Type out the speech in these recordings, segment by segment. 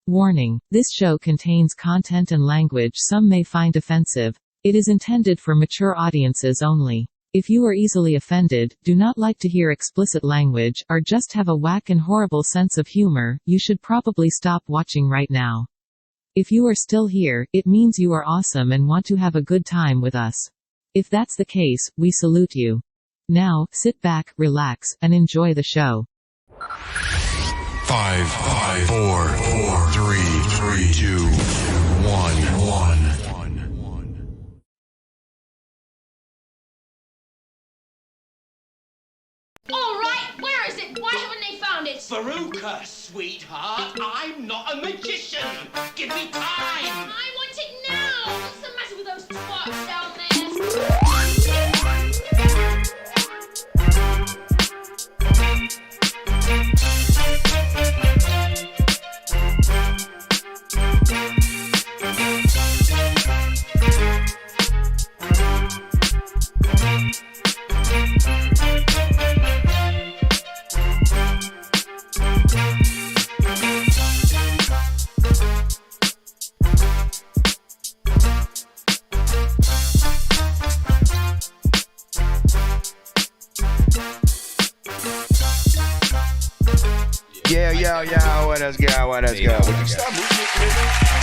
Warning: this show contains content and language some may find offensive. It is intended for mature audiences only. If you are easily offended, do not like to hear explicit language, or just have a whack and horrible sense of humor, you should probably stop watching right now. If you are still here, it means you are awesome and want to have a good time with us. If that's the case, we salute you. Now, sit back, relax, and enjoy the show. 5, 4, 3, 2, 1. All right, where is it? Why haven't they found it? Veruca, sweetheart, I'm not a magician. Give me time. I want it now. What's the matter with those twats down there? What else go? Would you stop moving it?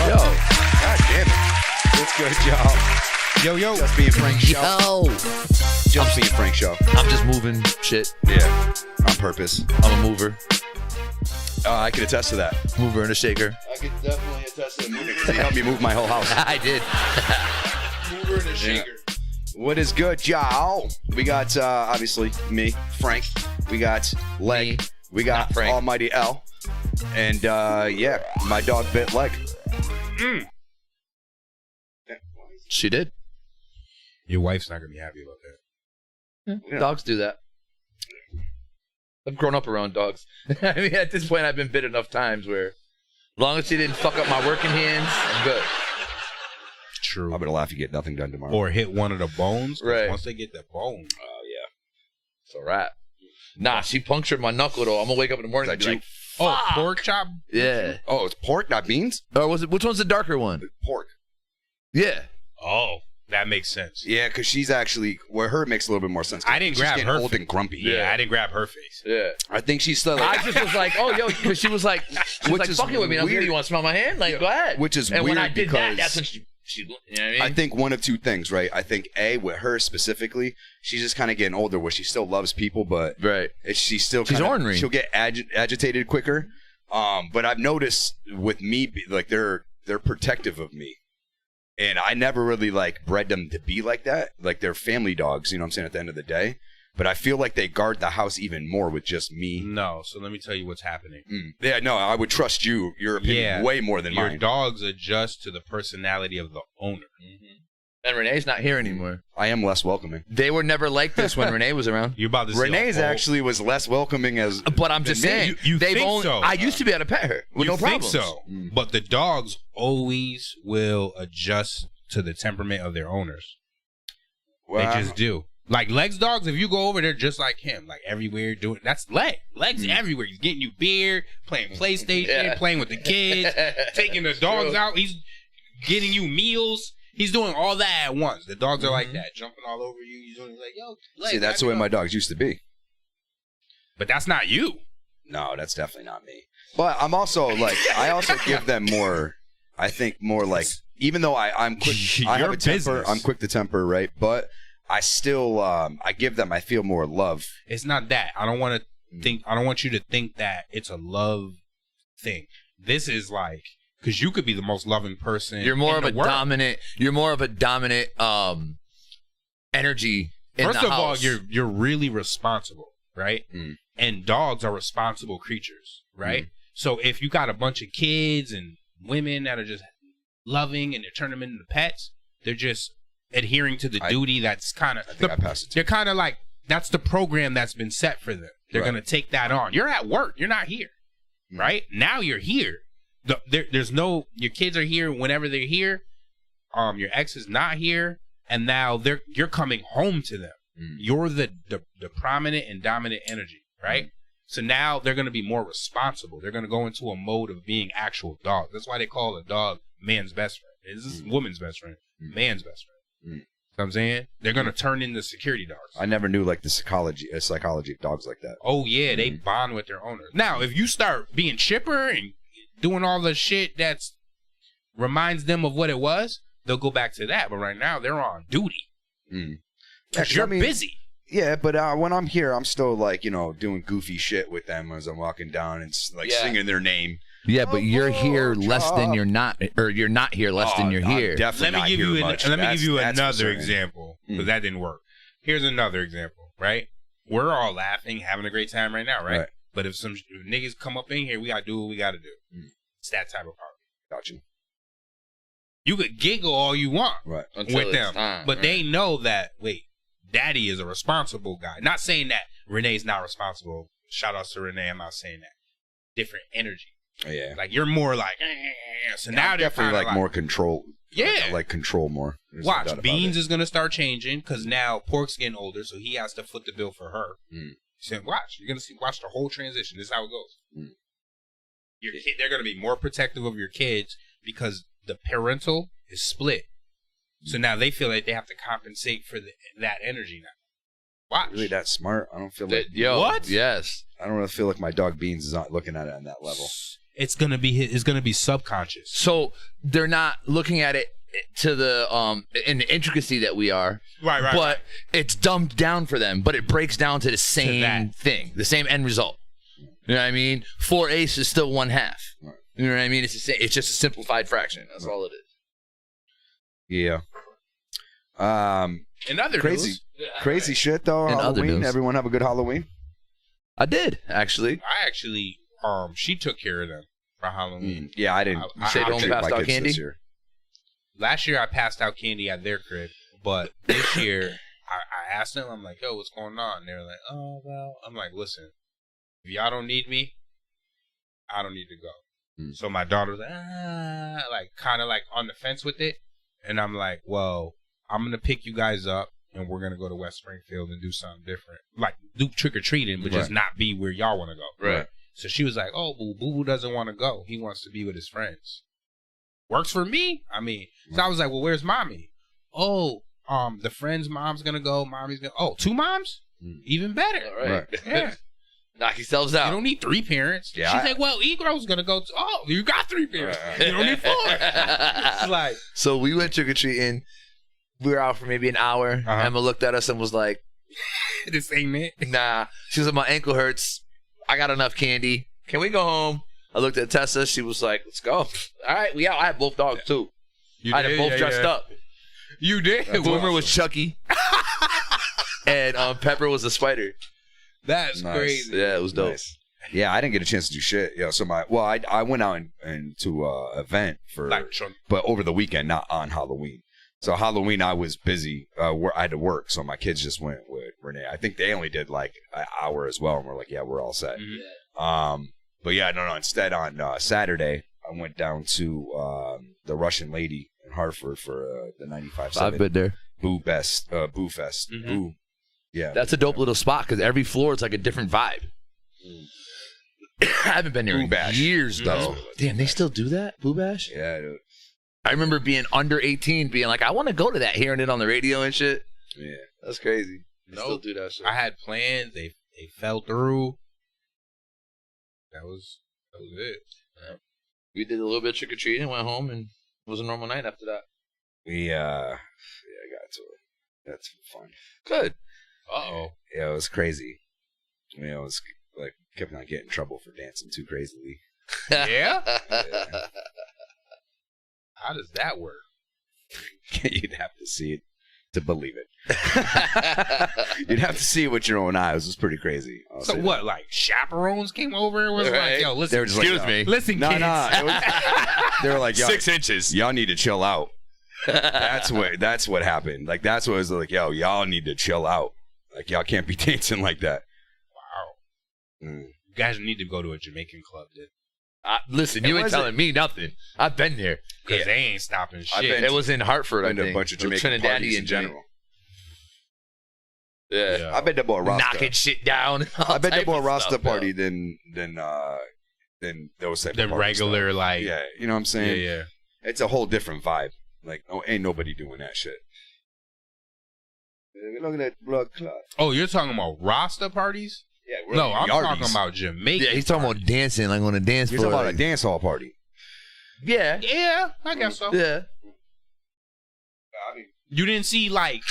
Yo, god damn it. What's good, y'all? Yo. Just being Frank show. Just being Frank show. I'm just moving shit. Yeah, on purpose. I'm a mover. I can attest to that. Mover and a shaker. I can definitely attest to moving because you helped me move my whole house. I did. Mover and a shaker. What is good, y'all? We got, obviously, me, Frank. We got Leg. Me. We got Frank. Almighty L. And, yeah, my dog bit Leg. She did. Your wife's not going to be happy about that. Yeah. Dogs do that. I've grown up around dogs. I mean, at this point, I've been bit enough times where, as long as she didn't fuck up my working hands, I'm good. True. I'm going to laugh you get nothing done tomorrow. Or hit one of the bones. Right. Once they get the bone. Oh, yeah. It's a wrap. Nah, she punctured my knuckle, though. I'm going to wake up in the morning and be like, oh, pork chop? Yeah. Oh, it's pork, not beans? Or was it? Which one's the darker one? Pork. Yeah. Oh, that makes sense. Yeah, because she's actually, where her makes a little bit more sense. I didn't grab she's her old and grumpy. Yeah, I didn't grab her face. Yeah. I think she's still like, I just was like, oh, yo, because she was like, Which is fucking with me. And I was like, weird. you want to smell my hand? Like, go ahead. Which is and weird when I did that, because that's when she you know what I mean? I think one of two things, right? I think A, with her specifically, she's just kind of getting older where she still loves people, but right. She's still she's ornery. She'll get agitated quicker. But I've noticed with me, like they're protective of me. And I never really like bred them to be like that. Like they're family dogs, you know what I'm saying, at the end of the day. But I feel like they guard the house even more with just me. No, so let me tell you what's happening. Yeah, no, I would trust your opinion way more than mine. Your dogs adjust to the personality of the owner. Mm-hmm. And Renee's not here anymore. I am less welcoming. They were never like this when Renee was around. You're about to say Renee's actually was less welcoming as. But I'm just saying, you think so? I used to be able to pet her with no problems. Think so? But the dogs always will adjust to the temperament of their owners. Wow. They just do. Like Leg's dogs, if you go over, they're just like him. Like everywhere doing that's Leg. Leg's everywhere. He's getting you beer, playing PlayStation, playing with the kids, taking the dogs out. He's getting you meals. He's doing all that at once. The dogs are like that, jumping all over you. He's doing like, yo, Leg, see, that's the way my dogs used to be. But that's not you. No, that's definitely not me. But I'm also like, I also give them more. I think more like, even though I'm quick, I have a temper. I'm quick to temper, right? But I still, I give them, I feel more love. It's not that. I don't want to think, I don't want you to think that it's a love thing. This is like, because you could be the most loving person. You're more in of the a world. dominant, you're more of a dominant energy in First the of all, house. you're really responsible, right? And dogs are responsible creatures, right? So if you got a bunch of kids and women that are just loving and they're turning them into pets, they're just adhering to the duty that's kind of, they're kind of like, that's the program that's been set for them. They're going to take that on. You're at work. You're not here, right? Now you're here. There's no, your kids are here whenever they're here. Your ex is not here. And now you're coming home to them. You're the prominent and dominant energy, right? So now they're going to be more responsible. They're going to go into a mode of being actual dogs. That's why they call a dog man's best friend. This is woman's best friend, man's best friend. You know what I'm saying? They're going to turn into security dogs. I never knew like the psychology of dogs like that. Oh, yeah, they bond with their owners. Now, if you start being chipper and doing all the shit that's reminds them of what it was, they'll go back to that. But right now, they're on duty. Because you're busy. Yeah, but when I'm here, I'm still like, doing goofy shit with them as I'm walking down and singing their name. Yeah, but you're here less than you're not, or you're not here less than you're here. Definitely Let me give you That's another for certain. example, because that didn't work. Here's another example, right? We're all laughing, having a great time right now, right? But if some niggas come up in here, we gotta do what we gotta do. It's that type of party. Gotcha. You could giggle all you want with them, but they know that, wait, Daddy is a responsible guy. Not saying that Renee's not responsible. Shout outs to Renee. I'm not saying that. Different energy. Yeah. Like you're more like, so now they're definitely like more control. Yeah. Like control more. There's no doubt Watch, about Beans it. is gonna start changing because now Pork's getting older, so he has to foot the bill for her. He said, watch, you're gonna watch the whole transition. This is how it goes. Your kid, they're gonna be more protective of your kids because the parental is split. So now they feel like they have to compensate for that energy now. Watch. Really that smart? I don't feel like What? Yes. I don't really feel like my dog Beans is not looking at it on that level. It's gonna be subconscious. So they're not looking at it to the in the intricacy that we are. Right. But it's dumbed down for them, but it breaks down to the same thing, the same end result. You know what I mean? 4 ace is still 1/2. You know what I mean? It's the same, it's just a simplified fraction. That's all it is. Yeah. And other Crazy shit though. And other Halloween. news. Everyone have a good Halloween. I did, actually. I actually, she took care of them for Halloween. Yeah, I didn't. I Say don't treat pass my out kids candy? this year. Last year I passed out candy at their crib, but this year I asked them, I'm like, yo, what's going on? And they were like, oh, well, I'm like, listen, if y'all don't need me, I don't need to go. So my daughter was like, kind of like on the fence with it. And I'm like, well, I'm going to pick you guys up and we're going to go to West Springfield and do something different. Like, do trick-or-treating, but just not be where y'all want to go. Right. So she was like, oh, Boo doesn't want to go. He wants to be with his friends. Works for me. I mean, so I was like, well, where's mommy? Oh, the friend's mom's going to go. Mommy's going to... Oh, 2 moms? Even better. All right. Yeah. Knock yourselves out. You don't need 3 parents. Yeah, She's like, well, Egro's going to go. Oh, you got 3 parents. You don't need 4. It's like... So we went trick-or-treating. We were out for maybe an hour. Emma looked at us and was like, this ain't it. nah. She was like, my ankle hurts. I got enough candy. Can we go home? I looked at Tessa. She was like, let's go. All right, we out. I had both dogs, too. I had them both dressed up. You did? Boomer was Chucky. And Pepper was a spider. That's Nice. crazy. Yeah, it was dope. Nice. Yeah, I didn't get a chance to do shit. Yeah, so I went out and to an event but over the weekend, not on Halloween. So Halloween, I was busy. I had to work, so my kids just went with Renee. I think they only did like an hour as well, and we're like, yeah, we're all set. But yeah, no. Instead, on Saturday, I went down to the Russian Lady in Hartford for the 95.7 I've been there. Boo Fest. Boo. Yeah, That's a dope little spot because every floor is like a different vibe. I haven't been there Boo in Bash. years, That's though. what it was. Damn, they still do that? Boo Bash? Yeah, dude. I remember being under 18, being like, I want to go to that, hearing it on the radio and shit. Yeah. That's crazy. They Nope. still do that shit. I had plans. They fell through. That was it. Yeah. We did a little bit of trick-or-treating, went home, and it was a normal night after that. We I got to it. That's fun. Good. Uh-oh. Yeah, it was crazy. I mean, I was like kept on getting in trouble for dancing too crazily. Yeah? Yeah. How does that work? You'd have to see it to believe it. You'd have to see it with your own eyes. It was pretty crazy. I'll So say what, that. like chaperones came over and was Right. like, yo, They listen, were just like, Excuse me. listen, No, kids. no. They were like, yo, 6 inches. y'all need to chill out. That's what happened. Like that's what it was like. Yo, y'all need to chill out. Like y'all can't be dancing like that. Wow. Mm. You guys need to go to a Jamaican club then. Listen, you ain't telling me nothing. I've been there. Because they ain't stopping I've shit. been It was in Hartford, I Been to think. a bunch of Or Jamaican parties Trinidadian in general. Yeah. I bet they're more Rasta. knocking shit down. I bet they're more type of Rasta stuff, party yo. than those type The of party regular stuff. like Yeah, you know what I'm saying? yeah. It's a whole different vibe. Like, ain't nobody doing that shit. Look at that blood clot. Oh, you're talking about Rasta parties? Yeah, we're No, I'm yardies. talking about Jamaican. Yeah, he's talking about dancing, like on a dance You're floor. talking about a like- dance hall party. Yeah. Yeah, I guess so. Yeah. You didn't see like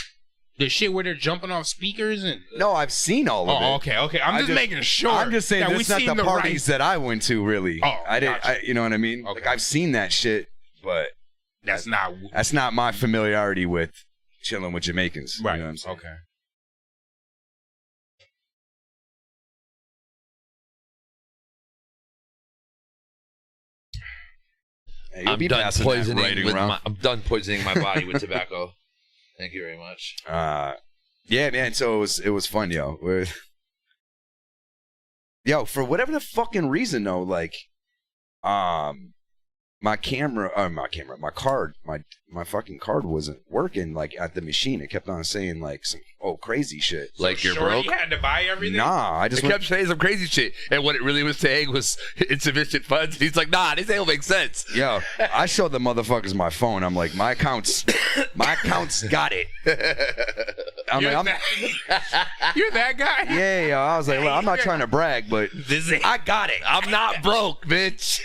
the shit where they're jumping off speakers and. No, I've seen all of it. Oh, okay. I'm just making sure. I'm just saying that that's we not seen the parties that I went to, really. Oh, I didn't. gotcha. You know what I mean? Okay. Like, I've seen that shit, but That's not that's not my familiarity with chilling with Jamaicans. right. You know what I'm saying? Okay. Hey, you'll I'm be done passing that poisoning writing with around. I'm done poisoning my body with tobacco. Thank you very much. Yeah, man. So it was fun, yo. Yo, for whatever the fucking reason, though, like, my fucking card wasn't working, like, at the machine. It kept on saying, like, some crazy shit. Like you're Sure, broke. you had to buy everything. Nah, I It just kept saying some crazy shit, and what it really was saying was insufficient funds. He's like, nah, this ain't make sense. yo, I showed the motherfuckers my phone. I'm like, my account's got it. You're that guy. Yeah, yo. I was like, look, I'm not trying to brag, but I got it. I'm not broke, bitch.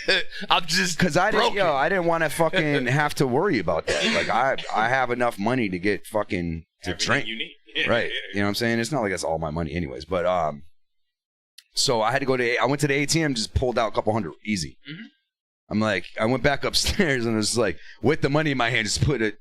I'm just Because I broken. didn't want to fucking have to worry about that. Like, I have enough money to get fucking to Everything drink. you need. Right. You know what I'm saying? It's not like that's all my money anyways. But so I had to I went to the ATM, just pulled out a couple hundred easy. Mhm. I'm like, I went back upstairs and it was like, with the money in my hand, just put it,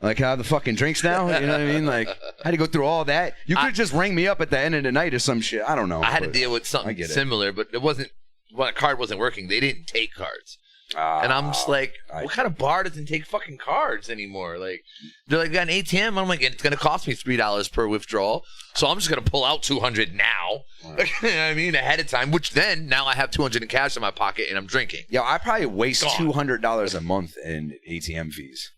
like, have the fucking drinks now. You know what I mean? Like, I had to go through all that. You could just ring me up at the end of the night or some shit. I don't know. I had to but deal with I something get it. similar, but it wasn't. When a card wasn't working, they didn't take cards. And I'm just like, what kind of bar doesn't take fucking cards anymore? Like, they're like, got an ATM. I'm like, it's gonna cost me $3 per withdrawal, so I'm just gonna pull out $200 now. You know what I mean, ahead of time. Which then now I have $200 in cash in my pocket and I'm drinking. Yo, I probably waste Gone. $200 a month in ATM fees.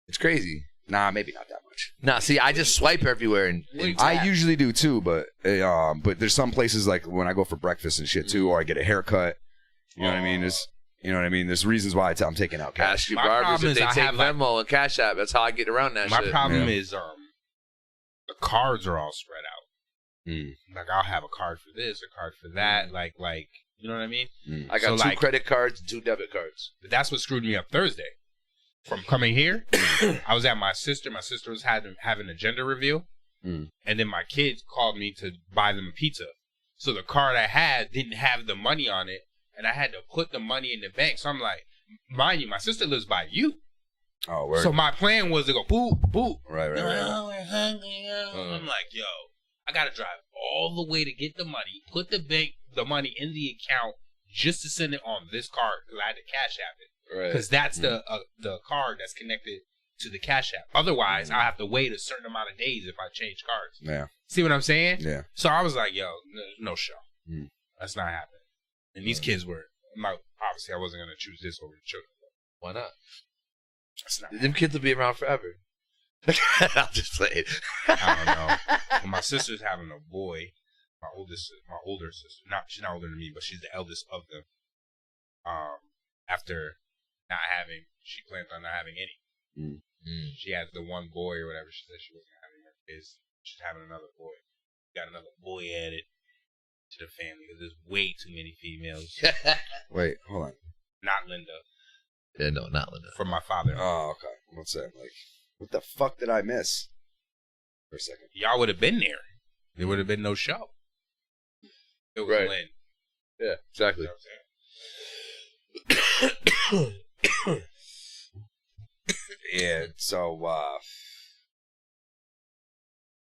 It's crazy. Nah, maybe not that much. Nah, see, I just swipe everywhere and I tap. usually do too, but there's some places like when I go for breakfast and shit too, or I get a haircut. You know what I mean? There's reasons why I'm taking out cash. Ask your My barbers problem if they is I take have, like- Venmo and Cash App. That's how I get around that My shit. problem Yeah. is the cards are all spread out. Mm. Like I'll have a card for this, a card for that. Like you know what I mean? I got So, two like- credit cards and 2 debit cards. But that's what screwed me up Thursday. From coming here, I was at my sister. My sister was having a gender reveal, Mm. and then my kids called me to buy them a pizza. So the card I had didn't have the money on it, and I had to put the money in the bank. So I'm like, mind you, my sister lives by you. Oh, word. So my plan was to go boop boop. Right. Oh, we're hungry. I'm like, yo, I gotta drive all the way to get the money, put the money in the account just to send it on this card because I had to Cash App it. Right. Because that's the card that's connected to the Cash App. Otherwise, I have to wait a certain amount of days if I change cards. Yeah. See what I'm saying? Yeah. So I was like, yo, no show. Mm. That's not happening. And these kids were, obviously, I wasn't going to choose this over the children. Why not? That's not. Them kids will be around forever. I'm just playing. I don't know. But my sister's having a boy. My older sister. She's not older than me, but she's the eldest of them. After she plans on not having any. Mm. She has the one boy or whatever. She said she wasn't having her kids. She's having another boy. Got another boy added to the family because there's way too many females. Wait, hold on. Not Linda. Yeah, no, not Linda. From my father. Oh, okay. What's that? Like, what the fuck did I miss? For a second. Y'all would have been there. There would have been no show. It was Right. Lynn. Yeah, exactly. You know what I'm saying? Yeah, so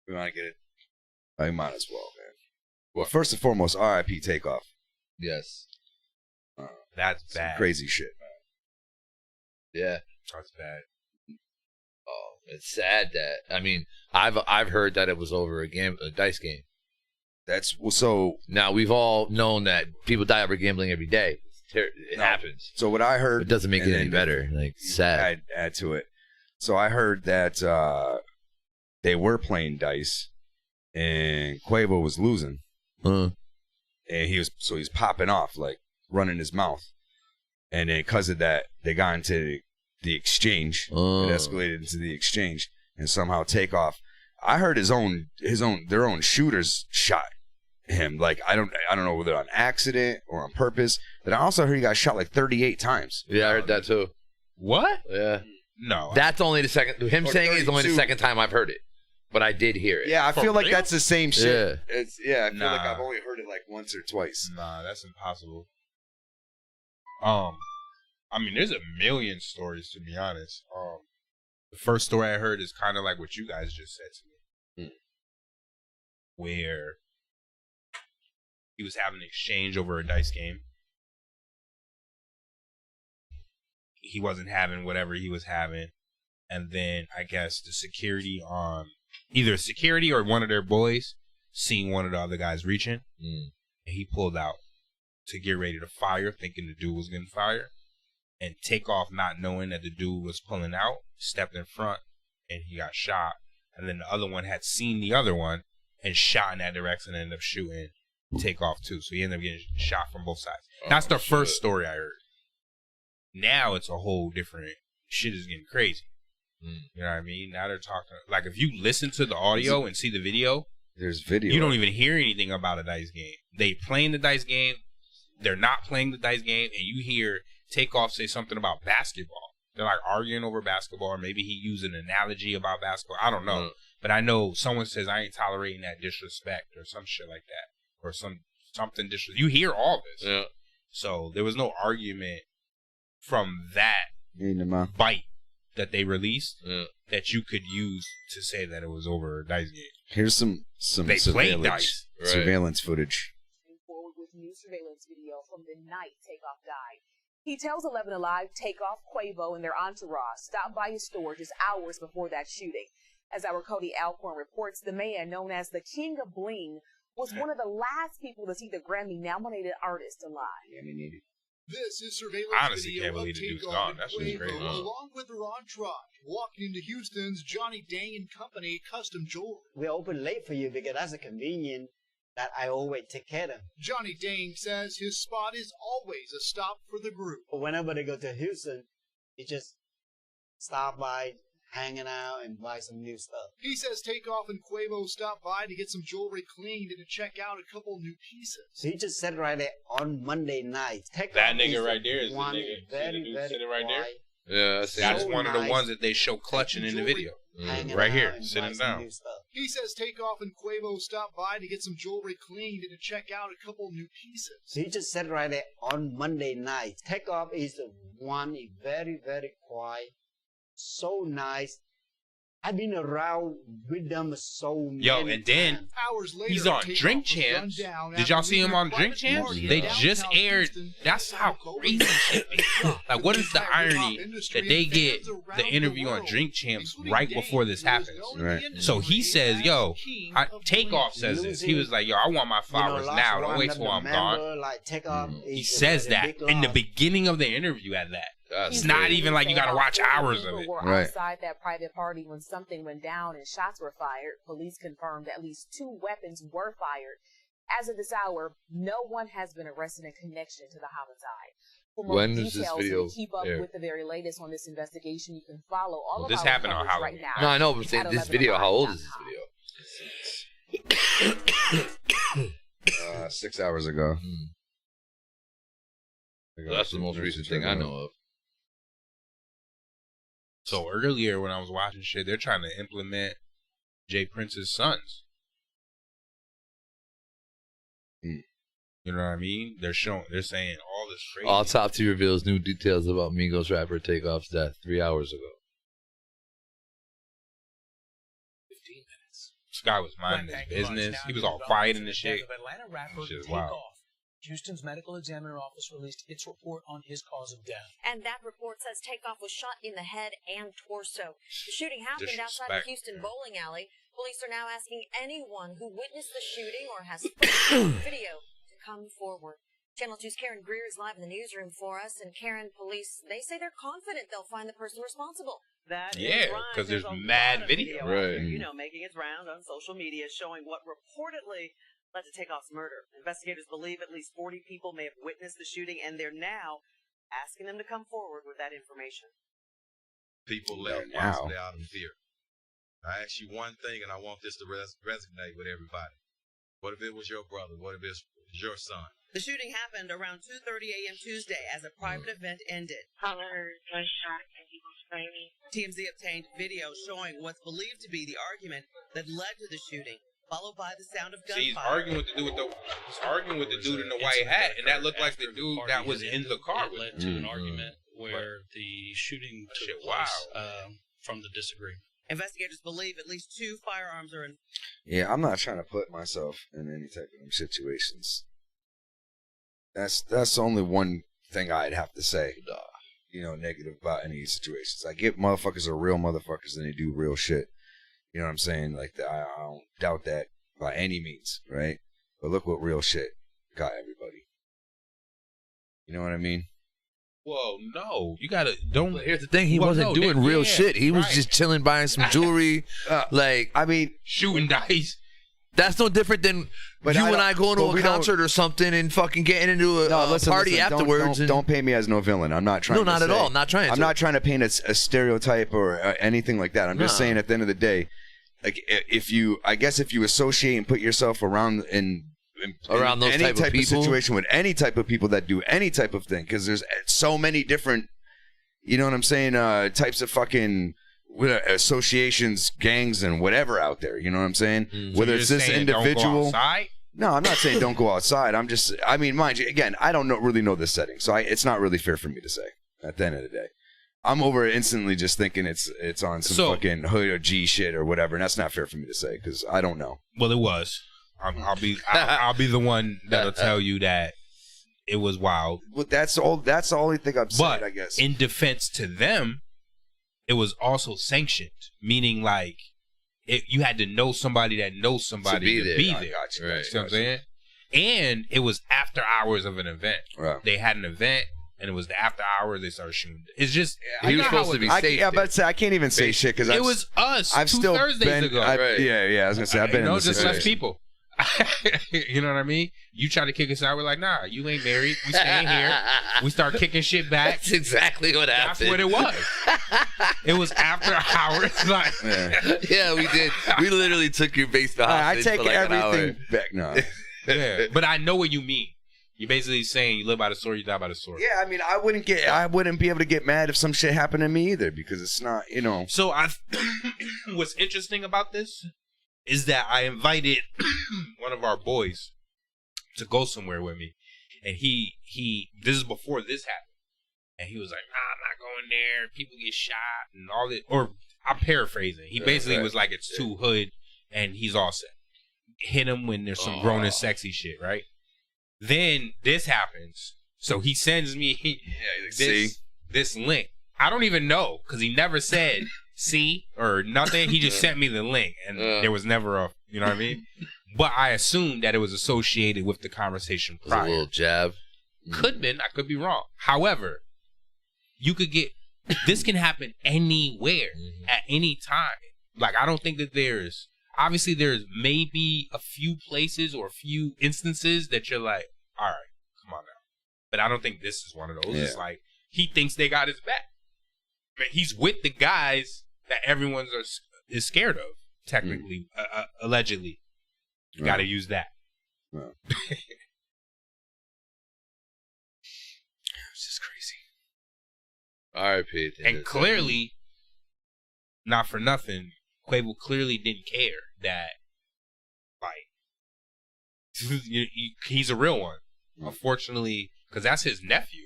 we want to get it. I might as well, man. Well, first and foremost, RIP TakeOff. Yes. That's Some bad. crazy shit, man. Yeah. That's bad. Oh, it's sad that I've heard that it was over a dice game. That's so. Now we've all known that people die over gambling every day. It happens. So what I heard, It doesn't make and it any then better. Like sad. I'd add to it. So I heard that they were playing dice, and Quavo was losing, Uh, and he was popping off, like running his mouth, and then because of that, they got into the exchange. It escalated into the exchange, and somehow Takeoff. I heard their own shooters shot him. Like I don't know whether on accident or on purpose. But I also heard he got shot like 38 times. yeah, I heard that too. What? Yeah. No. That's only the second. Him Or saying it is only the 32. second time I've heard it, but I did hear it. Yeah, I For feel like real? that's the same shit. Yeah. I feel like I've only heard it like once or twice. Nah, that's impossible. I mean, there's a million stories to be honest. The first story I heard is kind of like what you guys just said to me, where he was having an exchange over a dice game. He wasn't having whatever he was having, and then I guess the security on either security or one of their boys seen one of the other guys reaching, and he pulled out to get ready to fire, thinking the dude was getting fired, and Takeoff, not knowing that the dude was pulling out, stepped in front, and he got shot. And then the other one had seen the other one and shot in that direction and ended up shooting Takeoff too. So he ended up getting shot from both sides. That's the first story I heard. Now it's a whole different shit is getting crazy. You know what I mean? Now they're talking like if you listen to the audio and see the video, There's video. you don't even hear anything about a dice game. They playing the dice game, they're not playing the dice game, and you hear Takeoff say something about basketball. They're like arguing over basketball, or maybe he used an analogy about basketball. I don't know. But I know someone says I ain't tolerating that disrespect or some shit like that. Or something disrespect. You hear all this. Yeah. So there was no argument from that bite that they released that you could use to say that it was over a dice game. Here's some They played surveillance, dice. surveillance footage. Forward with new surveillance video from the night Takeoff died. He tells 11 Alive Takeoff, Quavo, and their entourage stopped by his store just hours before that shooting. As our Cody Alcorn reports, the man known as the King of Bling was one of the last people to see the Grammy-nominated artist alive. This is surveillance I honestly video can't believe of the dude's Takeoff gone. and That shit's Quavo, crazy. along with their entourage, walking into Houston's Johnny Dang and Company custom jewelry. We open late for you because that's a convenient that I always take care of. Johnny Dang says his spot is always a stop for the group. Whenever they go to Houston, you just stop by, hanging out, and buy some new stuff. He says Takeoff and Quavo stopped by to get some jewelry cleaned and to check out a couple new pieces. So he just sat right there on Monday night. That nigga right there is the nigga. See the dude sitting right there? Yeah, That's one of the ones that they show clutching in the video. Right here, sitting down. He says Takeoff and Quavo stopped by to get some jewelry cleaned and to check out a couple new pieces. So he just sat right there on Monday night. Takeoff is the one, very, very quiet, so nice. I've been around with them so many Yo, and then times. Hours later, he's on Takeoff Drink was gunned Champs. down Did y'all after see him leaving on a Drink private Champs? party They downtown just aired. Houston. That's how crazy shit is. Like, what is the irony that they get the interview on Drink Champs right before this happens? Right. So he says, yo, Takeoff says this. He was like, yo, I want my flowers now. Don't wait till I'm gone. Like, Takeoff He is says a that big in the loss. beginning of the interview at that. That's It's not crazy. even like you gotta watch hours of it. Were Right. outside that private party when something went down and shots were fired. Police confirmed at least 2 weapons were fired. As of this hour, no one has been arrested in connection to the homicide. For more When is this details video and keep up aired? with the very latest on this investigation, you can follow all Well, of this our happened on coverage right Halloween. now. No, I know, but at saying this video, how old is this 11alive.com. video? 6 hours ago. That's the most recent thing I know of. So earlier when I was watching shit, they're trying to implement Jay Prince's sons. You know what I mean? They're saying all this crazy. Autopsy reveals new details about Migos rapper Takeoff's death 3 hours ago. 15 minutes. This guy was minding his business. He was all quiet in the shit. Shit is wild. Houston's medical examiner office released its report on his cause of death. And that report says Takeoff was shot in the head and torso. The shooting happened outside a Houston bowling alley. Police are now asking anyone who witnessed the shooting or has video to come forward. Channel 2's Karen Greer is live in the newsroom for us. And Karen, police, they say they're confident they'll find the person responsible That Yeah, because there's mad video. Right. You know, making its round on social media showing what reportedly led to TakeOff's murder. Investigators believe at least 40 people may have witnessed the shooting, and they're now asking them to come forward with that information. People left possibly out of fear. I ask you one thing, and I want this to resonate with everybody. What if it was your brother? What if it was your son? The shooting happened around 2:30 a.m. Tuesday as a private event ended. TMZ obtained video showing what's believed to be the argument that led to the shooting, followed by the sound of gunfire. See, he's arguing with the dude in the white hat, and that looked like the dude that was in the car with him. Led to an argument where the shooting took place from the disagreement. Investigators believe at least 2 firearms are in. Yeah, I'm not trying to put myself in any type of situations. That's only one thing I'd have to say, negative about any situations. I get motherfuckers are real motherfuckers and they do real shit. You know what I'm saying? Like, I don't doubt that by any means, right? But look what real shit got everybody. You know what I mean? Well, no, you gotta don't. Here's the thing: he wasn't doing real shit. He was just chilling, buying some jewelry, shooting dice. That's no different than you and I going to a concert or something and fucking getting into a party afterwards. Don't paint me as no villain. I'm not trying. No, not at all. Not trying. I'm not trying to paint a stereotype or anything like that. I'm just saying at the end of the day, like if you associate and put yourself around around those any type people? of situation with any type of people that do any type of thing, because there's so many different, you know what I'm saying, types of fucking associations, gangs, and whatever out there. You know what I'm saying? Whether it's this individual. No, I'm not saying don't go outside. Mind you, again, I don't really know this setting, so it's not really fair for me to say at the end of the day. I'm over it instantly just thinking it's on some fucking hood or G shit or whatever, and that's not fair for me to say because I don't know. Well, it was. I'll be the one that'll tell you that it was wild. Well, that's the only thing I'm saying, I guess. In defense to them, it was also sanctioned, meaning like you had to know somebody that knows somebody to be there. Gotcha, right. See what I'm saying? And it was after hours of an event. Right. They had an event, and it was the after hours they started shooting. It's just he was supposed to be safe. I can't even say shit because it was us. I've still Thursdays been. ago. Yeah. I was gonna say I've been in this just situation. less people. You know what I mean? You try to kick us out. We're like, nah, you ain't married. We staying here. We start kicking shit back. That's exactly what happened. That's what it was. It was after hours. Like, yeah, we did. We literally took your base to hostage. I take for like everything back now. Yeah, but I know what you mean. You're basically saying you live by the sword, you die by the sword. Yeah, I mean, I wouldn't be able to get mad if some shit happened to me either because it's not, So what's interesting about this is that I invited one of our boys to go somewhere with me, and he this is before this happened, and he was like, nah, I'm not going there, people get shot and all this, or I'm paraphrasing. He basically was like, it's too hood, and he's all set. Hit him when there's some grown and sexy shit, right? Then this happens, so he sends me this link. I don't even know, because he never said see or nothing. He just sent me the link, and there was never a, you know what I mean? But I assumed that it was associated with the conversation prior. A little jab. Could have been. I could be wrong. However, you could get, this can happen anywhere at any time. Like, I don't think that obviously there's maybe a few places or a few instances that you're like, all right, come on now. But I don't think this is one of those. Yeah. It's like, he thinks they got his back. I mean, he's with the guys that everyone is scared of, technically, allegedly. You got to use that. It's just crazy. R.I.P. And clearly, not for nothing, Quavo clearly didn't care that, like, he's a real one. Unfortunately, because that's his nephew.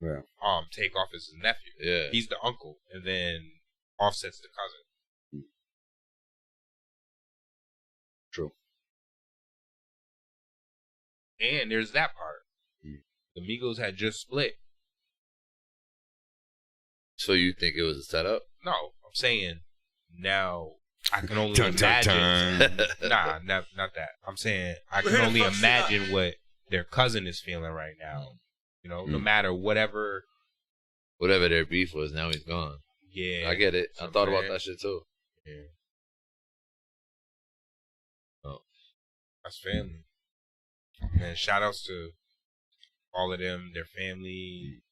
Yeah. TakeOff is his nephew. Yeah. He's the uncle, and then Offset's the cousin. True. And there's that part. The Migos had just split. So you think it was a setup? No, I'm saying now I can only imagine. Nah, not that. I'm saying I can only imagine what their cousin is feeling right now. You know, no matter whatever their beef was, now he's gone. Yeah, I get it. I thought about that shit too. Yeah. Oh, that's family. Man, shout outs to all of them, their family,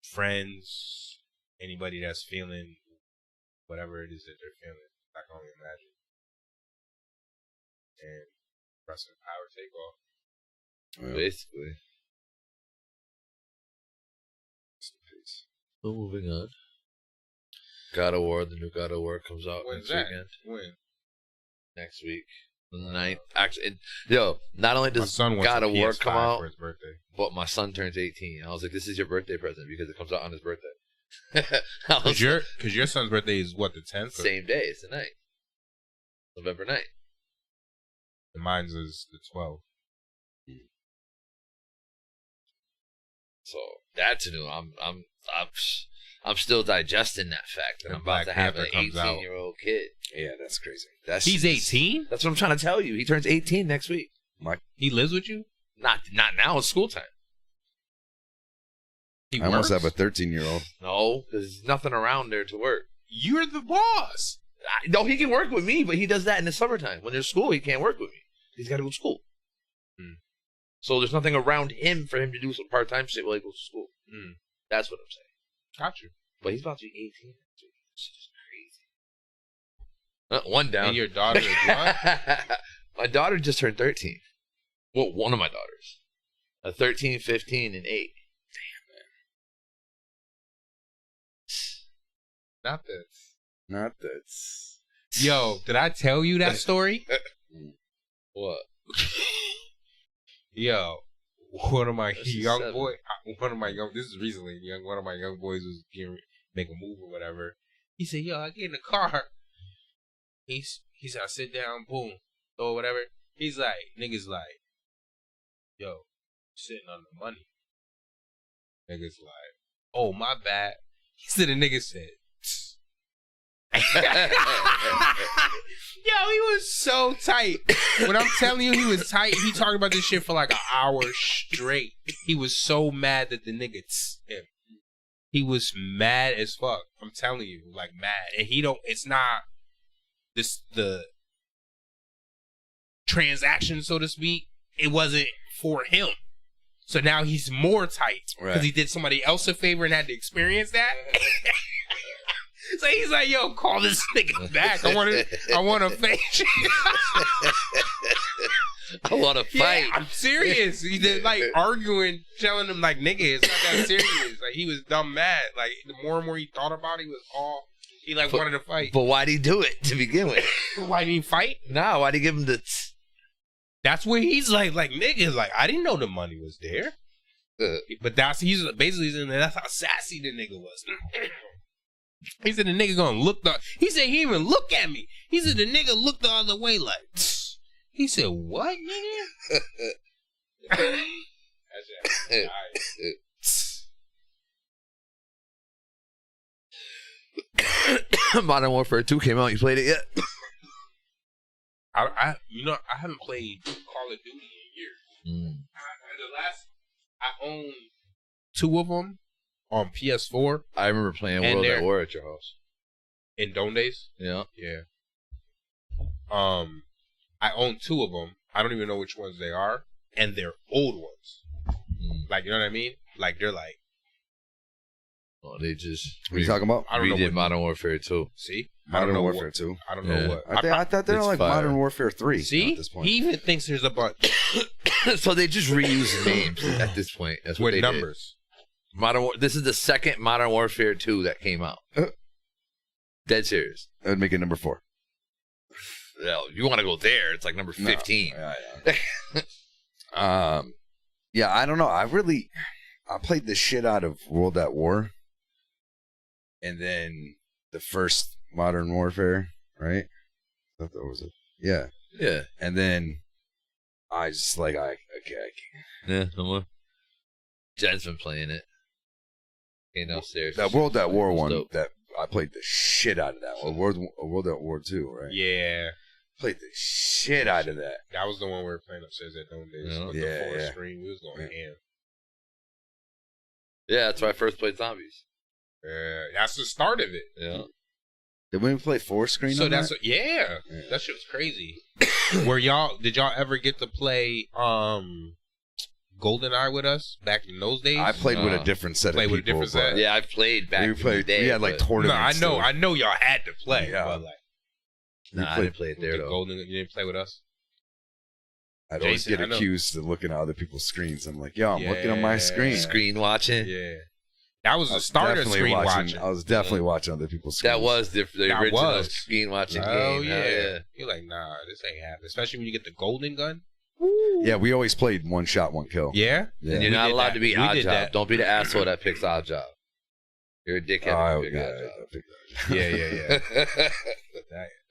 friends, anybody that's feeling whatever it is that they're feeling. I can only imagine. And rest in power, TakeOff. basically. So moving on. God of War, the new God of War comes out When's next that? weekend. When? Next week. The 9th. Actually, not only does God of War come out, for his birthday. but my son turns 18. I was like, this is your birthday present because it comes out on his birthday. Because your son's birthday is what, the 10th? Same day. It's the 9th. November 9th. And mine's is the 12th. So that's new. I'm still digesting that fact that I'm about to have an 18-year-old kid. Yeah, that's crazy. He's 18? That's what I'm trying to tell you. He turns 18 next week. He lives with you? Not now. It's school time. I almost have a 13-year-old. No, there's nothing around there to work. You're the boss. No, he can work with me, but he does that in the summertime. When there's school, he can't work with me. He's got to go to school. So there's nothing around him for him to do some part-time shit while he goes to school. That's what I'm saying. Got you. But he's about to be 18 next week. It's just crazy. One down. And your daughter is what? My daughter just turned 13. Well, one of my daughters. 13, 15, and 8. Damn, man. Not this. Yo, did I tell you that story? What? Yo, one of my young boys, this is recently, one of my young boys was getting make a move or whatever. He said, yo, I get in the car. He said, I sit down, boom, or whatever. He's like, niggas like, yo, sitting on the money. Niggas like, oh, my bad. He said, the nigga said, yo, he was so tight. When I'm telling you he was tight, he talked about this shit for like an hour straight. He was so mad that the nigga him. He was mad as fuck. I'm telling you, like mad. And it's not the transaction, so to speak. It wasn't for him. So now he's more tight because he did somebody else a favor and had to experience that. So he's like, yo, call this nigga back. I want to face. I want to fight. Yeah, I'm serious. He did like arguing, telling him like, nigga, it's not that serious. Like he was dumb mad. Like the more and more he thought about it, he wanted to fight. But why'd he do it to begin with? Why didn't he fight? Nah, why'd he give him the... That's where he's like niggas, like, I didn't know the money was there. But he's basically saying that's how sassy the nigga was. He said the nigga gonna look he said he didn't even look at me. He said the nigga looked the other way like, he said, what, nigga? Modern Warfare 2 came out. You played it yet? I haven't played Call of Duty in years. I own 2 of them on PS4. I remember playing World at War at your house. In Dome Days? Yeah. Yeah. I own 2 of them. I don't even know which ones they are. And they're old ones. Like, you know what I mean? Like, they're like... Oh, they just... What are you talking about? I don't know. Redid Modern Warfare 2. See? Modern Warfare 2. I don't know what... I thought they were like fire. Modern Warfare 3 See? at this point. He even thinks there's a bunch. So they just reuse names at this point. That's what with they numbers. Did. This is the second Modern Warfare 2 that came out. Dead serious. That would make it number 4. Well, you want to go there? It's like number 15. No. Yeah, I don't know. I played the shit out of World at War, and then the first Modern Warfare, right? I thought that was it. Yeah. Yeah. And then I just like I can't. Yeah, no more. Jen's been playing it. Came upstairs. That World at War one, dope. that I played the shit out of that one. World at War 2, right? Yeah. Played the shit out of that. That was the one we were playing upstairs at Dome Days. Yeah. With the full screen. We was going ham. Yeah, that's why I first played Zombies. That's the start of it. Yeah. Did we play 4 screen? So on that's that? That shit was crazy. Did y'all ever get to play GoldenEye with us back in those days? I played with a different set of people. With a different set? Yeah, I played back in the day. We had like tournaments. No, I know y'all had to play. Yeah. But like, I didn't play it there though. You didn't play with us? I'd always get accused of looking at other people's screens. I'm like, yo, I'm looking at my screen. Screen watching? Yeah. That was the start of screen watching. I was definitely watching other people's screens. That was the original screen watching game. Oh, yeah. You're like, nah, this ain't happening. Especially when you get the golden gun. Yeah, we always played 1 shot, 1 kill. Yeah? And you're not allowed to be odd job. Don't be the asshole that picks odd job. You're a dickhead if you pick odd job. Yeah.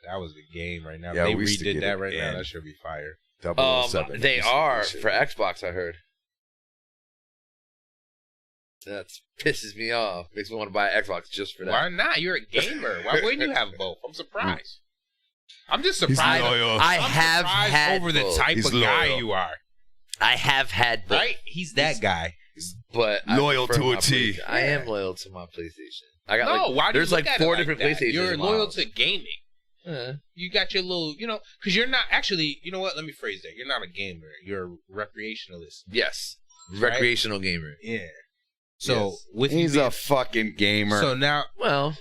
that was the game right now. Yeah, they we used to redid get that it right now. in. That should be fire. 007. They are for Xbox, I heard. That pisses me off. Makes me want to buy an Xbox just for that. Why not? You're a gamer. Why wouldn't you have both? I'm surprised. I'm just surprised. I have had over the type of guy you are. I have had both. Right? He's that guy. But loyal to a T. I am loyal to my PlayStation. I got why do you there's look like at 4 it different like that? PlayStations. You're in my loyal house. to gaming. You got your little, because you're not actually, you know what? Let me phrase that. You're not a gamer. You're a recreationalist. Yes. Right? Recreational gamer. Yeah. So with he's a fucking gamer. So now, well,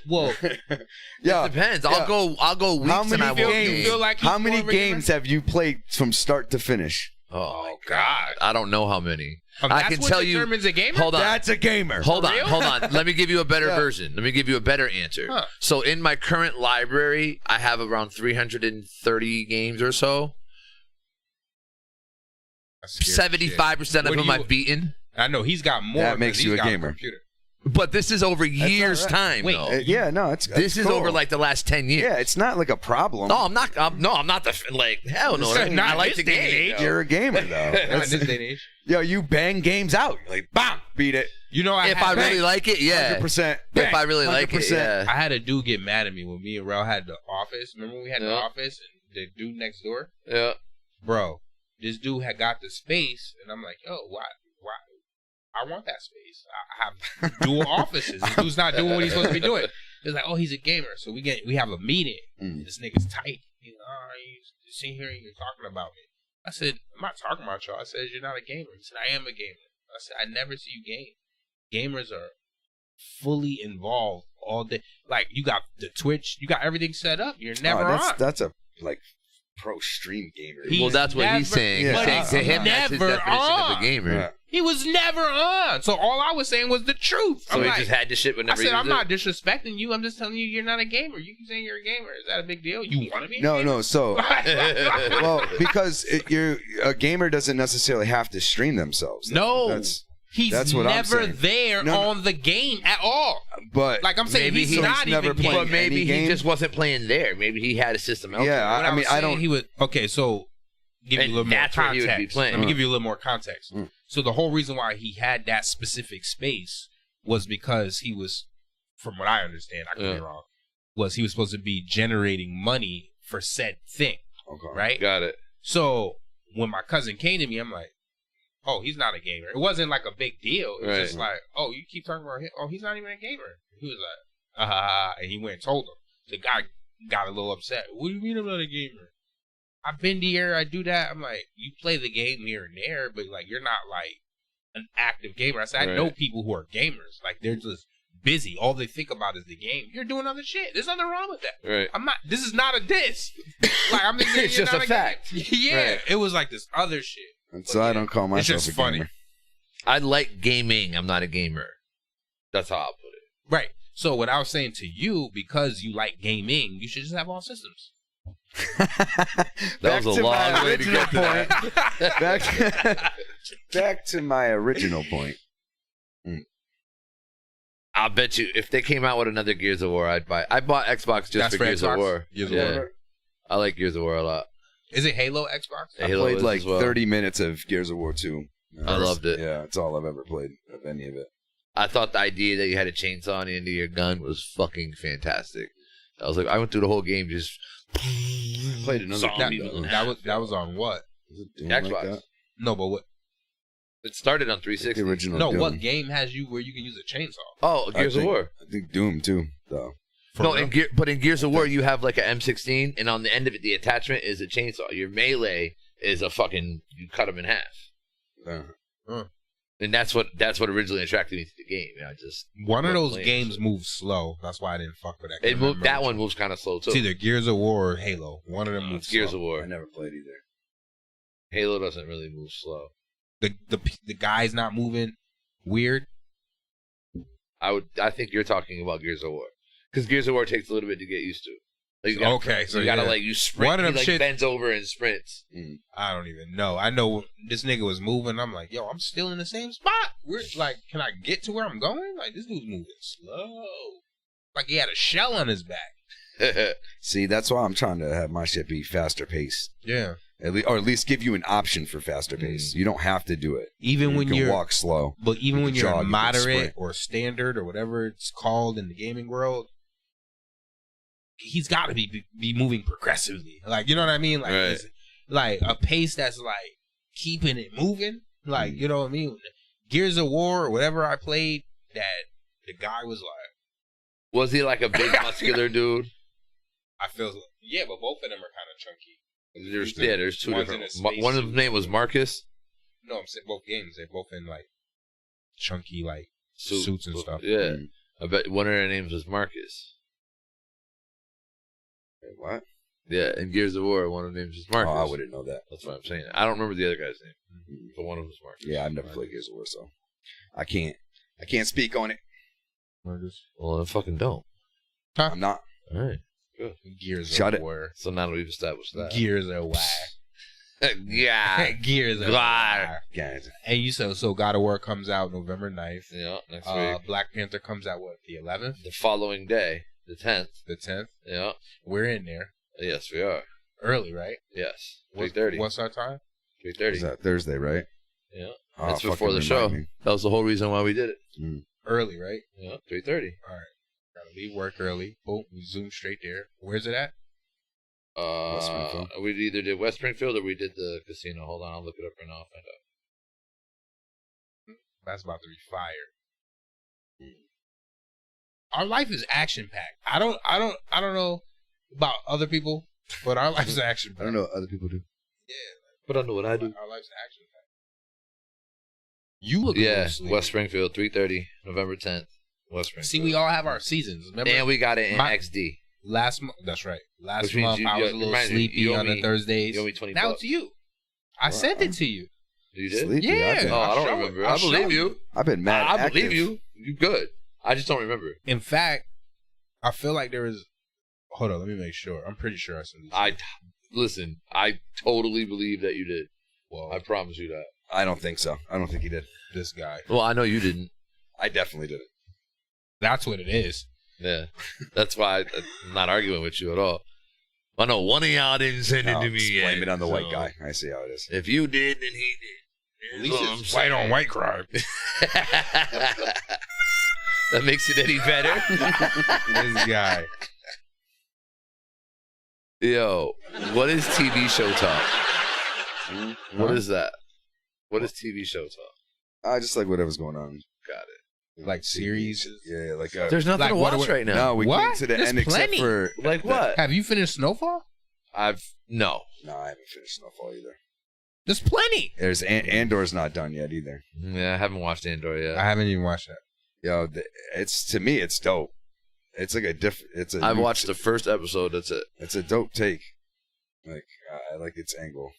yeah, it depends. I'll go weeks how many and I won't games? feel like how many games have you played from start to finish? Oh my God, I don't know how many. I that's can what tell you. determines a gamer? Hold on, that's a gamer. Hold on. Let me give you a better version. Let me give you a better answer. Huh. So in my current library, I have around 330 games or so. 75% of them I've beaten. I know he's got more. That makes you a gamer. But this is over years' time. Wait, though. This is over like the last 10 years. Yeah, it's not like a problem. No, I'm not. Hell no. I like the game. You're a gamer though. Not in this day and age. Yo, you bang games out. You're like, bam, beat it. You know, if I really like it, yeah. 100%. If I really like it, yeah. I had a dude get mad at me when me and Rel had the office. Remember when we had the office and the dude next door? Yeah. Bro, this dude had got the space, and I'm like, yo, why? I want that space. I have dual offices. This dude's not doing what he's supposed to be doing. He's like, oh, he's a gamer. So we have a meeting. This nigga's tight. He's like, you sit here and you're talking about me. I said, I'm not talking about y'all. I said, you're not a gamer. He said, I am a gamer. I said, I never see you game. Gamers are fully involved all day. Like, you got the Twitch. You got everything set up. You're never on. That's a, pro stream gamer. Well, that's what he's saying. Yeah. He's saying to him, that's his definition of a gamer. Yeah. He was never on. So all I was saying was the truth. So he just had the shit whenever I said, he was I'm not disrespecting you. I'm just telling you you're not a gamer. You keep saying you're a gamer. Is that a big deal? You want to be a gamer? No. So, well, because a gamer doesn't necessarily have to stream themselves. No. He's what I'm never saying. there on the game at all. But like I'm saying, maybe he's not never even playing. But maybe he just wasn't playing there. Maybe he had a system elsewhere. Yeah, I mean, I don't. He would. Okay, so give you a little more that's where he would be context. playing. Let me give you a little more context. So the whole reason why he had that specific space was because he was, from what I understand, I could be wrong, was he was supposed to be generating money for said thing. Okay. Right? Got it. So when my cousin came to me, I'm like, oh, he's not a gamer. It wasn't like a big deal. It was just like, oh, you keep talking about him. Oh, he's not even a gamer. He was like, and he went and told him. The guy got a little upset. What do you mean I'm not a gamer? I've been here. I do that. I'm like, you play the game here and there, but like you're not like an active gamer. I said, I know people who are gamers. Like they're just busy. All they think about is the game. You're doing other shit. There's nothing wrong with that. Right. I'm not. This is not a diss. Like I'm just saying, It's you're just not a fact. Yeah. It was like this other shit. And so I don't call myself it's just a funny. gamer. I like gaming. I'm not a gamer. That's how I'll put it. Right. So what I was saying to you, because you like gaming, you should just have all systems. That was a long way to get to that. Back to my original point. I'll bet you if they came out with another Gears of War, I'd buy. I bought Xbox just for Gears of War. Gears of War. I like Gears of War a lot. Is it Halo Xbox? I played like 30 minutes of Gears of War 2. I loved it. Yeah, it's all I've ever played of any of it. I thought the idea that you had a chainsaw on the end of your gun was fucking fantastic. I was like, I went through the whole game just played another that was on what? Xbox. No, but what? It started on 360. The original No, Doom. what game has you where you can use a chainsaw? Oh, Gears of War. I think Doom too, though. No, but in Gears of War, you have like a M16, and on the end of it, the attachment is a chainsaw. Your melee is a fucking, you cut them in half. And that's what originally attracted me to the game. You know, One of those games moves slow. That's why I didn't fuck with that. That one moves kind of slow too. It's either Gears of War or Halo. One of them moves slow. Gears of War. I never played either. Halo doesn't really move slow. The guy's not moving weird. I think you're talking about Gears of War, because Gears of War takes a little bit to get used to. Like so you gotta you sprint. One of them he bends over and sprints. I don't even know. I know this nigga was moving. I'm like, yo, I'm still in the same spot. We're like, can I get to where I'm going? Like, this dude's moving slow. Like he had a shell on his back. See, that's why I'm trying to have my shit be faster paced. Yeah. Or at least give you an option for faster pace. You don't have to do it. Even when you can you're walk slow. But even when you're jog, moderate or standard or whatever it's called in the gaming world, he's got to be moving progressively. Like, you know what I mean? Like, right. Like a pace that's like keeping it moving. Like, you know what I mean? Gears of War or whatever I played, that the guy was like, was he like a big muscular dude? I feel yeah, but both of them are kind of chunky. There's two different. One of them name was Marcus. No, I'm saying both games. They're both in like chunky like suits and stuff. Yeah, I bet one of their names was Marcus. Wait, what? Yeah, in Gears of War, one of the names was Marcus. Oh, I wouldn't know that. That's what I'm saying. I don't remember the other guy's name, but one of them was Marcus. Yeah, I've never played Gears of War, so I can't speak on it. Marcus. Well, then fucking don't. Huh? I'm not. All right. Good. Gears of War. So now that we've established that. Gears of War. Yeah. Gears of War. Guys. And you so God of War comes out November 9th. Yeah, next week. Black Panther comes out what, the 11th? The following day, the 10th. The 10th? Yeah. We're in there. Yes, we are. Early, right? Yes. 3:30. What's our time? 3:30. Is that Thursday, right? Yeah. Oh, that's before the show. That was the whole reason why we did it. Early, right? Yeah, 3:30. All right. Gotta leave work early. Boom, we zoom straight there. Where's it at? We either did West Springfield or we did the casino. Hold on, I'll look it up right now. I'll find out. That's about to be fire. Our life is action packed. I don't know about other people, but our life is action packed. I don't know what other people do. Yeah, but I know what I do. Our life's action packed. You look West Springfield, 3:30, November 10th. West Springfield. See, we all have our seasons. Remember? And we got it in XD. Last month, that's right. Last month I was a little sleepy on the Thursdays. You owe me $20. Now it's you. I sent it to you. You did? Sleepy, Yeah. I don't remember. I believe you. I've been mad. I believe you. You good. I just don't remember. In fact, I feel like there was. Hold on, let me make sure. I'm pretty sure I sent it. Listen. I totally believe that you did. Well, I promise you that. I don't think so. I don't think he did. This guy. Well, I know you didn't. I definitely didn't. That's what it is. Yeah, that's why I'm not arguing with you at all. I know one of y'all didn't send it to me yet. Blame it on the white guy. I see how it is. If you did, then he did. At least it's white on white crime. That makes it any better. This guy. Yo, what is TV show talk? What is that? What is TV show talk? I just like whatever's going on. Got it. Like series? Yeah, like there's nothing to watch right now. No, we came to the There's end plenty. except for like what? Have you finished Snowfall? No. No, I haven't finished Snowfall either. There's plenty. There's Andor's not done yet either. Yeah, I haven't watched Andor yet. I haven't even watched that. Yo, it's to me, it's dope. It's like a different. It's a. I've watched the first episode. That's it. It's a dope take. Like I like its angle.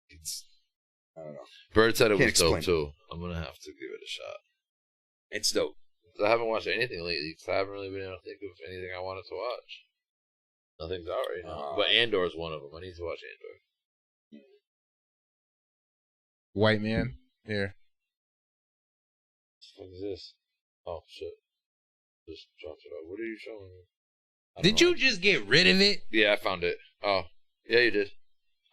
It's. I don't know. Bird said it Can't was dope explain too. I'm gonna have to give it a shot. It's dope. I haven't watched anything lately because I haven't really been able to think of anything I wanted to watch. Nothing's out right now. But Andor is one of them. I need to watch Andor. White man? Here. What the fuck is this? Oh, shit. Just dropped it out. What are you showing me? Did you just get rid of it? Yeah, I found it. Oh, yeah, you did.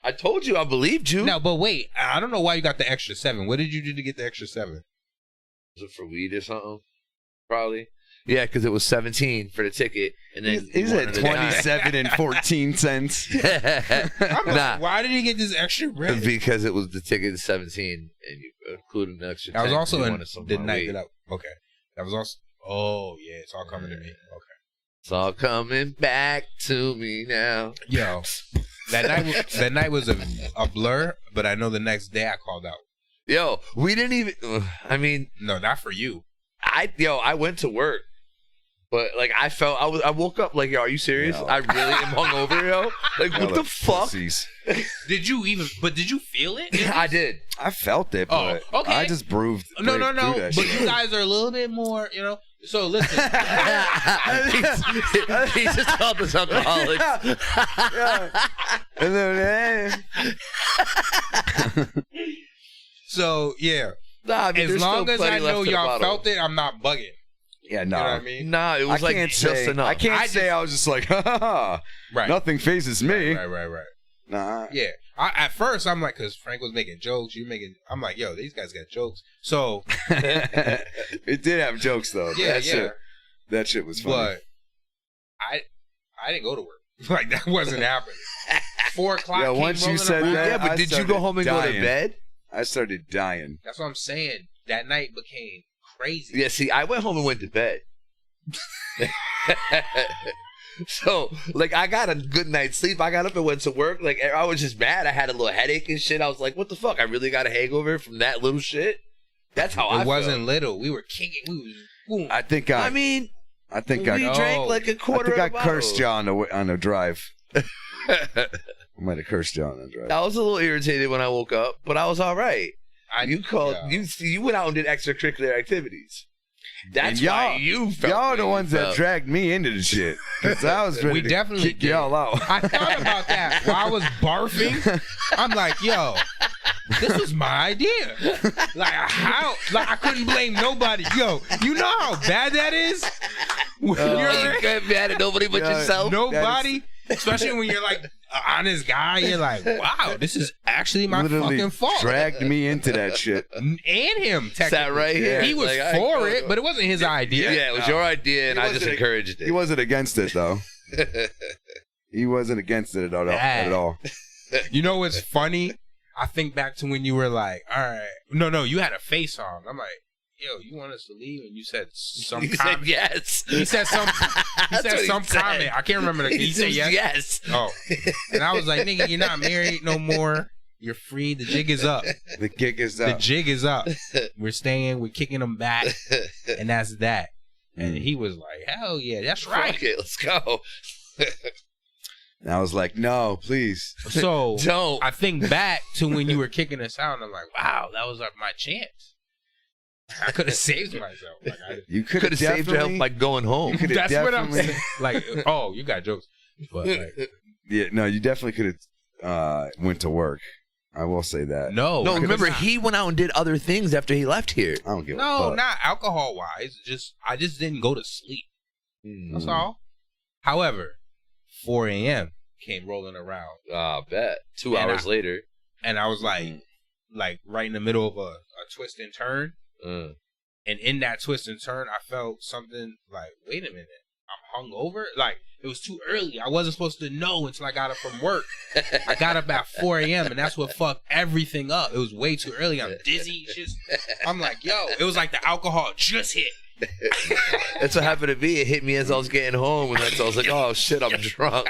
I told you I believed you. No, but wait. I don't know why you got the extra 7. What did you do to get the extra 7? Was it for weed or something? Probably. Yeah, because it was 17 for the ticket, and then he's at 27 and 14 cents. Nah. Why did he get this extra rent? Because it was the ticket is 17, and you included an extra. That was 10 also in the night weight. that okay. That was also. Oh yeah, it's all coming to me. Okay. It's all coming back to me now. Yo, that night was a blur, but I know the next day I called out. Yo, we didn't even. I mean, no, not for you. I went to work, but like I woke up like, yo, are you serious? Yo. I really am hungover, yo. Like, what the fuck? Did you feel it? I did. I felt it, but okay. I just breathed. No. But But you guys are a little bit more, So listen. He just called us alcoholics. And then, so yeah. Nah, I mean, as long as I know y'all bottle. felt it, I'm not bugging. Yeah, no. You know what I mean? Nah, it was just enough. I can't say I was just like, ha ha ha. Right. Nothing phases me. Right. Nah. Yeah. At first, I'm like, because Frank was making jokes, I'm like, yo, these guys got jokes. So. It did have jokes, though. Yeah. That shit was funny. But I didn't go to work. Like, that wasn't happening. 4 o'clock. Yeah, once you said around. that. Yeah, but did you go home and go to bed? I started dying. That's what I'm saying. That night became crazy. Yeah, see, I went home and went to bed. So, like, I got a good night's sleep. I got up and went to work. Like, I was just mad. I had a little headache and shit. I was like, what the fuck? I really got a hangover from that little shit? That's how I felt. It wasn't little. We were kicking. We was boom. I think I drank like a quarter of a I bottle. cursed you on the drive. I might have cursed you on the drive. I was a little irritated when I woke up, but I was all right. You went out and did extracurricular activities. That's why you felt. Y'all are the ones that dragged me into the shit. Because I was ready to kick y'all out. I thought about that while I was barfing. I'm like, yo, this was my idea. Like, how? Like, I couldn't blame nobody. Yo, you know how bad that is? You can't be mad at nobody but yourself. Nobody. Especially when you're like an honest guy, you're like, wow, this is actually my fucking fault. Dragged me into that shit. And him, technically. Sat right here. He was like, for it, but it wasn't his idea. Yeah, it was your idea, and I just encouraged it. He wasn't against it, though. He wasn't against it at all. You know what's funny? I think back to when you were like, all right. No, you had a face on. I'm like, yo, you want us to leave? And you said some comment. Said yes. He said some comment. I can't remember. He said yes. Yes. Oh. And I was like, nigga, you're not married no more. You're free. The jig is up. The gig is up. The jig is up. We're staying. We're kicking them back. And that's that. And he was like, hell yeah, that's right. Okay, let's go. And I was like, no, please. So don't. I think back to when you were kicking us out, and I'm like, wow, that was like my chance. I could have saved myself. Like, you could have saved yourself by going home. That's what I'm saying. Like, oh, you got jokes. But like, yeah, no, you definitely could have went to work. I will say that. No, remember, he went out and did other things after he left here. I don't give a no, fuck. not alcohol-wise. I just didn't go to sleep. That's all. However, 4 a.m. came rolling around. I bet. 2 hours later. And I was like right in the middle of a twist and turn. And in that twist and turn, I felt something like, wait a minute, I'm hungover? Like, it was too early. I wasn't supposed to know until I got up from work. I got up at 4 a.m. and that's what fucked everything up. It was way too early. I'm dizzy. I'm like, yo, it was like the alcohol just hit. That's what happened to me. It hit me as I was getting home, and I was like, oh shit, I'm drunk.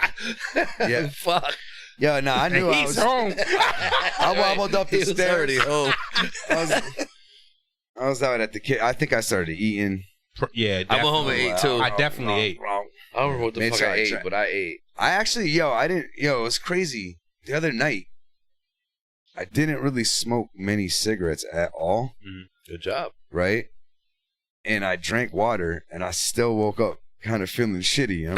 Yeah. Fuck. Yeah, no, I knew I was home. I wobbled up the stairs. Already home. I was out at the I think I started eating. Yeah, I went home and ate too. I definitely ate. I don't remember what the fuck I ate, but I ate. I actually, it was crazy. The other night, I didn't really smoke many cigarettes at all. Good job. Right? And I drank water, and I still woke up kind of feeling shitty. I'm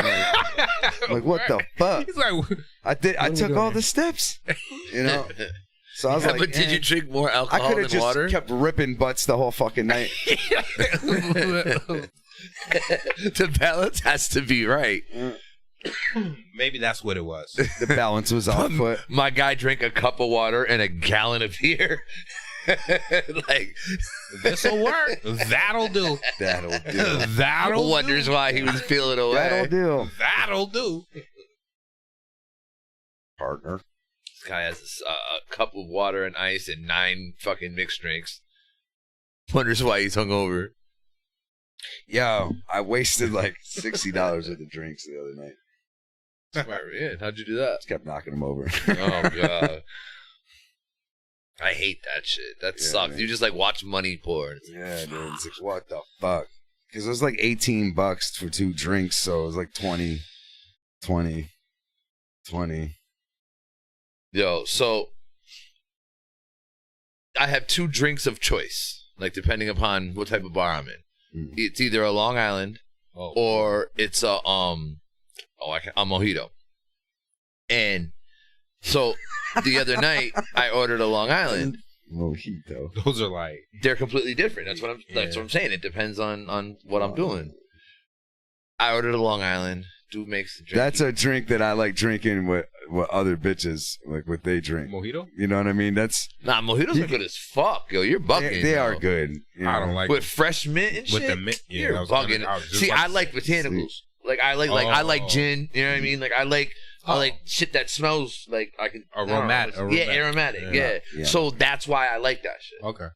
like, what the fuck? He's like, I took all the steps, So I was like, but did you drink more alcohol I could have than just water? kept ripping butts the whole fucking night. The balance has to be right. Maybe that's what it was. The balance was off foot. My guy drank a cup of water and a gallon of beer. Like, this'll work. That'll do. That'll do. That'll wonders do. why he was feeling away. That'll do. That'll do. Partner. This guy has a cup of water and ice and 9 fucking mixed drinks. Wonders why he's hungover. Yo, I wasted like $60 worth of drinks the other night. Yeah, how'd you do that? Just kept knocking them over. Oh, God. I hate that shit. That sucks. Man. You just like watch money pour. Yeah, dude. It's like, what the fuck? Because it was like $18 for 2 drinks, so it was like 20. Yo, so I have 2 drinks of choice, like depending upon what type of bar I'm in. It's either a Long Island or it's a mojito. And so the other night I ordered a Long Island. Mojito. Those are like, they're completely different. That's what I'm saying. It depends on what I'm doing. I ordered a Long Island. Dude makes the drink. That's a drink that I like drinking with other bitches, like what they drink. Mojito? You know what I mean? That's mojitos are good as fuck, yo. You're bugging. They are good. You know? I don't like with fresh mint and shit. With the mint, yeah, you're bugging. See, I like botanicals. Like I like gin. You know what I mean? Like I like shit that smells like I can aromatic. Yeah, aromatic. Yeah. So that's why I like that shit. Okay.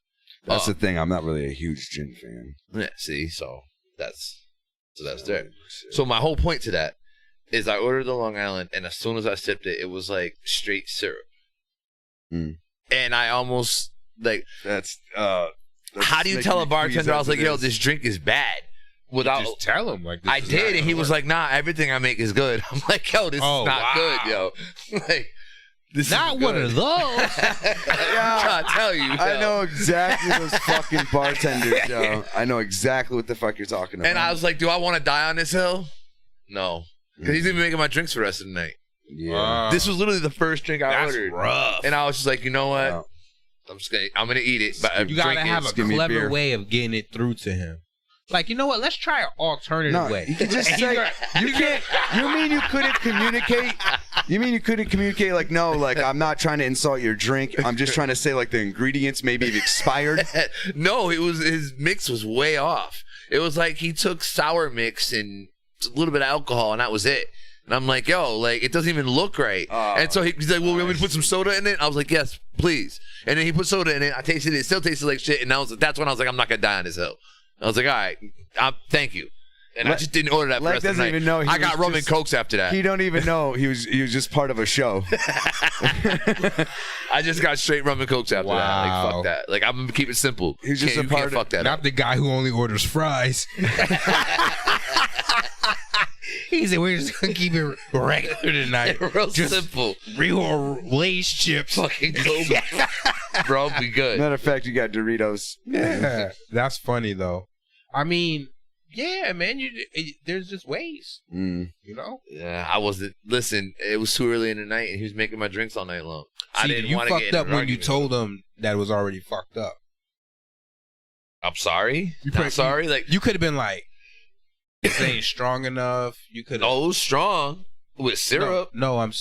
That's the thing. I'm not really a huge gin fan. Yeah. See, so that's there. So my whole point to that is I ordered the Long Island, and as soon as I sipped it, it was like straight syrup. And I almost like that's how do you tell a bartender? I was like, yo, this drink is bad. Without just tell him like this I did, and he was like, nah, everything I make is good. I'm like, yo, this is not good, yo. Like, this not is one of those. I'm trying to tell you. I know exactly those fucking bartenders, yo. I know exactly what the fuck you're talking about. And I was like, do I want to die on this hill? No. Because he's even making my drinks for the rest of the night. Yeah. This was literally the first drink I That's ordered. rough. And I was just like, you know what? Wow. I'm gonna eat it. But You gotta have a clever way of getting it through to him. Like, you know what? Let's try an alternative way. You can just say, you can't. You mean you couldn't communicate? You mean you couldn't communicate? Like, no, like I'm not trying to insult your drink. I'm just trying to say like the ingredients maybe have expired. No, his mix was way off. It was like he took sour mix and a little bit of alcohol, and that was it. And I'm like, yo, like it doesn't even look right. And so he's like, well, we want me to put some soda in it? I was like, yes, please. And then he put soda in it. I tasted it. It still tasted like shit. And that's when I was like, I'm not gonna die on this hill. I was like, all right, thank you. And I just didn't order that for the rest of the night. Even know I got rum and cokes after that. He don't even know he was just part of a show. I just got straight rum and cokes after that. Like, fuck that. Like, I'm gonna keep it simple. He's just a part of fuck that. Not the guy who only orders fries. He said, we're just gonna keep it regular tonight. Real just simple. Real Lay's chips. Fucking go. Bro, be good. Matter of fact, you got Doritos. Yeah, that's funny though. I mean, yeah, man. There's just ways. You know. Yeah, I wasn't. Listen, it was too early in the night, and he was making my drinks all night long. See, I didn't you want to fucked get up when you told him that it was already fucked up. I'm sorry. I'm sorry. Like you could have been like, "This ain't strong enough." You could. Oh, strong with syrup. No, I'm.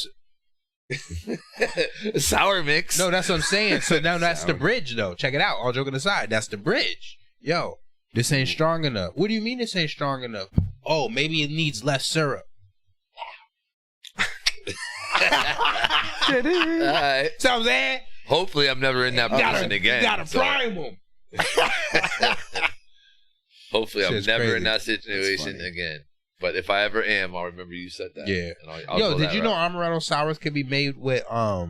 Sour mix. No, that's what I'm saying. So now that's the bridge, though. Check it out. All joking aside, that's the bridge. Yo, this ain't strong enough. What do you mean this ain't strong enough? Oh, maybe it needs less syrup. Right. So I'm saying. Hopefully, I'm never in that position again. You gotta prime them. Hopefully, I'm never in that situation again. But if I ever am, I'll remember you said that. Yeah. And I'll Yo, did you know amaretto sours can be made with a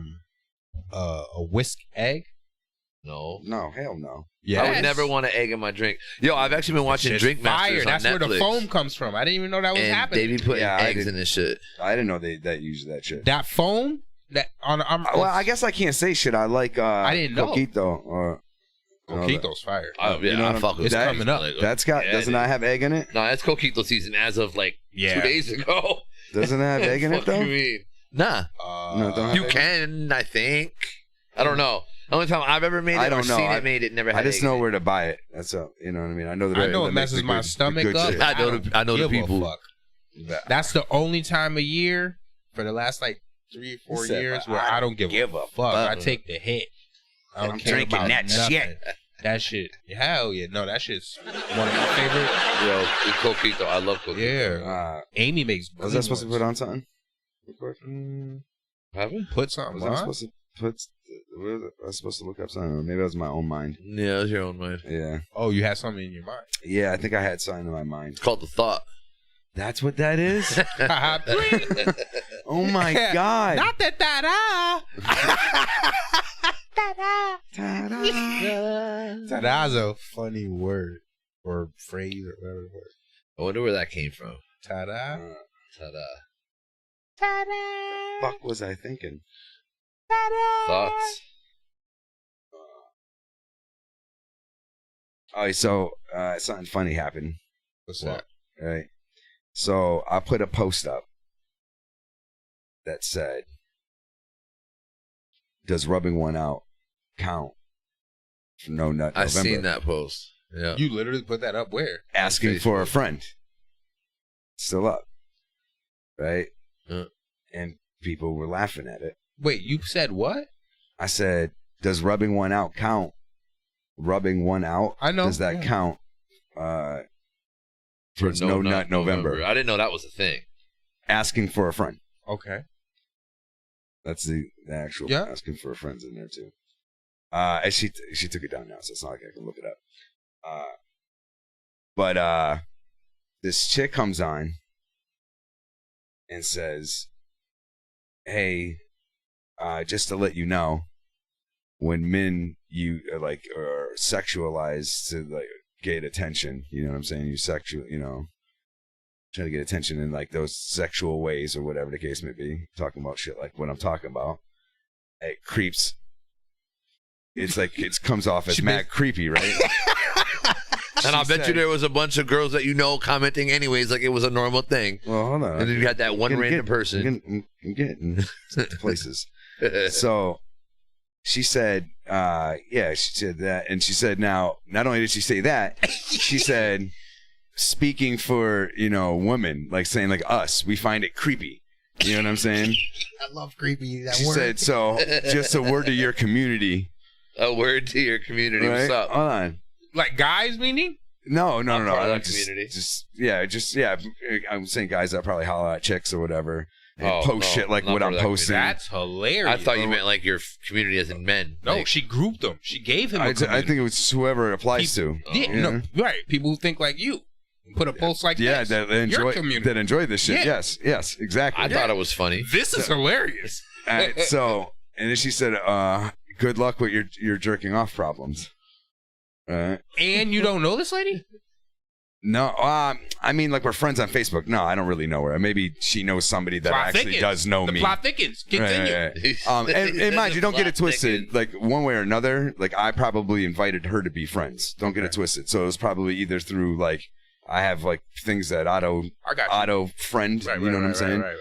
whisk egg? No. No, hell no. Yeah. I would never want an egg in my drink. Yo, I've actually been watching Drink Masters on That's Netflix. where the foam comes from. I didn't even know that was happening. They be putting eggs in this shit. I didn't know that used that shit. That foam? That on well, I guess I can't say shit. I like I didn't know. Coquito or Coquito's fire. Yeah, you know I fuck with it's that. coming up. That's got doesn't that have egg in it? No, that's Coquito season as of like 2 days ago. Doesn't it have egg in it though? What do you mean? Nah. No, don't have you egg can, I think. I don't know. The only time I've ever made it or seen it made, it never had I just egg know in where to buy it. That's all. You know what I mean? I know that. I know it messes my stomach up. I know the people. Fuck. That's the only time of year for the last like 3 or 4 years where I don't give a fuck. I take the hit. I don't I'm care drinking about that nothing. shit. That shit. Hell yeah. No, that shit's one of my favorite. Yo, coquito. I love coquito. Yeah. Amy makes. Was I supposed to put on something? Haven't put something Was I on? supposed to put? I was supposed to look up something. Maybe that was my own mind. Yeah, it was your own mind. Yeah. Oh, you had something in your mind. Yeah, I think I had something in my mind. It's called the thought. That's what that is? Oh my God. Not that da-da. Ta-da's a funny word or phrase or whatever the word. I wonder where that came from. Ta-da. Ta-da. Fuck was I thinking? Thoughts. All right, so something funny happened. What's that? Right. So I put a post up that said, "Does rubbing one out count for No Nut November?" I seen that post. Yeah. You literally put that up where? Asking for a friend. Still up. Right? And people were laughing at it. Wait, you said what? I said, "Does rubbing one out count?" Rubbing one out. I know. Does that count? For No Nut November. I didn't know that was a thing. Asking for a friend. Okay. That's the actual asking for a friend's in there too. And she took it down now, so it's not like I can look it up. But this chick comes on and says, "Hey, just to let you know, when men are sexualized to like get attention, you know what I'm saying? You try to get attention in like those sexual ways or whatever the case may be. Talking about shit like what I'm talking about. It creeps. It's like it comes off as mad creepy, right?" And I bet you there was a bunch of girls that you know commenting anyways, like it was a normal thing. Well, hold on. And then you had that one random person. I'm getting places. So she said, she said that. And she said, now, not only did she say that, she said, speaking for, women, like saying like us, we find it creepy. You know what I'm saying? I love creepy. That she word. said, so just a word to your community. A word to your community. Right? What's up? Hold on. Like guys, meaning? No. That community. I'm saying guys that probably holler at chicks or whatever and post shit like what I'm posting. That's hilarious. I thought you meant like your community as in men. No, like, she grouped them. She gave him a community. I think it was whoever it applies to. Yeah, right. People who think like you. Put a post like this. That enjoy this shit. Yeah. Yes, exactly. I thought it was funny. This is hilarious. And then she said, good luck with your jerking off problems. And you don't know this lady? No, I mean, like we're friends on Facebook. No, I don't really know her. Maybe she knows somebody that actually does know me. The plot thickens. Continue. Right. And mind you, don't get it twisted. Like one way or another, like I probably invited her to be friends. Don't get it twisted. So it was probably either through like I have like things that auto friend. You know what I'm saying? Right.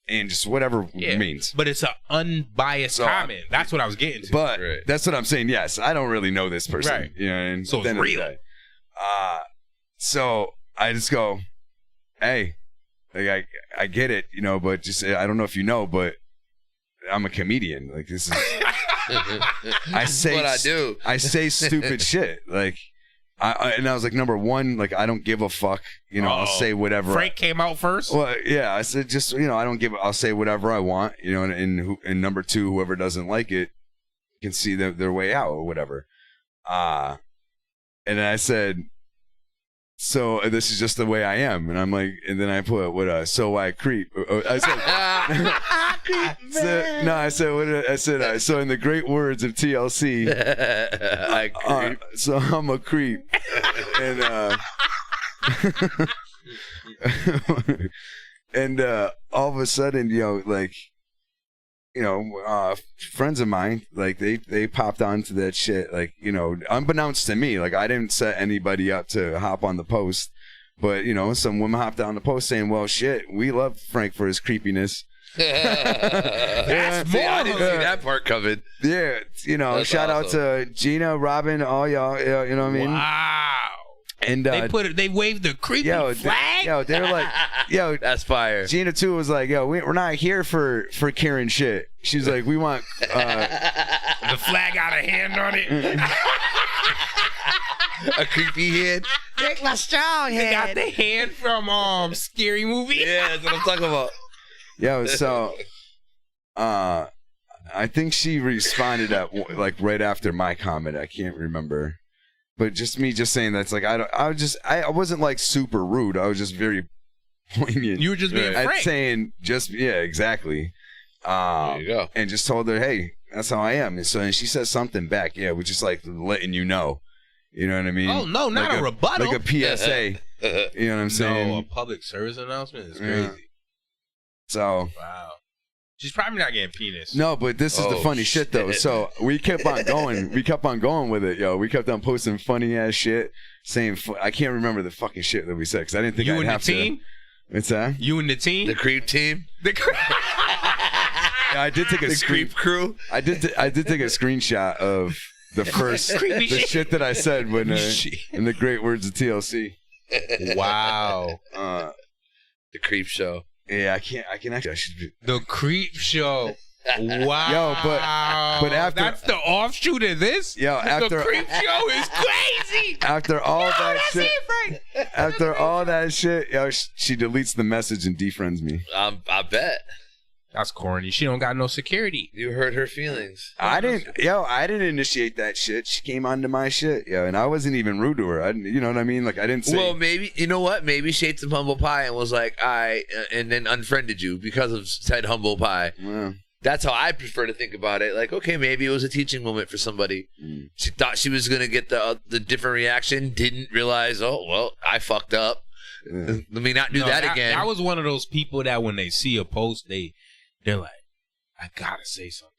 And just whatever it means. But it's an unbiased comment. That's what I was getting to. But that's what I'm saying. Yes, I don't really know this person. Right. You know, and so it's real. So I just go, hey, like I get it, but just I don't know if you know, but I'm a comedian. Like this is I say what I do. I say stupid shit. Like I was like, number one, like I don't give a fuck. I'll say whatever. Frank came out first. Well, yeah, I said just I don't give. I'll say whatever I want. And number two, whoever doesn't like it can see their way out or whatever. And then I said, so this is just the way I am, and I'm like, and then I put so I creep. I said, so in the great words of TLC, I creep. So I'm a creep, and and all of a sudden, friends of mine, like they popped onto that shit, like, unbeknownst to me, like I didn't set anybody up to hop on the post, but some women hopped on the post saying, well, shit, we love Frank for his creepiness. That's more. I didn't see that part coming. Yeah, That's shout awesome. out to Gina, Robin, all y'all, you know what I mean? Wow. And they waved the creepy flag. They were like, that's fire. Gina too was like, we're not here for Karen shit. She's like, we want the flag got a hand on it. A creepy hand. Take my strong hand. They got the hand from Scary Movie. Yeah, that's what I'm talking about. Yo, so I think she responded at like right after my comment. I can't remember, but just me just saying that's like I wasn't like super rude. I was just very poignant. You were just being frank. Saying exactly. There you go. And just told her, hey, that's how I am. And she says something back. Yeah, we're just like letting you know. You know what I mean? Oh no, not like a rebuttal. Like a PSA. You know what I'm saying? No, a public service announcement is crazy. So wow. She's probably not getting penis. No, but this is the funny shit though. So we kept on going. We kept on going with it, yo. We kept on posting funny ass shit, saying I can't remember the fucking shit that we said because I didn't think I'd have to. You and the team? What's that? You and the team? The creep team? The creep. Yeah, I did take a creep crew. I did take a screenshot of the first the shit that I said when in the great words of TLC. Wow. The creep show. Yeah, I can actually. I should be. The creep show. Wow. Yo, but after that's the offshoot of this. Yo, after the creep show is crazy. After all that shit. After all that shit, yo, she deletes the message and defriends me. I bet. That's corny. She don't got no security. You hurt her feelings. I didn't initiate that shit. She came onto my shit, yo, and I wasn't even rude to her. You know what I mean? Like I didn't say. Well, maybe you know what? Maybe she ate some humble pie and was like, and then unfriended you because of said humble pie. Yeah. That's how I prefer to think about it. Like, okay, maybe it was a teaching moment for somebody. She thought she was gonna get the different reaction. Didn't realize. Oh well, I fucked up. Let me not do that again. I was one of those people that when they see a post, they're like, I gotta say something.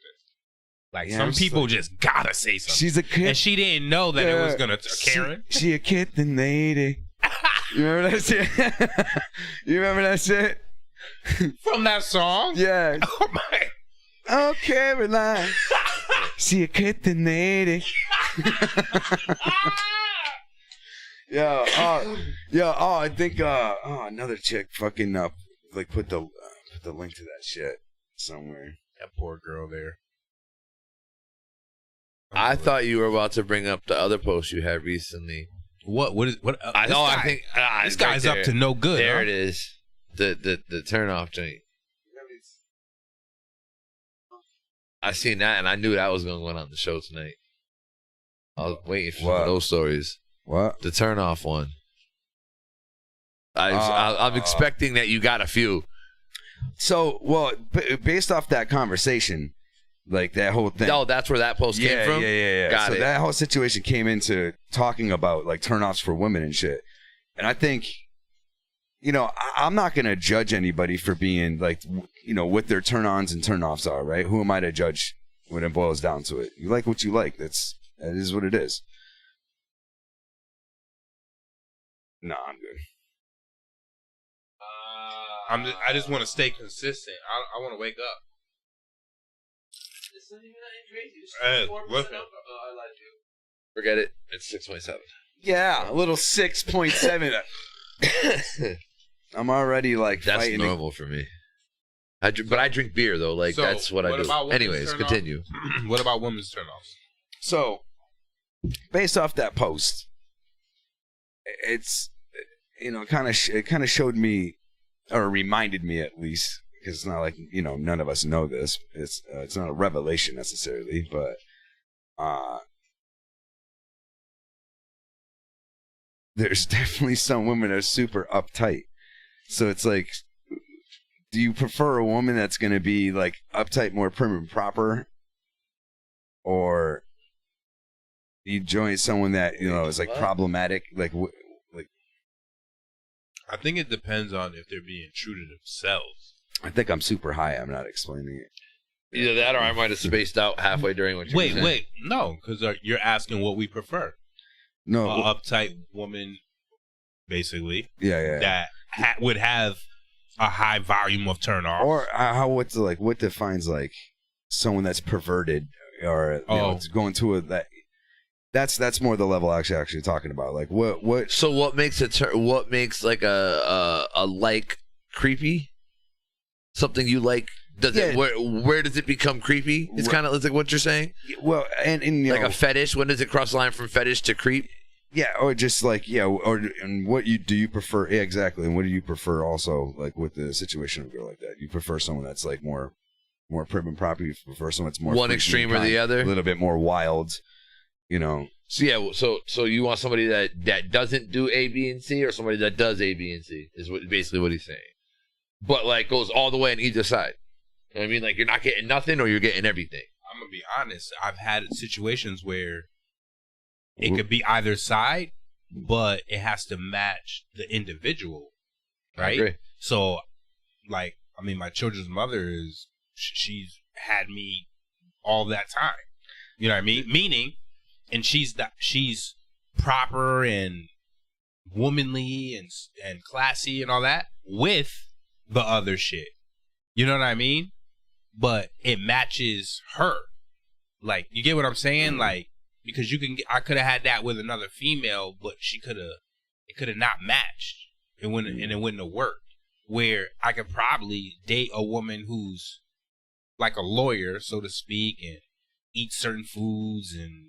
Like some people just gotta say something. She's a kid, and she didn't know that it was gonna Karen. She a kitten lady. You remember that shit? You remember that shit from that song? Yeah. Oh my. Oh Caroline, she a kitten lady. I think another chick fucking like put the link to that shit somewhere. That poor girl there. I thought you were about to bring up the other post you had recently. What? I know. I think this guy's up to no good. There it is. The turn off joint. I seen that and I knew that was going to go on the show tonight. I was waiting for some of those stories. What? The turn off one. I'm expecting that you got a few. So, well, based off that conversation, like that whole thing. Oh, that's where that post came from? Yeah. Got it. That whole situation came into talking about like turnoffs for women and shit. And I think, you know, I'm not going to judge anybody for being like, you know, what their turn-ons and turn-offs are, right? Who am I to judge when it boils down to it? You like what you like. That is what it is. No, I'm good. I just want to stay consistent. I want to wake up. It's not even that crazy. I lied to you. Forget it. It's 6.7. Yeah, a little 6.7. I'm already like that's fighting. normal for me. But I drink beer though. Like that's what I do. Anyways, continue. What about women's turnoffs? So, based off that post, it's it kind of showed me, or reminded me at least, because it's not like none of us know this. It's not a revelation necessarily, but there's definitely some women that are super uptight. So it's like, do you prefer a woman that's going to be like uptight, more prim and proper, or you join someone that is like problematic, like? I think it depends on if they're being true to themselves. I think I'm super high. I'm not explaining it. Either that, or I might have spaced out halfway during what you were saying. Wait, no, because you're asking what we prefer. No, uptight woman, basically. Yeah. That would have a high volume of turn-off. Or what defines like someone that's perverted, or it's going to that's more the level actually talking about. Like what? So what makes what makes like a like creepy? Something you like Does it where does it become creepy? It's kind of like what you're saying. Well, and you like know, a fetish. When does it cross the line from fetish to creep? Yeah, or just like and what do you prefer? Yeah, exactly. And what do you prefer also, like with the situation of a girl like that? You prefer someone that's like more prim and proper. You prefer someone that's more one extreme or the other, a little bit more wild. You know. So yeah, so you want somebody that doesn't do A, B, and C, or somebody that does A, B, and C is basically what he's saying. But like goes all the way on either side. You know what I mean, like you're not getting nothing or you're getting everything. I'm gonna be honest. I've had situations where it could be either side, but it has to match the individual, right? I agree. So, like, I mean, my children's mother she's had me all that time. You know what I mean? Meaning, and she's proper and womanly and classy and all that with the other shit. You know what I mean? But it matches her. Like, you get what I'm saying? Like, because I could have had that with another female, but it could have not matched. It wouldn't have worked. Where I could probably date a woman who's like a lawyer, so to speak, and eats certain foods and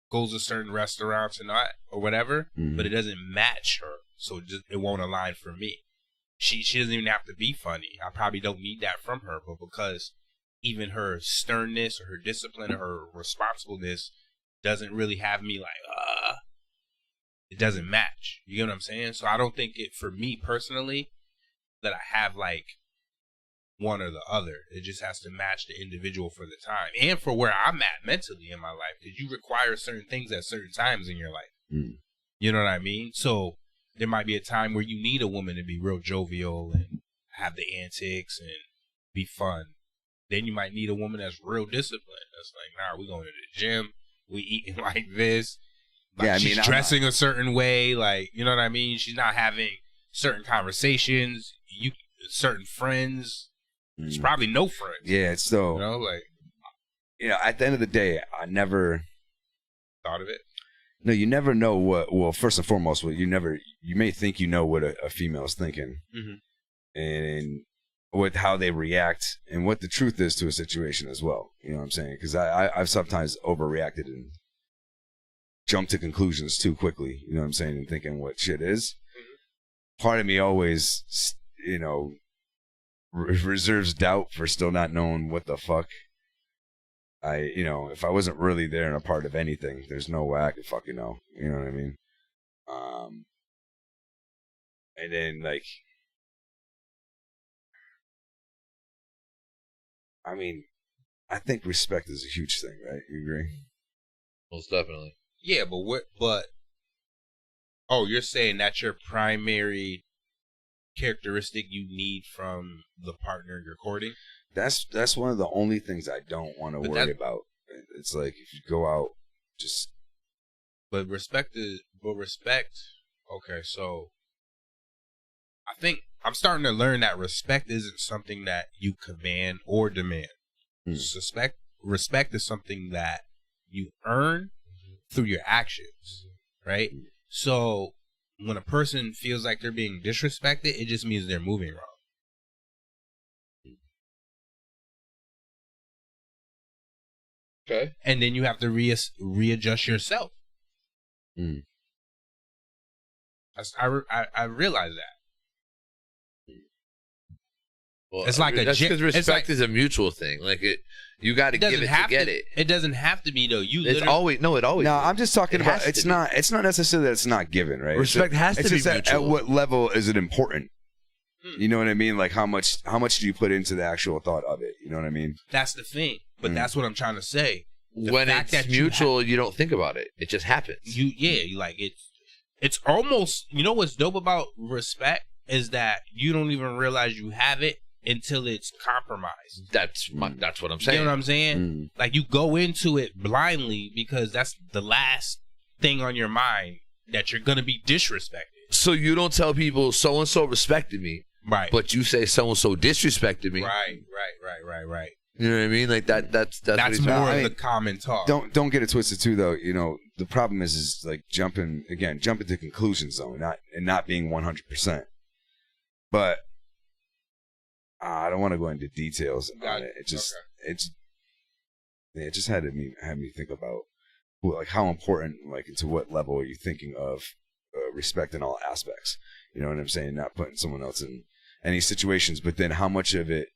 goes to certain restaurants and that or whatever, but it doesn't match her, so it won't align for me. She doesn't even have to be funny. I probably don't need that from her, but because even her sternness or her discipline or her responsibleness doesn't really have me like, it doesn't match. You get what I'm saying? So I don't think for me personally, that I have like one or the other. It just has to match the individual for the time and for where I'm at mentally in my life, because you require certain things at certain times in your life. You know what I mean? So there might be a time where you need a woman to be real jovial and have the antics and be fun. Then you might need a woman that's real disciplined. That's like, nah, we going to the gym, we eating like this. Like, yeah, she's dressing a certain way, like, you know what I mean? She's not having certain conversations. Certain friends. It's probably no friends. Yeah, it's so. You know, like. You know, at the end of the day, I never thought of it. No, you never know what. Well, first and foremost, you may think you know what a female is thinking, and with how they react, and what the truth is to a situation as well. You know what I'm saying? Because I've sometimes overreacted and jumped to conclusions too quickly. You know what I'm saying? And thinking what shit is. Part of me always, you know, reserves doubt for still not knowing what the fuck. You know, if I wasn't really there and a part of anything, there's no way I could fucking know. You know what I mean? And then, like, I mean, I think respect is a huge thing, right? You agree? Most definitely. Yeah, oh, you're saying that's your primary characteristic you need from the partner you're courting? That's one of the only things I don't want to worry about. It's like if you go out, just. But respect. Okay, so I think I'm starting to learn that respect isn't something that you command or demand. Respect is something that you earn through your actions, right? So when a person feels like they're being disrespected, it just means they're moving wrong. Okay. And then you have to readjust yourself. I realize that. Well, it's like that's because respect is a mutual thing. Like you got to give it to get it. It doesn't have to be though. It always. No, I'm just talking about. It's not necessarily that it's not given, right? Respect has to be mutual. At what level is it important? You know what I mean? Like how much do you put into the actual thought of it? You know what I mean? That's the thing. But that's what I'm trying to say. When it's mutual, you don't think about it. It just happens. It's almost, you know what's dope about respect is that you don't even realize you have it until it's compromised. That's what I'm saying. You know what I'm saying? Like you go into it blindly because that's the last thing on your mind, that you're gonna be disrespected. So you don't tell people so and so respected me, right? But you say so and so disrespected me, right. You know what I mean? Like that's more of the common talk. Don't get it twisted too, though. You know, the problem is like jumping to conclusions though, not being 100%. But I don't want to go into details on it. It just had me think about like how important, like to what level are you thinking of respect in all aspects. You know what I'm saying? Not putting someone else in any situations, but then how much of it.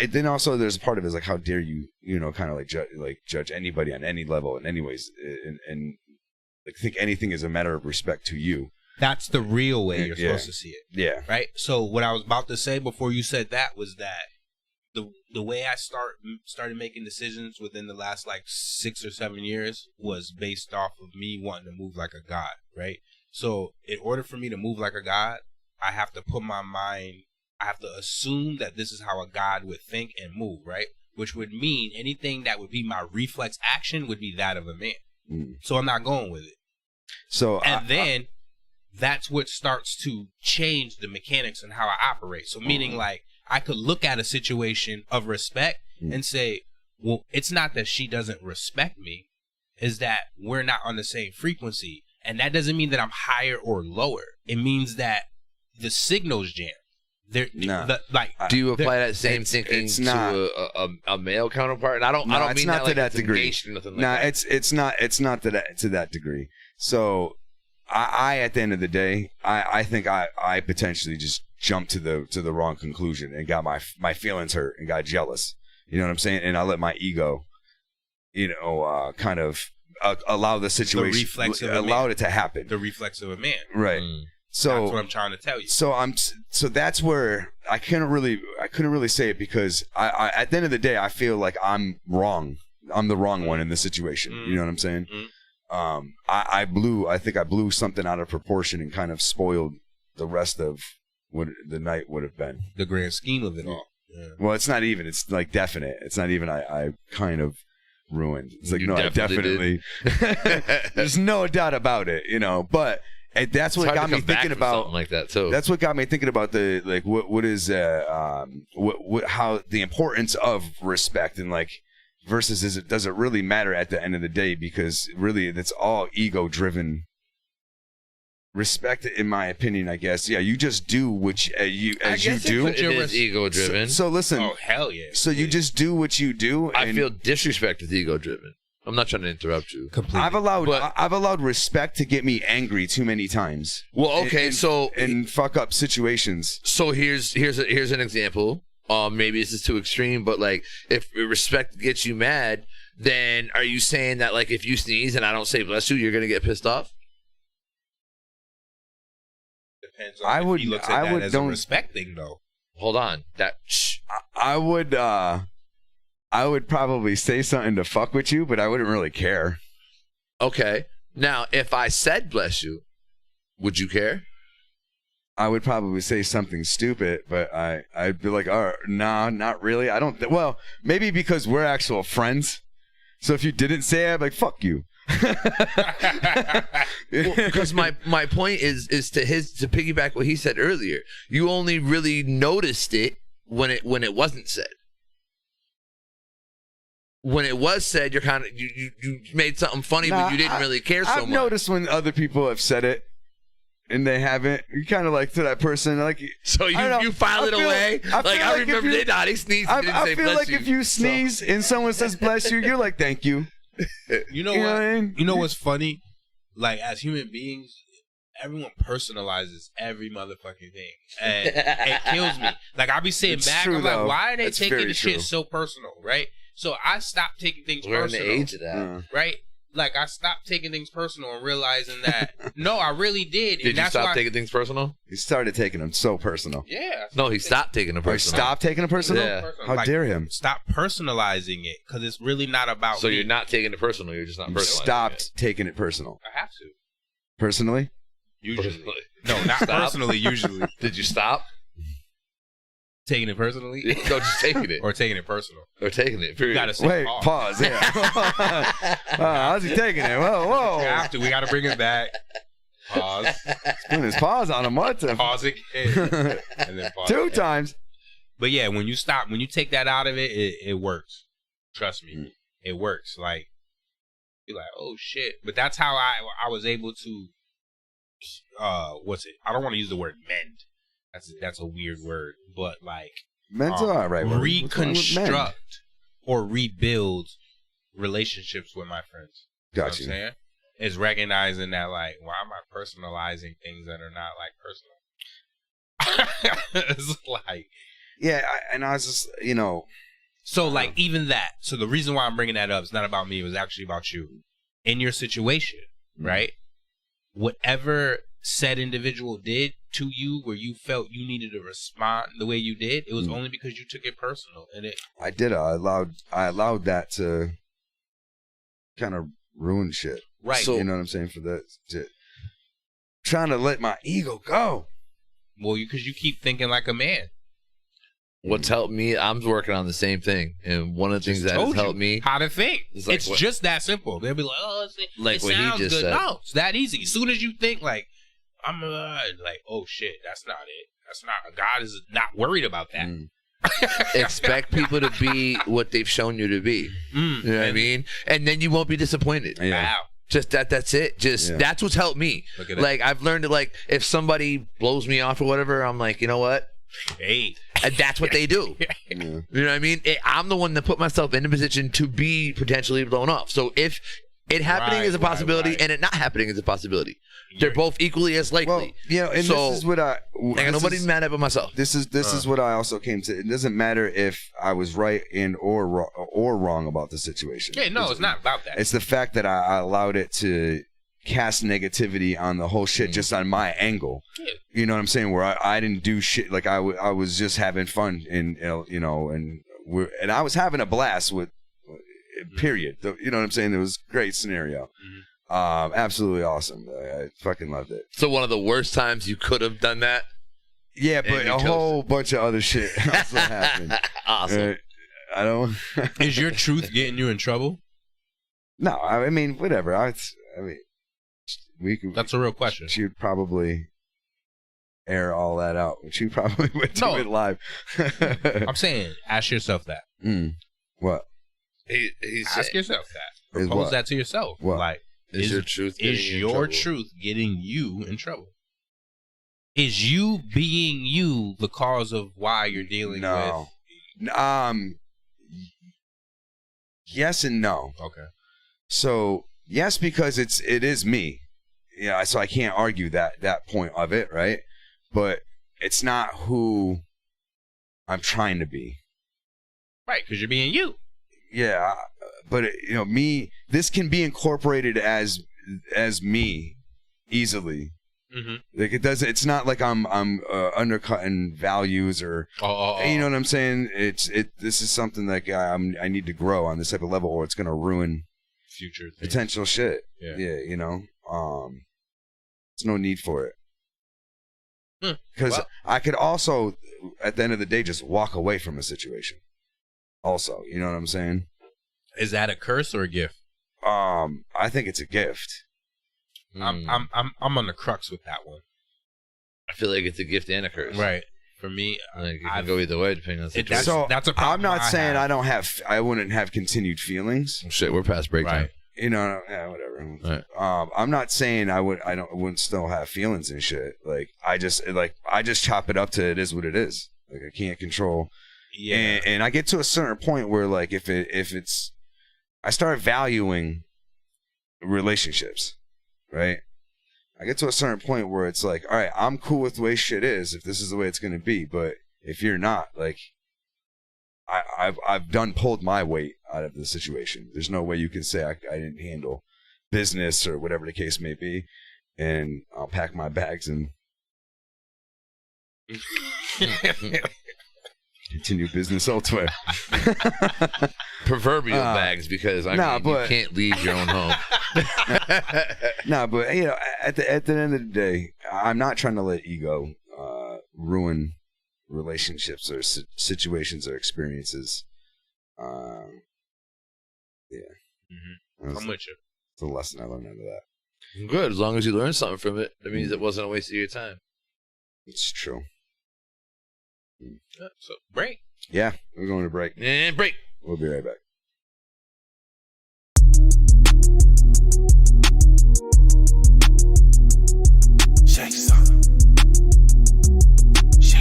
Then also there's a part of it is like how dare you kind of like judge anybody on any level in any ways and like think anything is a matter of respect to you. That's the real way you're supposed to see it. Yeah. Right? So what I was about to say before you said that was that the way I started making decisions within the last like 6 or 7 years was based off of me wanting to move like a god, right? So in order for me to move like a god, I have to I have to assume that this is how a god would think and move, right? Which would mean anything that would be my reflex action would be that of a man. So I'm not going with it. So then that's what starts to change the mechanics and how I operate. So meaning like I could look at a situation of respect and say, well, it's not that she doesn't respect me, is that we're not on the same frequency. And that doesn't mean that I'm higher or lower. It means that the signals jam. Do you apply that same thinking to a male counterpart? And I don't mean that like it's engaged or nothing like that. It's not to that degree. So I at the end of the day, I think I potentially just jumped to the wrong conclusion and got my feelings hurt and got jealous. You know what I'm saying? And I let my ego, kind of allow the situation, allowed it to happen. The reflex of a man, right? So that's what I'm trying to tell you. So that's where I couldn't really say it because I at the end of the day I feel like I'm wrong. I'm the wrong one in this situation. You know what I'm saying? I think I blew something out of proportion and kind of spoiled the rest of what the night would have been. The grand scheme of it all. Yeah. Well, it's not even. It's like definite. It's not even. I kind of ruined. It's like You no, definitely I definitely. There's no doubt about it. But. And that's what got me thinking about something like that too. That's what got me thinking about the like what is how the importance of respect and like versus does it really matter at the end of the day, because really it's all ego driven. Respect, in my opinion, I guess. Yeah, you just do what you do. It is ego driven. So listen. Oh hell yeah. So you just do what you do. I feel disrespect is ego driven. I'm not trying to interrupt you. Completely. I've allowed respect to get me angry too many times. Well, okay, and fuck up situations. So here's an example. Maybe this is too extreme, but like if respect gets you mad, then are you saying that like if you sneeze and I don't say bless you, you're gonna get pissed off? Depends on if he looks at that as a respect thing, though. Hold on, I would probably say something to fuck with you, but I wouldn't really care. Okay. Now, if I said bless you, would you care? I would probably say something stupid, but I'd be like, oh, no, not really. I don't. Well, maybe because we're actual friends. So if you didn't say it, I'd be like, fuck you. Because my point is to piggyback what he said earlier. You only really noticed it when it wasn't said. When it was said, you're kind of you made something funny, but you didn't really care so much. I've noticed when other people have said it and they haven't. You kind of like to that person, like so you file it away. I remember they died. He sneezed. I feel like if you sneeze and someone says bless you, you're like thank you. You know what? I mean? You know what's funny? Like as human beings, everyone personalizes every motherfucking thing, and it kills me. Like I'll be sitting back, I'm like, why are they taking this shit so personal, right? So I stopped taking things personal. We're in the age of that. Right? Like, I stopped taking things personal and realizing that, no, I really did. Did you stop taking things personal? He started taking them so personal. Yeah. No, he stopped taking them personal. He stopped taking them personal? Yeah. How dare him? Stop personalizing it, because it's really not about So me. you're not taking it personal, you're just not personalizing stopped taking it personal. I have to. Personally? Usually. No, not personally, usually. Did you stop? Taking it personally? No, just taking it. Or taking it personal. Or taking it, period. You gotta say pause. Yeah. How's he taking it? Whoa. We have to. We got to bring it back. Pause. Putting his pause on him. What? Pause again. And then pause 2 again. times. But yeah, when you take that out of it, it works. Trust me. It works. Like, you're like, oh shit. But that's how I was able to, I don't want to use the word mend. That's a weird word, but like mental, all right. Reconstruct or rebuild relationships with my friends. Got you. Know what I'm saying? Is recognizing that, like, why am I personalizing things that are not like personal? It's like, yeah, and I was just, you know. So like even that. So the reason why I'm bringing that up is not about me. It was actually about you. In your situation, right? Whatever said individual did to you, where you felt you needed to respond the way you did, it was only because you took it personal. And I did. I allowed that to kind of ruin shit. Right. So, you know what I'm saying? For that, trying to let my ego go. Well, because you keep thinking like a man. What's helped me, I'm working on the same thing. And one of the things that has helped me. How to think. Like it's just that simple. They'll be like, oh, like it what sounds he just good. said. No, it's that easy. As soon as you think like, I'm like, oh shit, that's not it. That's not, God is not worried about that. Expect people to be what they've shown you to be. You know what I mean? And then you won't be disappointed. Yeah. Wow. Just that's it. That's what's helped me. Like I've learned to, like, if somebody blows me off or whatever, I'm like, you know what? Hey. And that's what they do. You know what I mean? I'm the one that put myself in a position to be potentially blown off. So if it happening is a possibility and it not happening is a possibility, they're both equally as likely. Well, yeah, and so, this is what I got nobody mad at but myself. This is what I also came to. It doesn't matter if I was right or wrong about the situation. Yeah, no, it's not about that. It's the fact that I allowed it to cast negativity on the whole shit just on my angle. Yeah. You know what I'm saying? Where I didn't do shit. Like I was just having fun and you know, and I was having a blast with. Period. You know what I'm saying? It was a great scenario. Absolutely awesome. I fucking loved it. So one of the worst times you could have done that? Yeah, but a whole bunch of other shit also happened. Awesome. I don't. Is your truth getting you in trouble? No, I mean, whatever. I mean, we could. That's a real question. She would probably air all that out. She probably would do it live. I'm saying, ask yourself that. What? Ask yourself that. Propose that to yourself. What? Like, is your truth getting you in trouble? Is you being you the cause of why you're dealing with? Yes and no. Okay. So yes, because it is me. Yeah. So I can't argue that point of it, right? But it's not who I'm trying to be. Right, because you're being you. Yeah, but you know, me. This can be incorporated as me easily. Like it does. It's not like I'm undercutting values or you know what I'm saying. This is something like I need to grow on this type of level, or it's gonna ruin future things. Potential shit. Yeah, you know. There's no need for it because I could also, at the end of the day, just walk away from a situation. Also, you know what I'm saying? Is that a curse or a gift? I think it's a gift. I'm on the crux with that one. I feel like it's a gift and a curse. Right. For me, like it can go either way depending on the situation. That's a problem. I'm not saying I wouldn't have continued feelings. Shit, we're past break time. Right. You know, yeah, whatever. Right. I'm not saying I wouldn't still have feelings and shit. Like I just chop it up to it is what it is. Like I can't control. Yeah. And I get to a certain point where like if it's I start valuing relationships, right? I get to a certain point where it's like, all right, I'm cool with the way shit is if this is the way it's gonna be, but if you're not, like I've pulled my weight out of the situation. There's no way you can say I didn't handle business or whatever the case may be, and I'll pack my bags and continue business elsewhere. Proverbial bags, because I mean, you can't leave your own home. But you know, at the end of the day, I'm not trying to let ego ruin relationships or situations or experiences. I'm with you. It's a lesson I learned out of that. Good, as long as you learn something from it. That means it wasn't a waste of your time. It's true. So break. Yeah, we're going to break. And break. We'll be right back. Shake some. Shake.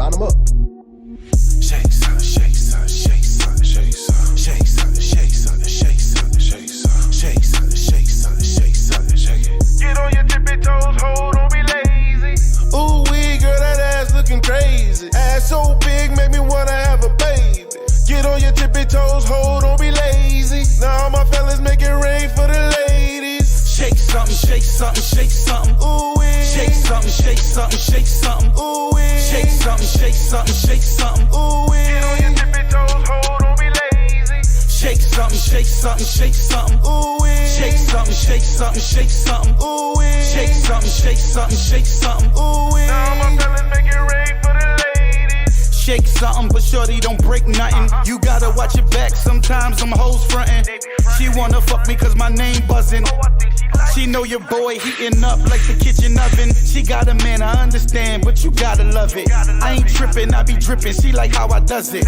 line them up. Shake something, shake something, shake something, shake something, shake something, shake something, shake something, shake something, shake something, shake something, shake something, shake it. Get on your tippy toes, hold, don't be lazy. Ooh wee, girl, that ass looking crazy. Ass so big, make me wanna have a baby. Get on your tippy toes, hold, don't be lazy. Now all my fellas make it rain for the ladies. Shake something, shake something, shake something. Ooh wee. Shake something, shake something, shake something. Ooh wee. Shake something, shake something, shake something. Ooh wee. Get on your tippy toes, hold, don't be lazy. Shake something, shake something, shake something. Ooh wee. Shake something, shake something, shake something. Ooh wee. Shake something, shake something, shake something. Ooh wee. Now my fellas make it rain for the ladies. Shake something, but shorty don't break nothing. You gotta watch your back, sometimes them hoes frontin'. She wanna fuck me cause my name buzzin'. She know your boy heating up like the kitchen oven. She got a man, I understand, but you gotta love it. I ain't trippin', I be drippin', she like how I does it.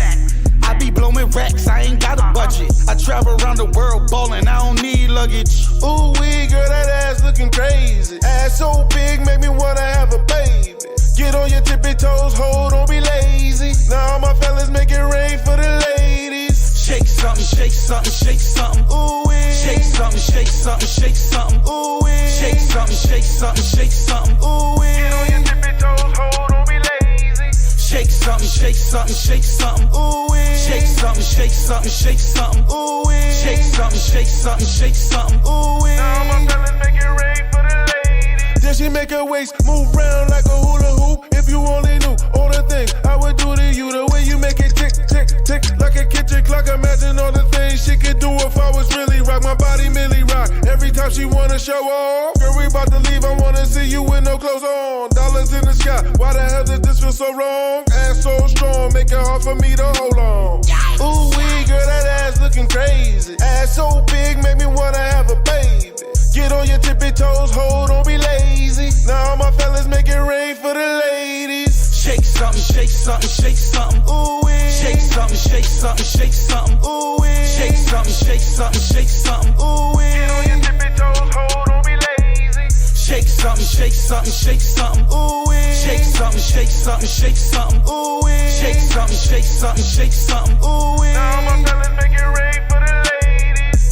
I be blowing racks, I ain't got a budget. I travel around the world ballin', I don't need luggage. Ooh wee, girl, that ass looking crazy. Ass so big, make me wanna have a baby. Get on your tippy toes, hold, don't be lazy. Now all my fellas make it rain for the ladies. Shake something, shake something, shake something. Ooh wee. Shake something, shake something, shake something. Ooh wee. Shake something, shake something, shake something. Ooh wee. Get on your tippy toes, hold, don't be lazy. Shake something, shake something, shake something. Ooh wee. Shake something, shake something, shake something. Ooh wee. Shake something, shake something, shake something. Ooh wee. Now my fellas make it rain for the ladies. Then she make her waist move round like a hula hoop. If you only knew all the things I would do to you, the way you make it tick, tick, tick like a kitchen clock. Imagine all the things she could do if I was really rock. My body Millie rock. Every time she wanna show off. Girl, we about to leave. I wanna see you with no clothes on. Dollars in the sky. Why the hell does this feel so wrong? Ass so strong, make it hard for me to hold on. Ooh wee, girl, that ass looking crazy. Ass so big, make me wanna have a baby. Get on your tippy toes, hold, don't be lazy. Now all my fellas make it rain for the ladies. Shake something, shake something, shake something. Ooh wee. Shake something, shake something, shake something. Ooh wee. Shake something, shake something, shake something. Ooh wee. Get on your tippy toes, hold, don't be lazy. Shake something, shake something, shake something. Ooh wee. Shake something, shake something, shake something. Ooh wee. Shake something, shake something, shake something. Ooh wee. Now my fellas make it rain for the ladies.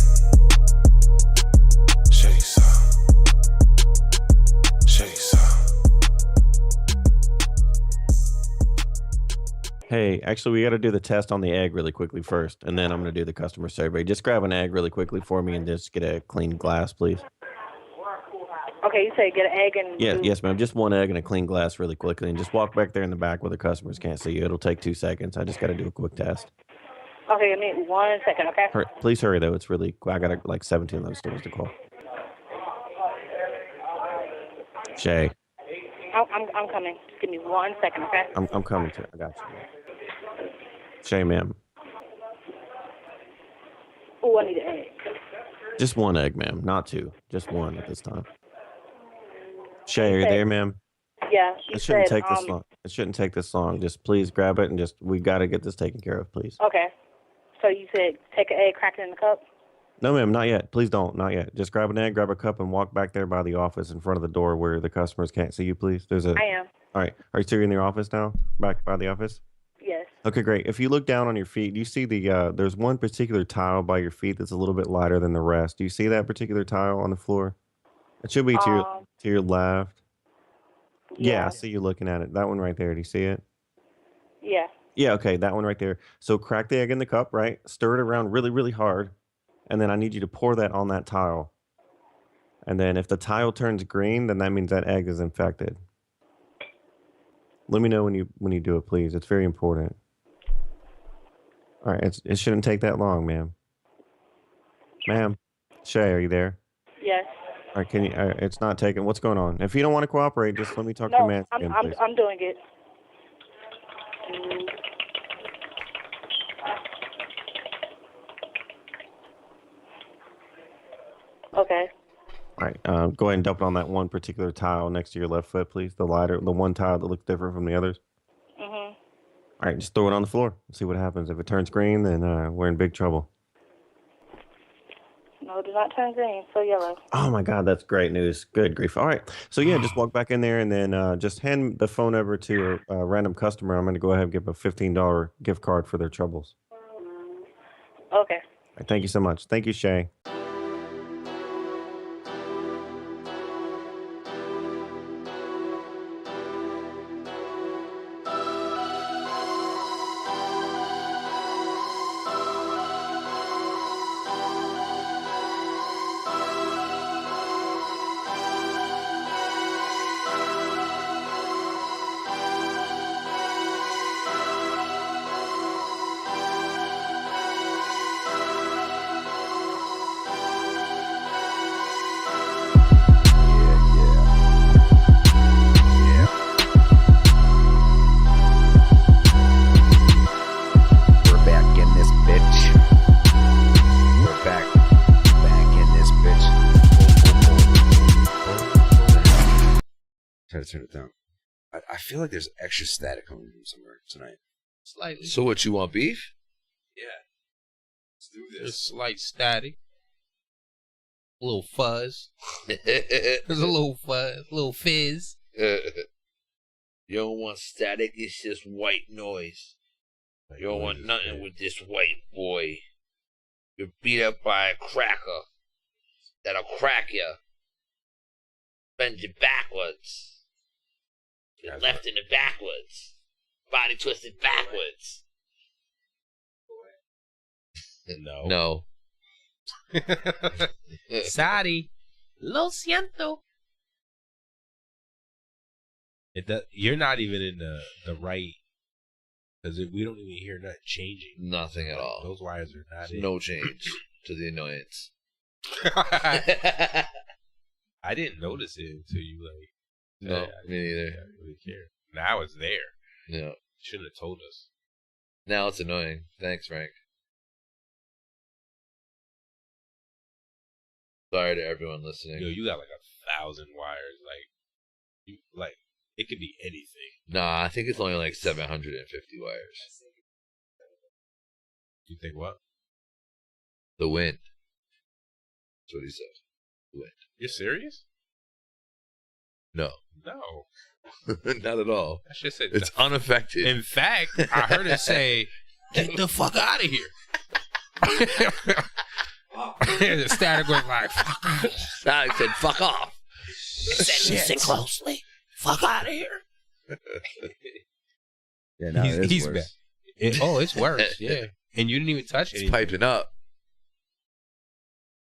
Shake something, shake something. Hey, actually, we got to do the test on the egg really quickly first, and then I'm going to do the customer survey. Just grab an egg really quickly for me and just get a clean glass, please. Okay, you say get an egg and... Yes, ma'am. Just one egg and a clean glass really quickly, and just walk back there in the back where the customers can't see you. It'll take 2 seconds. I just got to do a quick test. Okay, give me 1 second, okay? Please hurry, though. It's really... I got like 17 of those stores to call. Shay. I'm coming. Just give me 1 second, okay? I'm coming to. I got you. Shay, ma'am. Oh, I need an egg. Just one egg, ma'am. Not two. Just one at this time. Shay, are you there, ma'am? Yeah. It shouldn't take this long. It shouldn't take this long. Just please grab it and just, we got to get this taken care of, please. Okay. So you said take an egg, crack it in the cup? No, ma'am, not yet. Please don't. Not yet. Just grab an egg, grab a cup, and walk back there by the office in front of the door where the customers can't see you, please. I am. All right. Are you still in your office now? Back by the office? Yes. Okay, great. If you look down on your feet, do you see there's one particular tile by your feet that's a little bit lighter than the rest. Do you see that particular tile on the floor? It should be to your left. Yeah, I see you looking at it. That one right there. Do you see it? Yeah. Yeah, okay, that one right there. So crack the egg in the cup, right? Stir it around really, really hard. And then I need you to pour that on that tile. And then if the tile turns green, then that means that egg is infected. Let me know when you do it, please. It's very important. All right, it shouldn't take that long, ma'am. Ma'am, Shay, are you there? Yes. All right, can you? It's not taking. What's going on? If you don't want to cooperate, just let me talk to the man. I'm doing it. Okay. All right, go ahead and dump it on that one particular tile next to your left foot, please. The one tile that looks different from the others. Mhm. All right, just throw it on the floor and see what happens. If it turns green, then we're in big trouble. No, do not turn green. So yellow. Oh my God, that's great news. Good grief. All right. So yeah, just walk back in there and then just hand the phone over to a random customer. I'm going to go ahead and give a $15 gift card for their troubles. Okay. All right, thank you so much. Thank you, Shay. Try to turn it down. I feel like there's extra static coming from somewhere tonight. Slightly. So what, you want beef? Yeah. Let's do this. There's slight static. A little fuzz. There's a little fuzz. A little fizz. You don't want static, it's just white noise. You don't want nothing with this white boy. You're beat up by a cracker that'll crack you. Bend you backwards. You're left in the backwards. Body twisted backwards. No. Sorry. Lo siento. You're not even in the right, because we don't even hear nothing changing. Nothing at all. Those wires are not in. No change to the annoyance. I didn't notice it until you No, me neither. I didn't really care. Now it's there. Yeah. Shouldn't have told us. Now it's annoying. Thanks, Frank. Sorry to everyone listening. Yo, you got like 1,000 wires. Like it could be anything. Nah, I think it's only like 750 wires. You think what? The wind. That's what he said. The wind. You're serious? No. No. Not at all. That shit said it's unaffected. In fact, I heard it say, "Get the fuck out of here." The static was like, "Fuck off." Static said, "Fuck off." Said, listen closely. Fuck out of here. Yeah, no, it is he's worse. bad. It's worse. Yeah, and you didn't even touch it. It's piping up.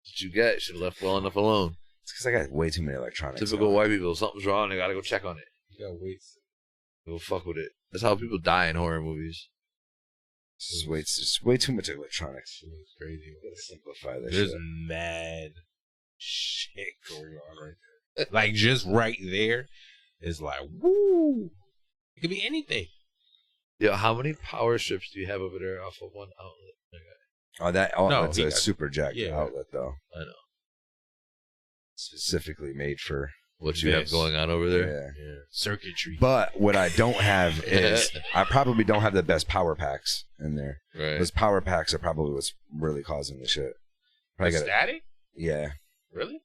What you get? You should have left well enough alone. It's because I got way too many electronics. Typical white people. Something's wrong. They gotta go check on it. You gotta wait. Go fuck with it. That's how people die in horror movies. It's way too much electronics. It's crazy. Gotta simplify this. There's shit. mad shit going on right there. Like just right there is like, woo. It could be anything. Yeah, how many power strips do you have over there off of one outlet? That's a super jack outlet though. I know. Specifically made for what you have going on over there. Yeah. Circuitry. But what I don't have is I probably don't have the best power packs in there. Right. Those power packs are probably what's really causing the shit. Static? Yeah. Really?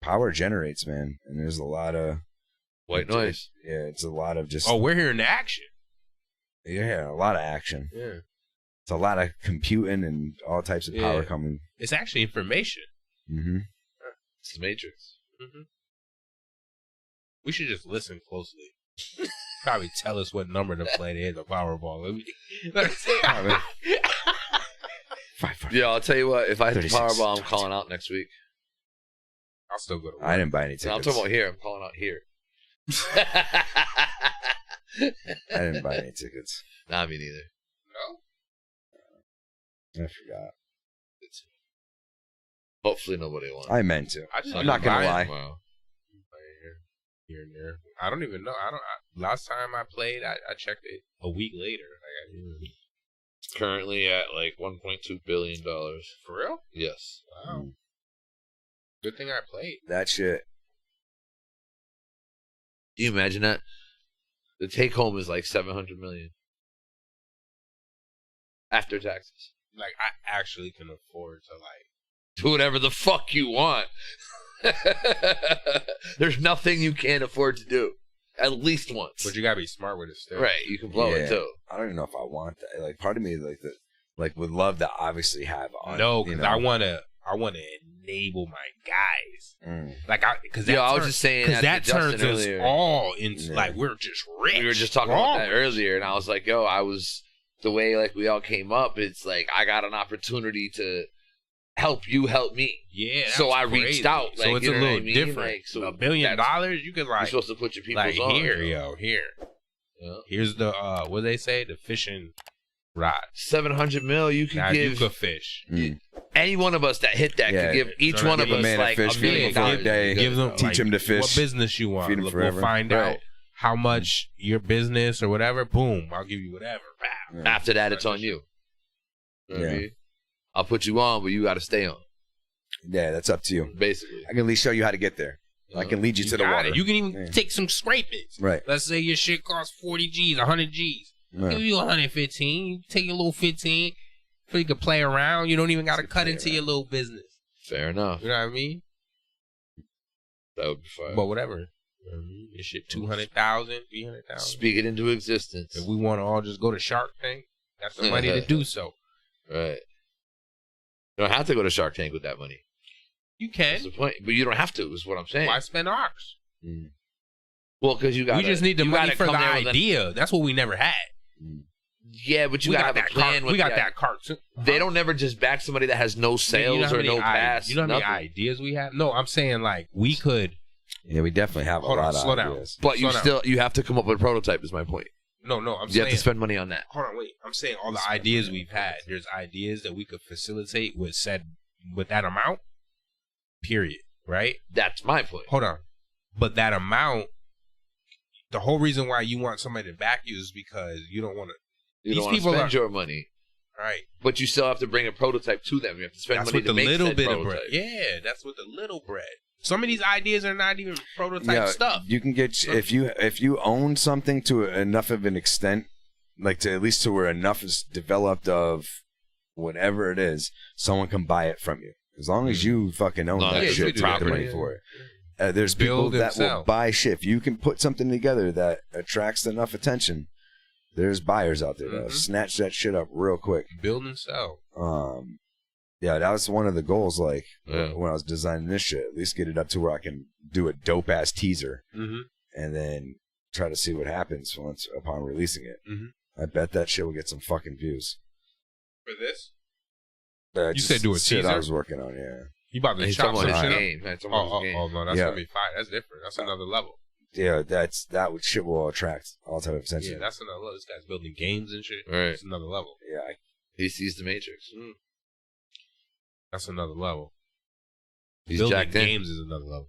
Power generates, man, and there's a lot of white noise. Yeah, it's a lot of just. Oh, we're hearing the action. Yeah, a lot of action. Yeah. It's a lot of computing and all types of power coming. It's actually information. Mm-hmm. It's the Matrix. Mm-hmm. We should just listen closely. Probably tell us what number to play to hit the Powerball. Yeah, I'll tell you what. If I hit the 36, Powerball, I'm calling out next week. I'll still go to work. I didn't buy any tickets. No, I'm talking about here. I'm calling out here. I didn't buy any tickets. Nah, me neither. I forgot. Hopefully nobody won. I meant to. I'm I'm not gonna lie. Tomorrow. Here and there. I don't even know. Last time I played, I checked it a week later. It's currently at like $1.2 billion. For real? Yes. Wow. Good thing I played. That shit. Can you imagine that? The take home is like $700 million after taxes. Like I actually can afford to Do whatever the fuck you want. There's nothing you can't afford to do. At least once. But you gotta be smart with it still. Right, you can blow it too. I don't even know if I want that. Like, part of me, would love to obviously have. No, because I wanna enable my guys. Because I was just saying because that turns us earlier. all into like we're just rich. We were just talking about that earlier, and I was like, yo, the way like we all came up. It's like I got an opportunity to help you help me. Yeah. So I reached out. So it's a little different. Like, so $1 billion, you could like you're supposed to put your people's like on. Here. Yeah. Here's the what they say, the fishing rod. $700 million. You can now give. You could fish. Any one of us that hit that could give each one of us like $1 million. Give them, teach them to fish. What business you want? Feed them forever. We'll find out how much your business or whatever. Boom, I'll give you whatever. Yeah. After that, it's on you. You know what I mean? I'll put you on, but you got to stay on. Yeah, that's up to you. Basically, I can at least show you how to get there. I can lead you to the water. You can even take some scrapings. Right. Let's say your shit costs 40 G's, 100 G's. Give you 115. You take a little 15 so you can play around. You don't even got to cut into your little business. Fair enough. You know what I mean? That would be fine. But whatever. You know what I mean? Your shit 200,000, 300,000. Speak it into existence. If we want to all just go to Shark Tank, that's the money to do so. Right. You don't have to go to Shark Tank with that money. You can. That's the point. But you don't have to, is what I'm saying. Why spend ours? Well, because we just need the money for the idea. That's what we never had. Yeah, but you got to have a plan. We got that cartoon. They don't never just back somebody that has no sales or no pass. You know how many ideas we have? No, I'm saying like we could. Yeah, we definitely have a lot of ideas. But you have to come up with a prototype is my point. No, I'm saying. You have to spend money on that. Hold on, wait. I'm saying all the ideas we've had. There's ideas that we could facilitate with that amount. Period. Right? That's my point. Hold on. But that amount, the whole reason why you want somebody to back you is because you don't want to. You don't want to spend your money. Right. But you still have to bring a prototype to them. You have to spend money to make that prototype. That's with the little bit of bread. Yeah, that's with the little bread. Some of these ideas are not even prototype stuff. You can get if you own something to enough of an extent, like to at least to where enough is developed of whatever it is, someone can buy it from you. As long as you fucking own that shit, you get the money for it. There's people that will buy shit. If you can put something together that attracts enough attention, there's buyers out there that'll snatch that shit up real quick. Build and sell. Yeah, that was one of the goals. Like when I was designing this shit, at least get it up to where I can do a dope ass teaser, and then try to see what happens upon releasing it. I bet that shit will get some fucking views. For this? You said do a teaser. I was working on, You about to chop some shit up? Oh no, that's gonna be fine. That's different. That's another level. Yeah, shit will attract all type of attention. Yeah, that's another level. This guy's building games and shit. Right, that's another level. Yeah, he sees the Matrix. That's another level. He's building jacked in. games is another level.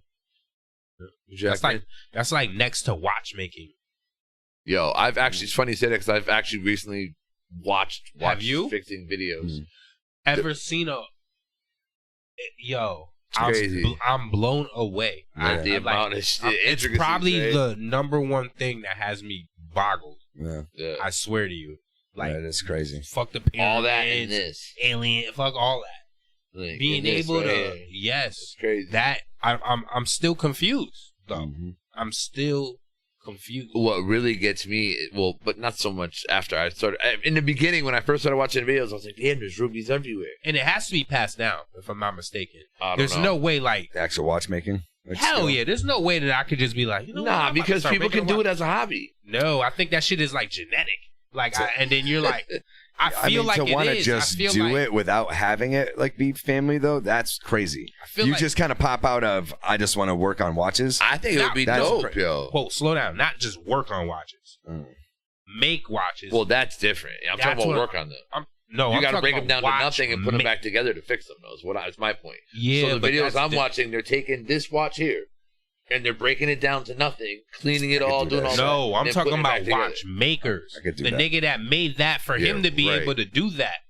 That's like next to watchmaking. Yo, I've actually, it's funny you say that because I've actually recently watched Have you? fixing videos. Ever seen Yo, crazy. I'm blown away. The amount of it's probably the number one thing that has me boggled. Yeah. I swear to you. Like, that's crazy. Fuck the pyramids, all that and this. Alien, fuck all that. Like, being able to, yes, it's crazy. That I'm still confused though. I'm still confused. What really gets me, well, but not so much after I started. In the beginning, when I first started watching videos, I was like, damn, there's rubies everywhere. And it has to be passed down, if I'm not mistaken. There's no way, like the actual watchmaking. Hell yeah, there's no way that I could just be like, you know, nah, because people can do it as a hobby. No, I think that shit is like genetic. Like, and then you're like. I feel like to want to is. just do it without having it like be family though, that's crazy. I feel you just kind of pop out of I just want to work on watches. I think it would be dope, yo. Whoa, slow down. Not just work on watches. Make watches. Well, that's different. I'm talking about work on them. You got to break them down to nothing and put them back together to fix them. That's my point. Yeah, so the videos I'm watching, they're taking this watch here. And they're breaking it down to nothing, cleaning it all, doing all that. No, I'm talking about watchmakers. The nigga that made that for him to be able to do that.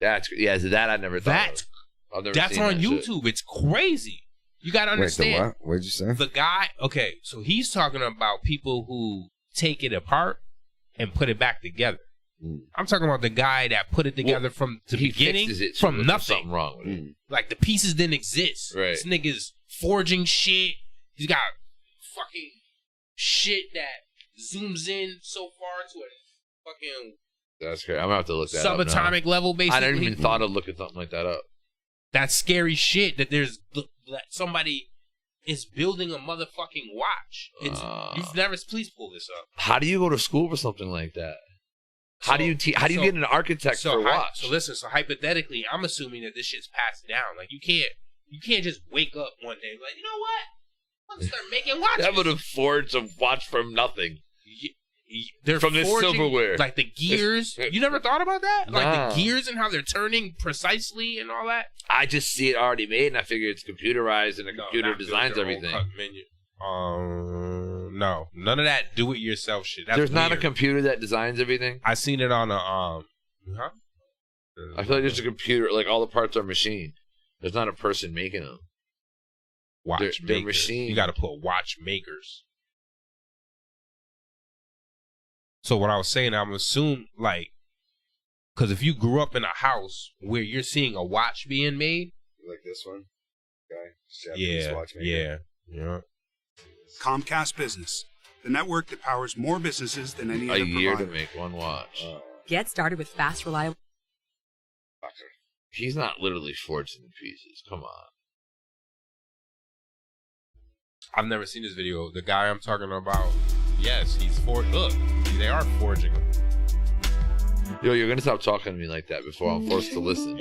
That I never thought of. That's on YouTube. It's crazy. You got to understand. Wait, the what? What did you say? The guy, okay, so he's talking about people who take it apart and put it back together. I'm talking about the guy that put it together from the beginning, from nothing. Something wrong with it. Like the pieces didn't exist. Right. This nigga's forging shit. He's got fucking shit that zooms in so far to a fucking That's great. I'm gonna have to look that up. subatomic level, basically. I didn't even thought of looking something like that up. That's scary shit that that somebody is building a motherfucking watch. Please pull this up. How do you go to school for something like that? How do you get an architect for a watch? So listen, so hypothetically, I'm assuming that this shit's passed down. Like you can't just wake up one day and be like, you know what? I'm gonna start making watches. That would have forged a watch from nothing. They're from this forging, silverware. like the gears. You never thought about that? Nah. Like the gears and how they're turning precisely and all that? I just see it already made, and I figure it's computerized, and the computer designs everything. No, none of that do-it-yourself shit. That's There's not a weird. computer that designs everything. I seen it on a I feel like there's a computer, like all the parts are machined. There's not a person making them. They're machines. You got to put watchmakers. So what I was saying, I'm assuming, like, because if you grew up in a house where you're seeing a watch being made, like this one, guy, Japanese watchmaker. Yeah. Comcast Business, the network that powers more businesses than any other A year provider. to make one watch. Get started with fast, reliable. He's not literally forging the pieces. Come on. I've never seen this video. The guy I'm talking about, yes, he's look, they are forging them. Yo, you're gonna stop talking to me like that before I'm forced to listen.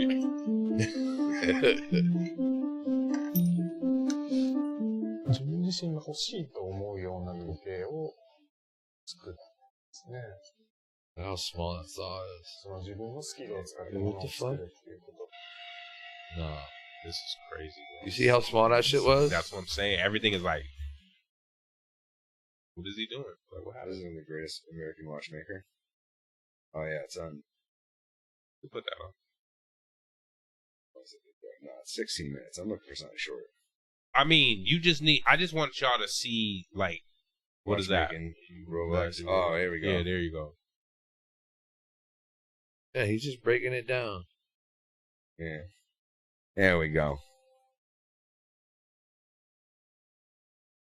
自分自身が欲しいと思うような時計を作ったんですね。 How small that saw is. その自分のスキルを使ってものを作るっていうこと。 No, this is crazy. Bro. You see how small that shit was? That's what I'm saying. Everything is like, what is he doing? Like, what happened? This is the greatest American watchmaker. Oh yeah, it's on. Who put that on? No, it's 16 minutes. I'm looking for something short. I mean, I just want y'all to see, like, what is that? Rolex. Oh, here we go. Yeah, there you go. Yeah, he's just breaking it down. Yeah. There we go.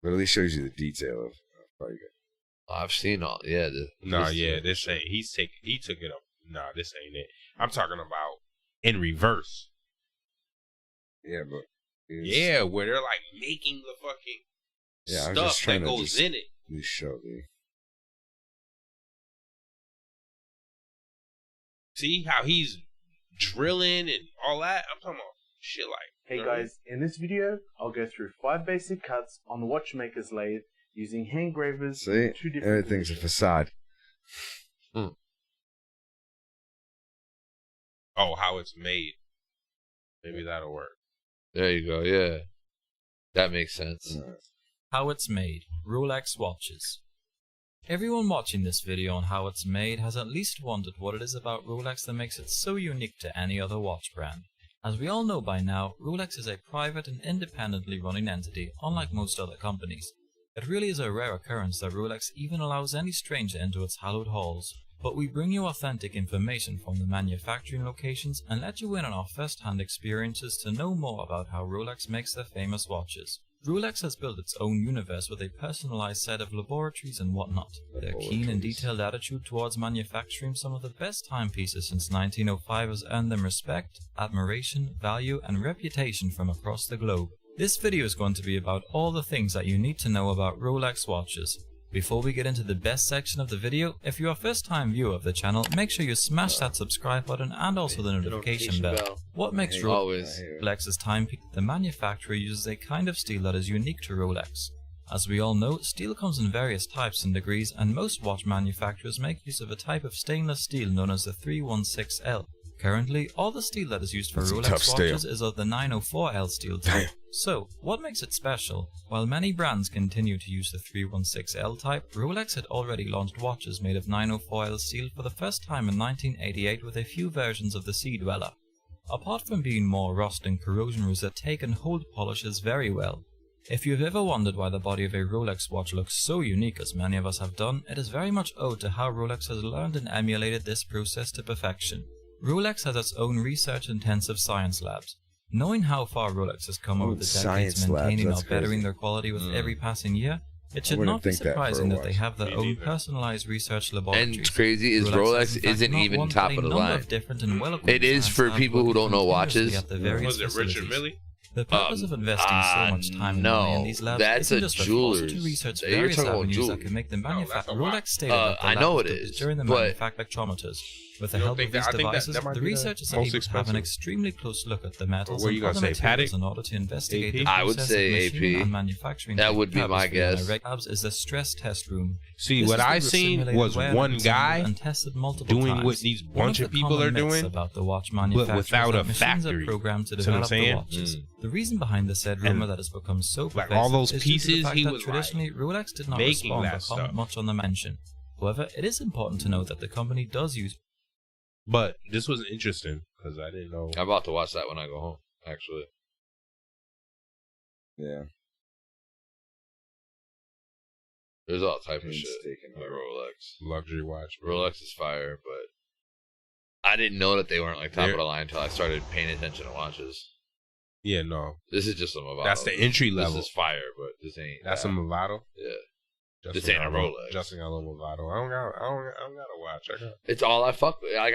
But at least shows you the detail of probably good. I've seen all. Yeah. This ain't. He took it up. Nah, this ain't it. I'm talking about in reverse. Yeah, but. Yeah, where they're like making the fucking stuff that goes in it. You show me. See how he's drilling and all that? I'm talking about shit like. Hey guys, in this video, I'll go through 5 basic cuts on the watchmaker's lathe using hand engravers. See, 2 different everything's a facade. Oh, how it's made. Maybe that'll work. There you go, yeah. That makes sense. How it's made. Rolex watches. Everyone watching this video on how it's made has at least wondered what it is about Rolex that makes it so unique to any other watch brand. As we all know by now, Rolex is a private and independently running entity, unlike most other companies. It really is a rare occurrence that Rolex even allows any stranger into its hallowed halls. But we bring you authentic information from the manufacturing locations and let you in on our first-hand experiences to know more about how Rolex makes their famous watches. Rolex has built its own universe with a personalized set of laboratories and whatnot. Their keen and detailed attitude towards manufacturing some of the best timepieces since 1905 has earned them respect, admiration, value, and reputation from across the globe. This video is going to be about all the things that you need to know about Rolex watches. Before we get into the best section of the video, if you're a first-time viewer of the channel, make sure you smash that subscribe button and also the notification bell. What makes Rolex's timepiece? The manufacturer uses a kind of steel that is unique to Rolex. As we all know, steel comes in various types and degrees, and most watch manufacturers make use of a type of stainless steel known as the 316L. Currently, all the steel that is used for Rolex watches is of the 904L steel type. So, what makes it special? While many brands continue to use the 316L type, Rolex had already launched watches made of 904L steel for the first time in 1988 with a few versions of the Sea Dweller. Apart from being more rust and corrosion resistant, take and hold polishes very well. If you've ever wondered why the body of a Rolex watch looks so unique as many of us have done, it is very much owed to how Rolex has learned and emulated this process to perfection. Rolex has its own research-intensive science labs. Knowing how far Rolex has come over the decades, maintaining or bettering their quality with every passing year, it should not be surprising that they have their own personalized research laboratories. And crazy is Rolex isn't even top of the line. It is for people who don't know watches. Was it Richard Mille? The purpose of investing so much time and money in these labs that's isn't a just for jeweler's. to research You're various talking about avenues jewelry. that can make them manufacture. Rolex stated that the I know lab it was is, during the but manufacture spectrometers. With the help of these devices, the researchers are able to have an extremely close look at the metals and other materials in order to investigate the I would process say of machining AP. and manufacturing. That would be my guess. Labs is the stress test room. See, This what is I the seen simulated was wear one and guy and tested multiple doing times. what these One bunch of of the people common are myths doing, about the watch but manufacturers without that a machines are factory. programmed to See what I'm develop the saying? watches. The reason behind the said rumor that has become so like pervasive all those is due to the pieces, fact he that was traditionally Rolex did not making respond that or comment stuff. much on the mention. However, it is important to note that the company does use. But this was interesting because I didn't know. I'm about to watch that when I go home, actually. Yeah. There's all type of shit with Rolex. Luxury watch. Rolex is fire, but I didn't know that they weren't like top of the line until I started paying attention to watches. Yeah, no. This is just a Movado. That's the entry level. This is fire, but this ain't. That's a Movado. Yeah. This ain't a Rolex. Justin got a little Movado. I don't got a watch. I got. It's all I fuck with. Like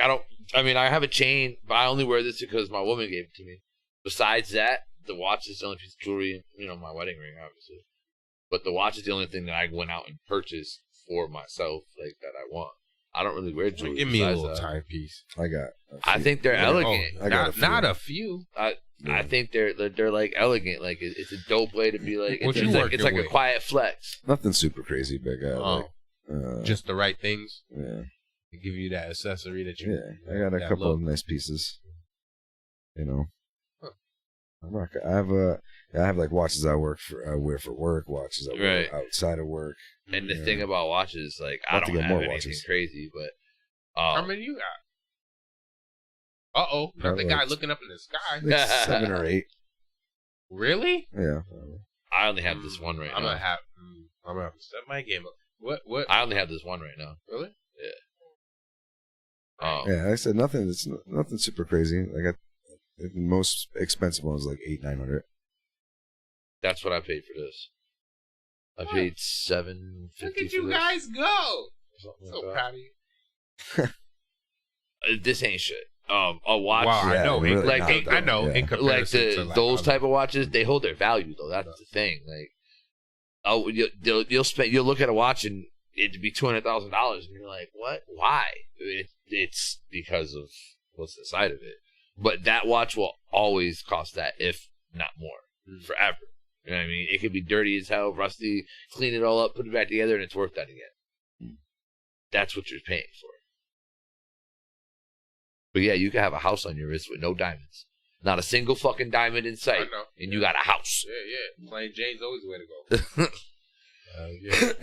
I mean, I have a chain, but I only wear this because my woman gave it to me. Besides that, the watch is the only piece of jewelry. You know, my wedding ring, obviously. But the watch is the only thing that I went out and purchased for myself, like that I want. I don't really wear jewelry. Give me a little timepiece. I got. I think they're elegant. I got not a few. I think they're like elegant. Like it's a dope way to be like. What It's you like, working it's like a with? quiet flex. Nothing super crazy big. Just the right things. Yeah. To give you that accessory that you. Yeah, I got a couple of nice pieces. You know. I have like watches I wear for work, watches I wear outside of work. And the thing about watches, like I don't have anything crazy, but how many you got? Not the guy looking up in the sky. Like 7 or 8. Really? Yeah. I only have this one right now. I'm gonna have to step my game up. What? I only have this one right now. Really? Yeah. Yeah, like I said nothing. It's nothing super crazy. Like the most expensive one was like $800-900. That's what I paid for this. I paid $750. Look at you guys go. So proud of you. This ain't shit. A watch. Wow, I know. really like not, I know. yeah. In comparison like to like those other- type of watches, they hold their value though. That's the thing. Like, you'll look at a watch and it'd be $200,000, and you're like, what? Why? It's because of what's inside of it. But that watch will always cost that, if not more, forever. You know what I mean? It could be dirty as hell, rusty, clean it all up, put it back together, and it's worth that again. That's what you're paying for. But yeah, you can have a house on your wrist with no diamonds. Not a single fucking diamond in sight. I know. And you got a house. Yeah. Plain Jane's always the way to go. Yeah.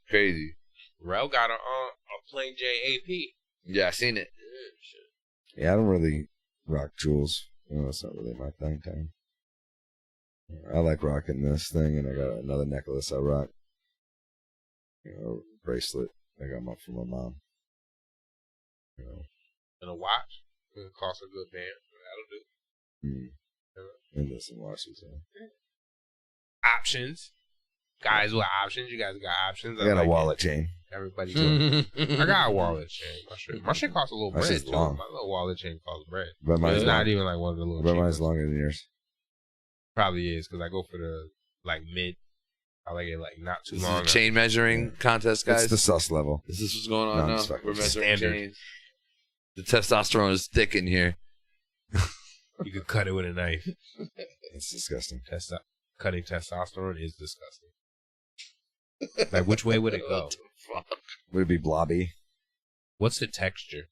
Crazy. Rel got a plain Jane AP. Yeah, I seen it. Yeah, I don't really rock jewels. That's not really my thing. I like rocking this thing, and I got another necklace I rock. Bracelet I got from my mom. And a watch. It costs a good band. That'll do. And there's some watches. Options. Guys with options. You guys got options. I got like a wallet chain. Everybody. I got a wallet chain. My shit costs a little My bread shit's too. long. My little wallet chain costs bread. But mine's it's not long. even like one of the little. But cheap mine's ones. longer than yours. Probably is because I go for the like mid. I like it like not too This long. is a chain measuring contest, guys. It's the sus level. Is this what's going on No, I'm now? just fucking We're measuring standard. chains. The testosterone is thick in here. You could cut it with a knife. It's disgusting. Cutting testosterone is disgusting. Like, which way would it go? Would it be blobby? What's the texture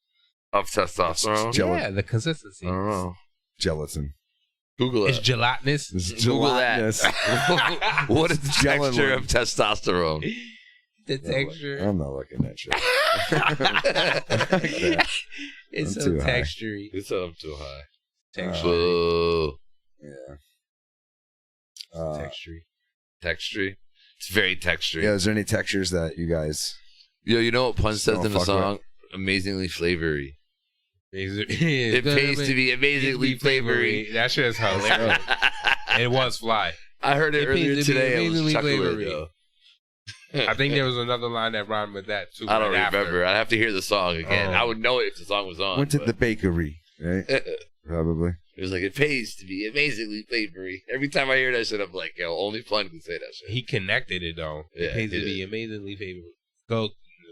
of testosterone? Yeah, the consistency. I don't know. Gelatin. Google it. It's gelatinous. It's Google gelatinous. that. What is the texture of testosterone? The texture. I'm not looking at shit. It's I'm so too high. textury. It's up too high. Texture. Boo. Yeah. Textury. Texture. It's very texture. Yeah, is there any textures that you guys... Yo, you know what Pun says don't in the fuck song? with? Amazingly flavory. It pays to be amazingly flavory. That shit is hilarious. It was fly. I heard it earlier today. I was chuckling, yo. I think there was another line that rhymed with that too. I don't right remember. I'd have to hear the song again. I would know it if the song was on. Went to the bakery, right? Probably. It was like, it pays to be amazingly flavory. Every time I hear that shit, I'm like, yo, only Pun can say that shit. He connected it though. Yeah, it pays to be amazingly favorable. Go,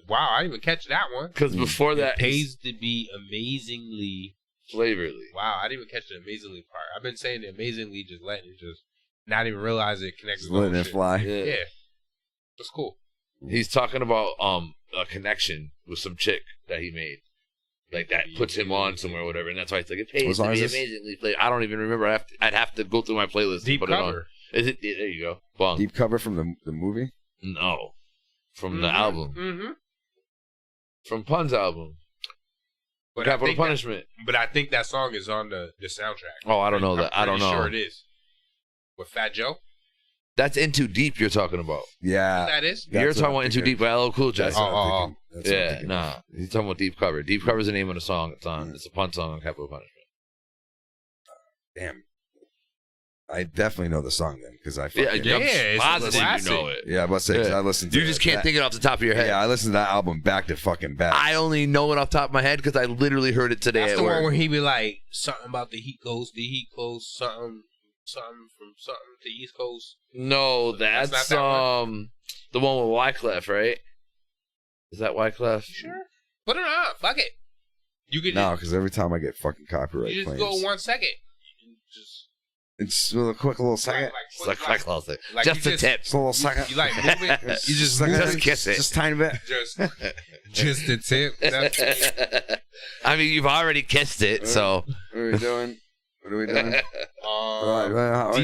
wow, I didn't even catch that one. Because before that, it pays to be amazingly flavorly. Wow, I didn't even catch the amazingly part. I've been saying the amazingly, just letting it just not even realize it connects. Just letting it fly. Yeah, that's cool. He's talking about a connection with some chick that he made. Like that puts him on somewhere or whatever, and that's why it's like it pays to be amazingly flavored. I don't even remember. I'd have to go through my playlist Deep and put cover. it on. Is it? There you go. Bong. Deep cover from the movie? No, from the album. Mm-hmm. From Pun's album. But Capital Punishment. But I think that song is on the soundtrack. Oh, I don't know that. I don't know. I'm sure it is. With Fat Joe. That's Into Deep you're talking about. Yeah. That is? You're talking about Into Deep by LL Cool J. That's Yeah, nah. He's talking about Deep Cover. Deep Cover is the name of the song it's on. It's a Pun song on Capital Punishment. Damn. I definitely know the song then, because I it's positive you know it. Yeah, I must say, 'cause I listened to You just can't think it off the top of your head. Yeah, I listened to that album back to fucking back. I only know it off the top of my head because I literally heard it today That's at the work. one where he be like, something about the Heat Coast, something from something to East Coast. No, that's not that one? the one with Wyclef, right? Is that Wyclef? Sure. Put it on. Fuck it. You can No, because every time I get fucking copyright you just claims. go 1 second. It's a quick little second. It's like quick little thing. Like just you a tip. It's a little second. You like move it. You just like move just it. kiss it. Just a tiny bit. Just the tip. I mean, you've already kissed it, so. What are we doing? What are we doing?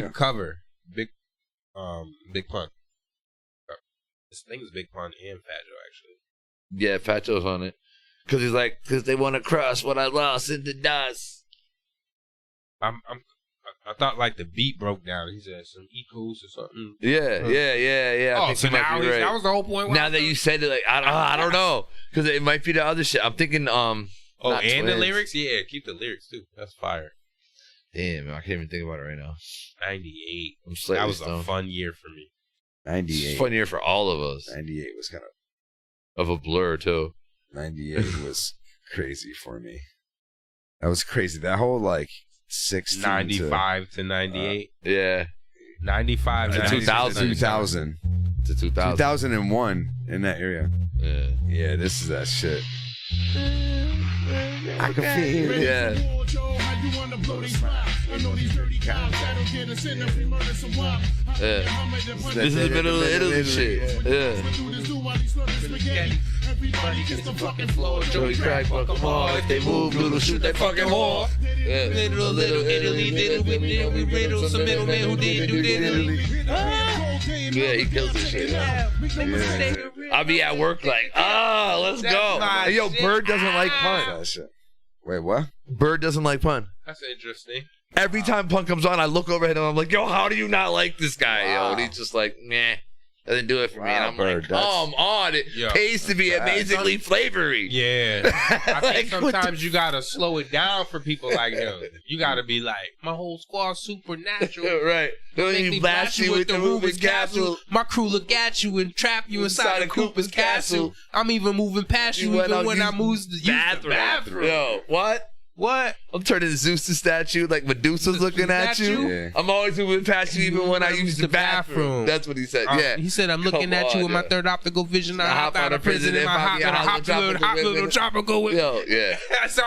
Deep cover. Big Pun. This thing is Big Pun and Fat Joe, actually. Yeah, Fat Joe's on it. Because he's like, because they want to crush what I lost in the dust. I thought like the beat broke down. He said some ecos or something. Yeah. I think so you might now be right. that was the whole point. Now that you said it, like I don't know, because it might be the other shit. I'm thinking and Twins. the lyrics, yeah, keep the lyrics too. That's fire. Damn, I can't even think about it right now. 98. I'm slightly that was stoned. a fun year for me. 98. It's a fun year for all of us. 98 was kind of a blur too. 98 was crazy for me. That was crazy. That whole like 95 to 98. Yeah. 95 to 2000. 2000 to 2000. 2001 in that area. Yeah. Yeah, this is that shit. I can feel it. Yeah. This is the middle of Italy shit. Yeah. Everybody gets the fucking floor. Joey crack, fuck them all. If they move, little shoot that fucking whore. Yeah. Little Italy, little we riddle some middleman who did do diddly. Yeah, he kills this shit. Yeah. I'll be at work like, let's go. Hey, yo, Bird doesn't like Pun. Wait, what? Bird doesn't like Pun. That's interesting. Every time Pun comes on, I look over at him. I'm like, yo, how do you not like this guy? Yo, and he's just like, nah. Doesn't do it for me. And I'm Bird, like, come on. It pays to be amazingly flavory. Yeah. I think sometimes you got to slow it down for people like him. You got to be like, my whole squad's supernatural. Right. Don't you blast you with the Rubik's Castle. My crew look at you and trap you inside the Cooper's Castle. I'm even moving past you even when I move the bathroom. Yo, what? What? I'm turning Zeus to statue like Medusa's looking at you. Yeah. I'm always moving past you even when I use the bathroom. That's what he said. Yeah. He said, I'm looking at you with my third optical vision. I hop out of prison and I hop little tropical with Yo, yeah.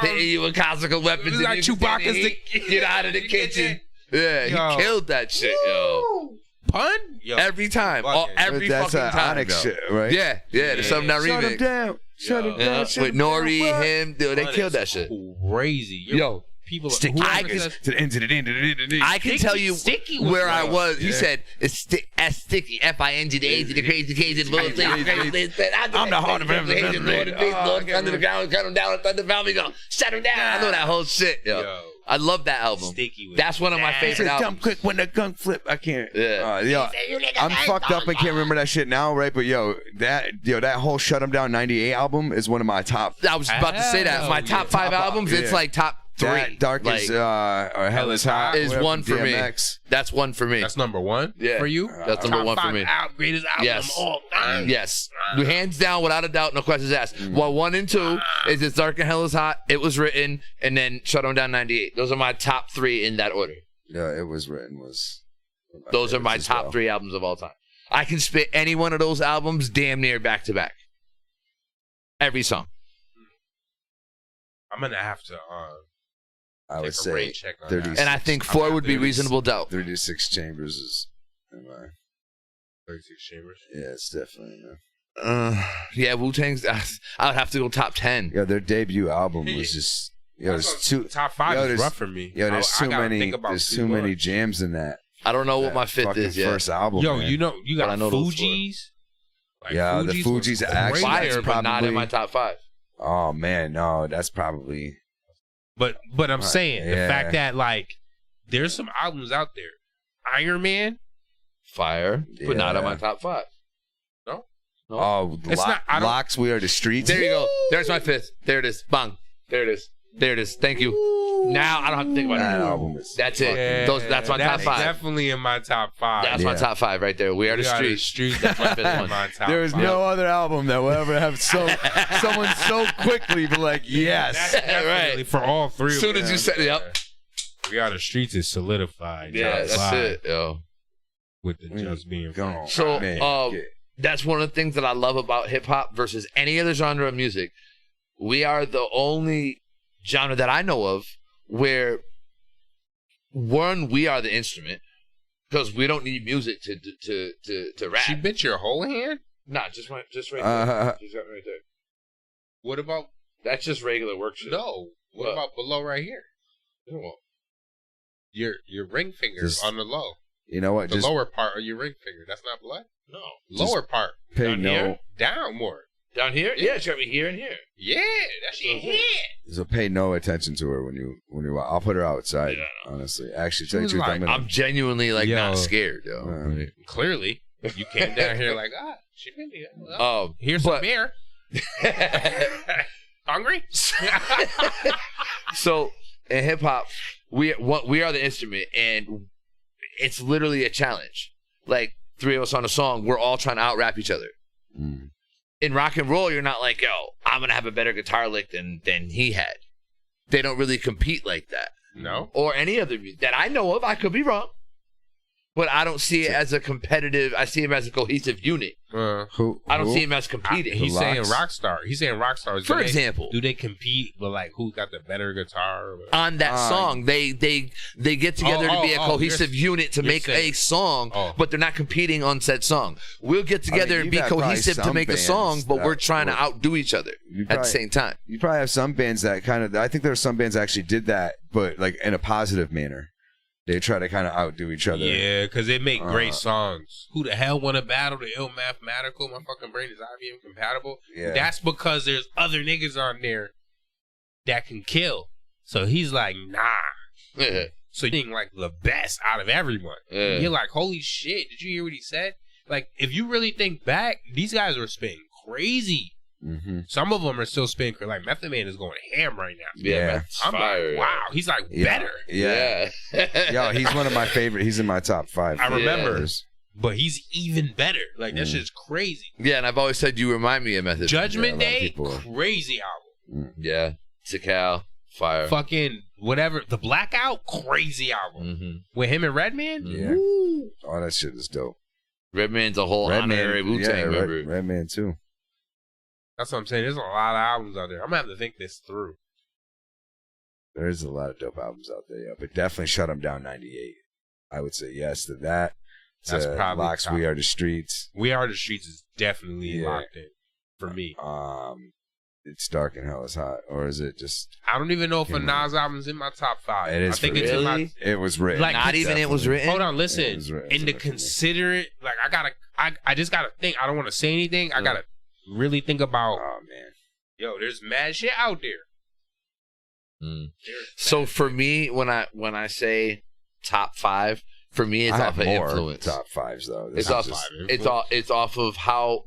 Hitting you with cosmical weapons. Like Chewbacca's get out of the kitchen. Yeah, he killed that shit, yo. Pun? Yo. Every time. Every That's fucking time. Onyx shit, right? Yeah, there's something that remix. Shut him down. Shut him down. With Nori, him, dude, they killed that shit. Crazy. Yo. People, I can tell you where I was. He said it's sticky. F-I-N-G-D-A-Z, the crazy little thing. I'm the heart of everything. Under the ground, cut him down, thunder valve. We go shut him down. I know that whole shit, yo. I love that album. That's one of my favorite albums. Jump quick when the gun flip. I can't. Yeah. Yo, I'm fucked up. I can't remember that shit now, right? But that whole Shut 'Em Down '98 album is one of my top. I was about to say that. My top 5 albums. It's like top 3. That Darkest or Hell is Hot is one for DMX. me. That's one for me. That's number 1 Yeah. for you? That's number 1 for me. Greatest album of all time. Yes. Hands down, without a doubt, no questions asked. Well, 1 and 2 is It's Dark and Hell is Hot, It Was Written, and then Shut 'Em Down '98. Those are my top 3 in that order. Yeah, It Was Written was. Those are my top 3 albums of all time. I can spit any one of those albums damn near back to back. Every song. I'm gonna have to. I would say 36. And I think 4 would be Reasonable Doubt. 36 Chambers is. 36 Chambers. Yeah, it's definitely. Yeah, Wu-Tang's. I would have to go top 10. Yeah, their debut album was just. There's top 5 is rough for me. Yo, there's too many. There's too many jams in that. I don't know what my 5th is yet. First album. Yo, man. you got Fugees. Yeah, the Fugees actually fire, but not in my top 5. Oh man, no, that's probably. But I'm saying the fact that like there's some albums out there, Iron Man, fire, but not in my top 5. No. Oh, it's not. Locks, We Are the Streets. There you go. There's my 5th. There it is. Bang. There it is. There it is. Thank you. Now I don't have to think about that it. Album is that's it. That's my top 5. Definitely in my top 5. That's my top 5 right there. We Are the Streets. That's my 5th one. There is no other album that will ever have someone so quickly be like, yes. Right. For all 3 as soon as you said it up. We Are the Streets is solidified. Yeah, that's it, yo. With the just being gone. So that's one of the things that I love about hip hop versus any other genre of music. We are the only genre that I know of where we are the instrument because we don't need music to rap. She bit your whole hand? Nah, just right there. Just right there. What about that's just regular work shit. No. What about below right here? Your ring finger on the low. You know what? The lower part of your ring finger. That's not blood? No. Lower part. Down here? Down more. Down here? Yeah, it's got me here and here. Yeah, that's your head. So pay no attention to her when you. I'll put her outside. Yeah. Honestly, actually, tell you the truth, I'm genuinely not scared, yo. Clearly, you came down here like, she bit me. Here's some beer. Hungry? So in hip hop, we are the instrument, and it's literally a challenge. Like 3 of us on a song, we're all trying to out rap each other. In rock and roll, you're not like, yo, I'm gonna have a better guitar lick than he had. They don't really compete like that. No. Or any other music that I know of. I could be wrong. But I don't see it as a competitive. I see him as a cohesive unit. I don't see him as competing. He's saying Rockstar. He's saying Rockstars. For example, do they compete? But like, who got the better guitar? On that song, they get together to be a cohesive unit to make a song, but they're not competing on said song. We'll get together and be cohesive to make a song, but we're trying to outdo each other at the same time. You probably have some bands that kind of. I think there are some bands that actually did that, but like in a positive manner. They try to kind of outdo each other. Yeah, because they make great songs. Who the hell want to battle the ill mathematical? My fucking brain is IBM compatible. Yeah. That's because there's other niggas on there that can kill. So he's like, nah. Yeah. So you're getting like the best out of everyone. Yeah. You're like, holy shit, did you hear what he said? Like, if you really think back, these guys were spitting crazy. Mm-hmm. Some of them are still spinning. Like Method Man is going ham right now. Yeah, I'm like, wow, he's like better. Yeah, yo, he's one of my favorite. He's in my top 5. I remember, but he's even better. Like that shit's crazy. Yeah, and I've always said you remind me of Method. Judgment Day, crazy album. Yeah, Tikal, fire. Fucking whatever. The Blackout, crazy album with him and Redman. Yeah, oh, that shit is dope. Redman's a whole honorary Wu-Tang member. Redman too. That's what I'm saying. There's a lot of albums out there. I'm gonna have to think this through. There's a lot of dope albums out there, yeah. But definitely Shut 'Em Down '98. I would say yes to that. That's probably Locks. top. We Are the Streets. We Are the Streets is definitely locked in for me. It's Dark and Hell is Hot, or is it just? I don't even know if a Nas album's in my top 5. It is. I think it's in my. It was written. Like not even it was written. Hold on, listen. In the considerate, like I just gotta think. I don't want to say anything. I gotta really think about. Oh man. Yo, there's mad shit out there. So for me, when I say top 5, for me it's off of influence. Top 5s though. It's off of how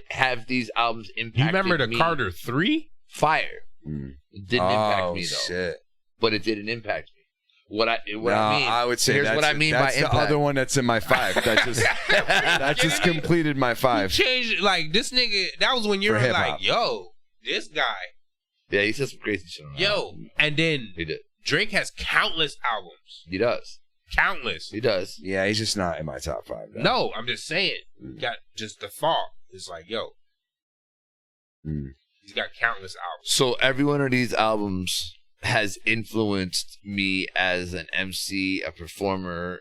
have these albums impacted. You remember the me. Carter 3? Fire. It didn't impact me though. Shit. But it didn't impact me. What I mean. I would say here's what I mean by that's impact. the other one that's in my 5. That just completed my 5. He changed like this nigga. That was when you were like, yo, this guy. Yeah, he said some crazy shit. Yo, and then he did. Drake has countless albums. He does. Countless. He does. Yeah, he's just not in my top 5. Though. No, I'm just saying. Got just the thought. It's like, yo. He's got countless albums. So every one of these albums has influenced me as an MC, a performer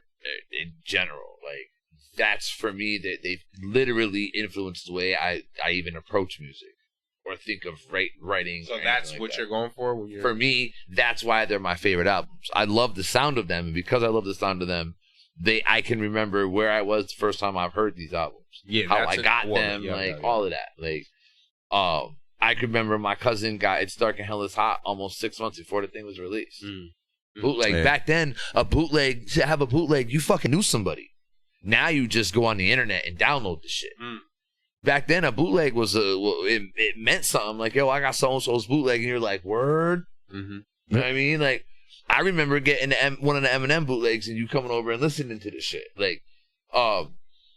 in general. Like that's for me that they've literally influenced the way I even approach music or think of writing. So that's like what you're going for when you're... For me, that's why they're my favorite albums. I love the sound of them, and because I love the sound of them, I can remember where I was the first time I've heard these albums. Yeah, how I got them, all of that. Like I could remember my cousin got It's Dark and Hell is Hot almost 6 months before the thing was released. Bootleg. Back then, to have a bootleg, you fucking knew somebody. Now you just go on the internet and download the shit. Back then, a bootleg was it meant something. Like, yo, I got so-and-so's bootleg, and you're like, word? You know what I mean? Like, I remember getting one of the Eminem bootlegs and you coming over and listening to this shit. Like,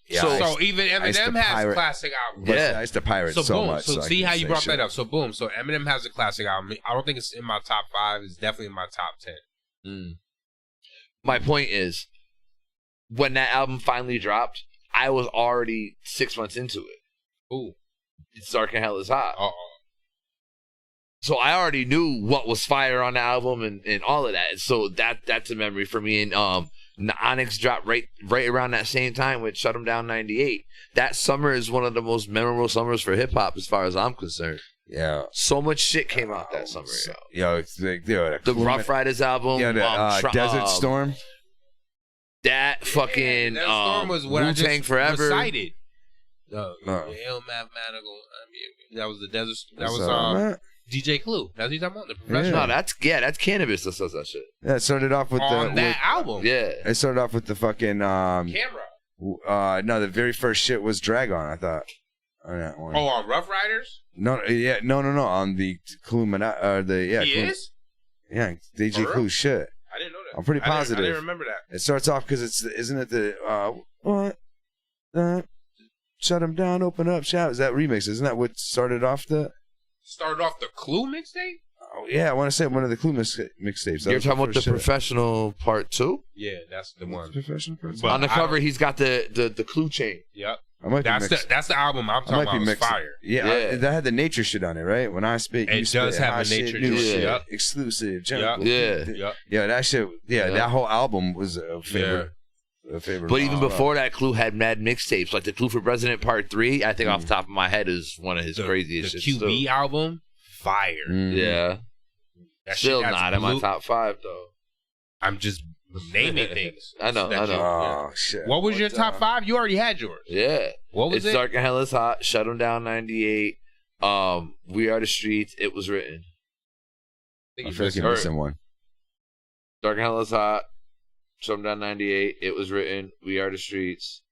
yeah, so even Eminem has classic albums. Yeah, I used to pirate so much. So see how you brought that up. So boom. So Eminem has a classic album. I don't think it's in my top 5. It's definitely in my top 10. My point is, when that album finally dropped, I was already 6 months into it. Ooh. It's Dark and Hell is Hot. So I already knew what was fire on the album and all of that. So that's a memory for me. And Onyx dropped right around that same time with Shut 'Em Down 98. That summer is one of the most memorable summers for hip hop as far as I'm concerned. Yeah. So much shit came out that summer. It's like, the Rough Riders album. Yeah, the Desert Storm. That fucking Desert Storm was what Wu-Tang Forever. Recited. Ill Mathematical. That was the Desert. That was DJ Clue. That's what you're talking about. The Professional. No, that's Cannabis that says that shit. Yeah, it started off with that album. Yeah, it started off with the fucking Camera. No, the very first shit was Drag On. I thought. On that one. Oh, on Rough Riders. No, on the Clue. He is. Yeah, DJ Clue shit. I didn't know that. I'm pretty positive. I didn't remember that. It starts off because isn't it the what? Shut 'Em Down, Open Up, Shout. Is that remix? Isn't that what started off the Clue mixtape? Oh yeah, I want to say one of the Clue mixtapes. You're talking about the Professional Part 2? Yeah, that's the one. Professional Part 2. But on the cover, he's got the Clue chain. Yep. That's the album I'm talking about. It's fire. Yeah, that had the nature shit on it, right? When I spit, you spit. It does have a nature shit, yep. Exclusive. Yeah, that shit. Yeah, that whole album was a favorite. But even before that, Clue had mad mixtapes, like the Clue for President Part 3. I think off the top of my head is one of his craziest. The QB album, fire. Yeah, still not in my top 5 though. I'm just naming things. I know. Oh shit! What was your top 5? You already had yours. Yeah. What was it? It's Dark and Hell is Hot. Shut 'Em Down 98. We Are the Streets. It Was Written. I feel like you're missing one. Dark and Hell is Hot. Shut 'Em Down 98. It Was Written. We Are the Streets.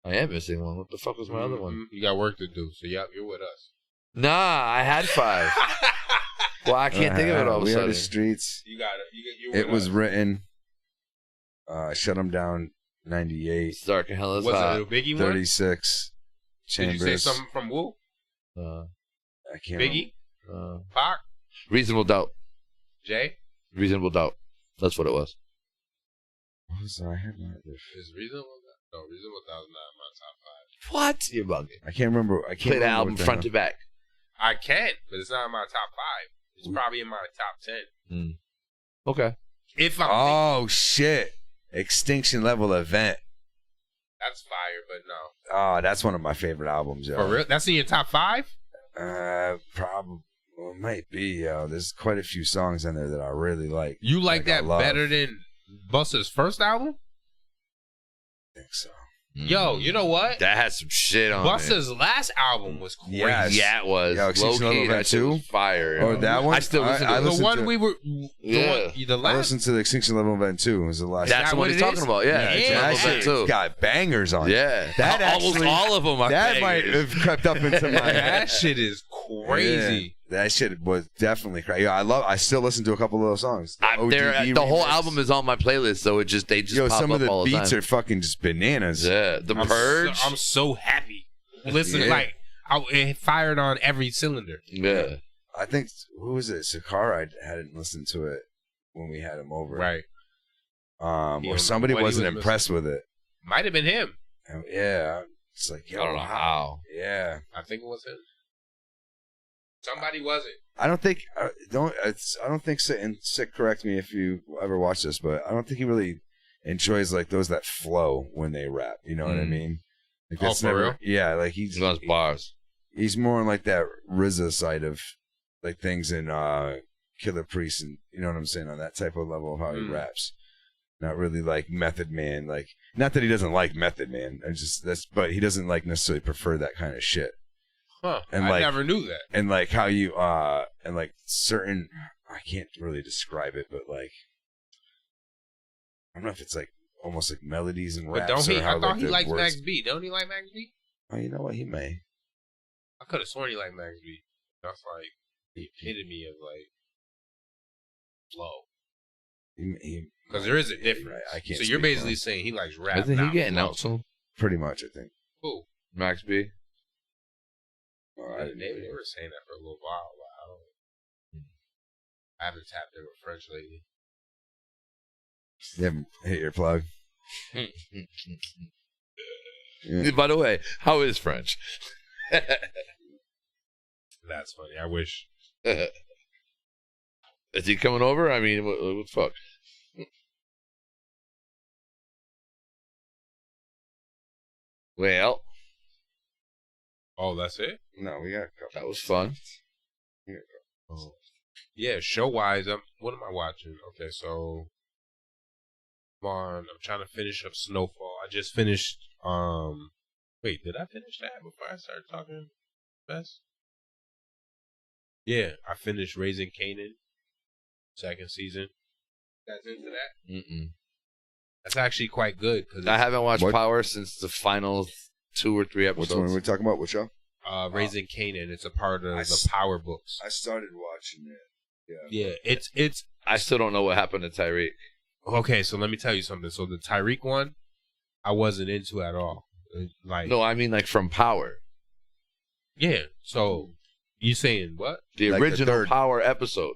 I am missing one. What the fuck was my other one? You got work to do, so you're with us. Nah, I had 5. Well, I can't think of it all of a sudden. We Are the Streets. You got it. It Was Written. Shut 'Em Down 98. Dark and Hell is Hot. Was it a Biggie 36. Chambers. Did you say something from Wu? I can't. Biggie? Pac? Reasonable Doubt. Jay? Reasonable Doubt. That's what it was. Is Reasonable Doubt? No, Reasonable Doubt is not in my top 5. What? You're bugging. I can't remember. I can't play the album front to back. I can, but it's not in my top 5. It's probably in my top 10. Okay. If I'm shit. Extinction Level Event. That's fire, but no. Oh, that's one of my favorite albums, yo. For real? That's in your top 5? Probably. Well, it might be, yo. There's quite a few songs in there that I really like. You like that better than Busta's first album? I think so. Yo, you know what? That had some shit on Busta's last album was crazy. Yes. Yeah, it was. Yo, Low key, that shit was 2? fire. Or that one? I still listen to The one we were. Yeah. The I last. listened to the Extinction Level Event 2. Was the last. That's what he's talking about. Yeah, that shit too. got bangers on it. Yeah, That almost actually, all of them are that bangers. might have crept up into my. That shit is crazy. Yeah, that shit was definitely crazy. Yeah, I still listen to a couple of those songs. The whole album is on my playlist, so they just Yo, pop some up of the all the beats time. are fucking just bananas. Yeah, the Purge. I'm so happy. Listen, Yeah. like it fired on every cylinder. Yeah. I think who was it? Sakara. I hadn't listened to it when we had him over. Right. Or somebody wasn't impressed with it. Might have been him. Yeah. It's like, yo, I don't know how. Yeah. I think it was him. Somebody wasn't. I don't think I don't think Sick correct me if you ever watch this, but I don't think he really enjoys like those that flow when they rap. You know what I mean? Like, that's for real? Yeah, like he loves bars. He's more on like that RZA side of like things in Killer Priest, and you know what I'm saying, on that type of level of how he raps. Not really like Method Man. Like, not that he doesn't like Method Man. But he doesn't like necessarily prefer that kind of shit. Huh. And I like, never knew that. And like how you and like certain, I can't really describe it, but like I don't know if it's like almost like melodies and raps. But don't he? Or how, I thought he the likes words- Max B. Don't he like Max B? Oh, you know what? He may. I could have sworn he liked Max B. That's like the epitome of like flow. Because there is a difference. Right, I can't so you're speak basically on it. saying he likes rap. Isn't he not getting flow. out soon? Pretty much, I think. Who? Max B. They were saying that for a little while, but I haven't tapped in with French lately. You haven't hit your plug. Yeah. By the way, how is French? That's funny. I wish. Is he coming over? I mean, what the fuck? Well. Oh, that's it? No, we got that was fun. Yeah, show wise, what am I watching? Okay, so I'm trying to finish up Snowfall. I just finished. Wait, did I finish that before I started talking best? Yeah, I finished Raising Kanan, second season. That's into that. Mm-mm. That's actually quite good. Cause I haven't watched Power since the final 2 or 3 episodes. Which one are we talking about? Which show? Raising Kanan. It's a part of the Power books. I started watching it. Yeah, it's. I still don't know what happened to Tyreek. Okay, so let me tell you something. So the Tyreek one, I wasn't into at all. Like, no, I mean like from Power. Yeah. So you saying what? The Like original Power episode.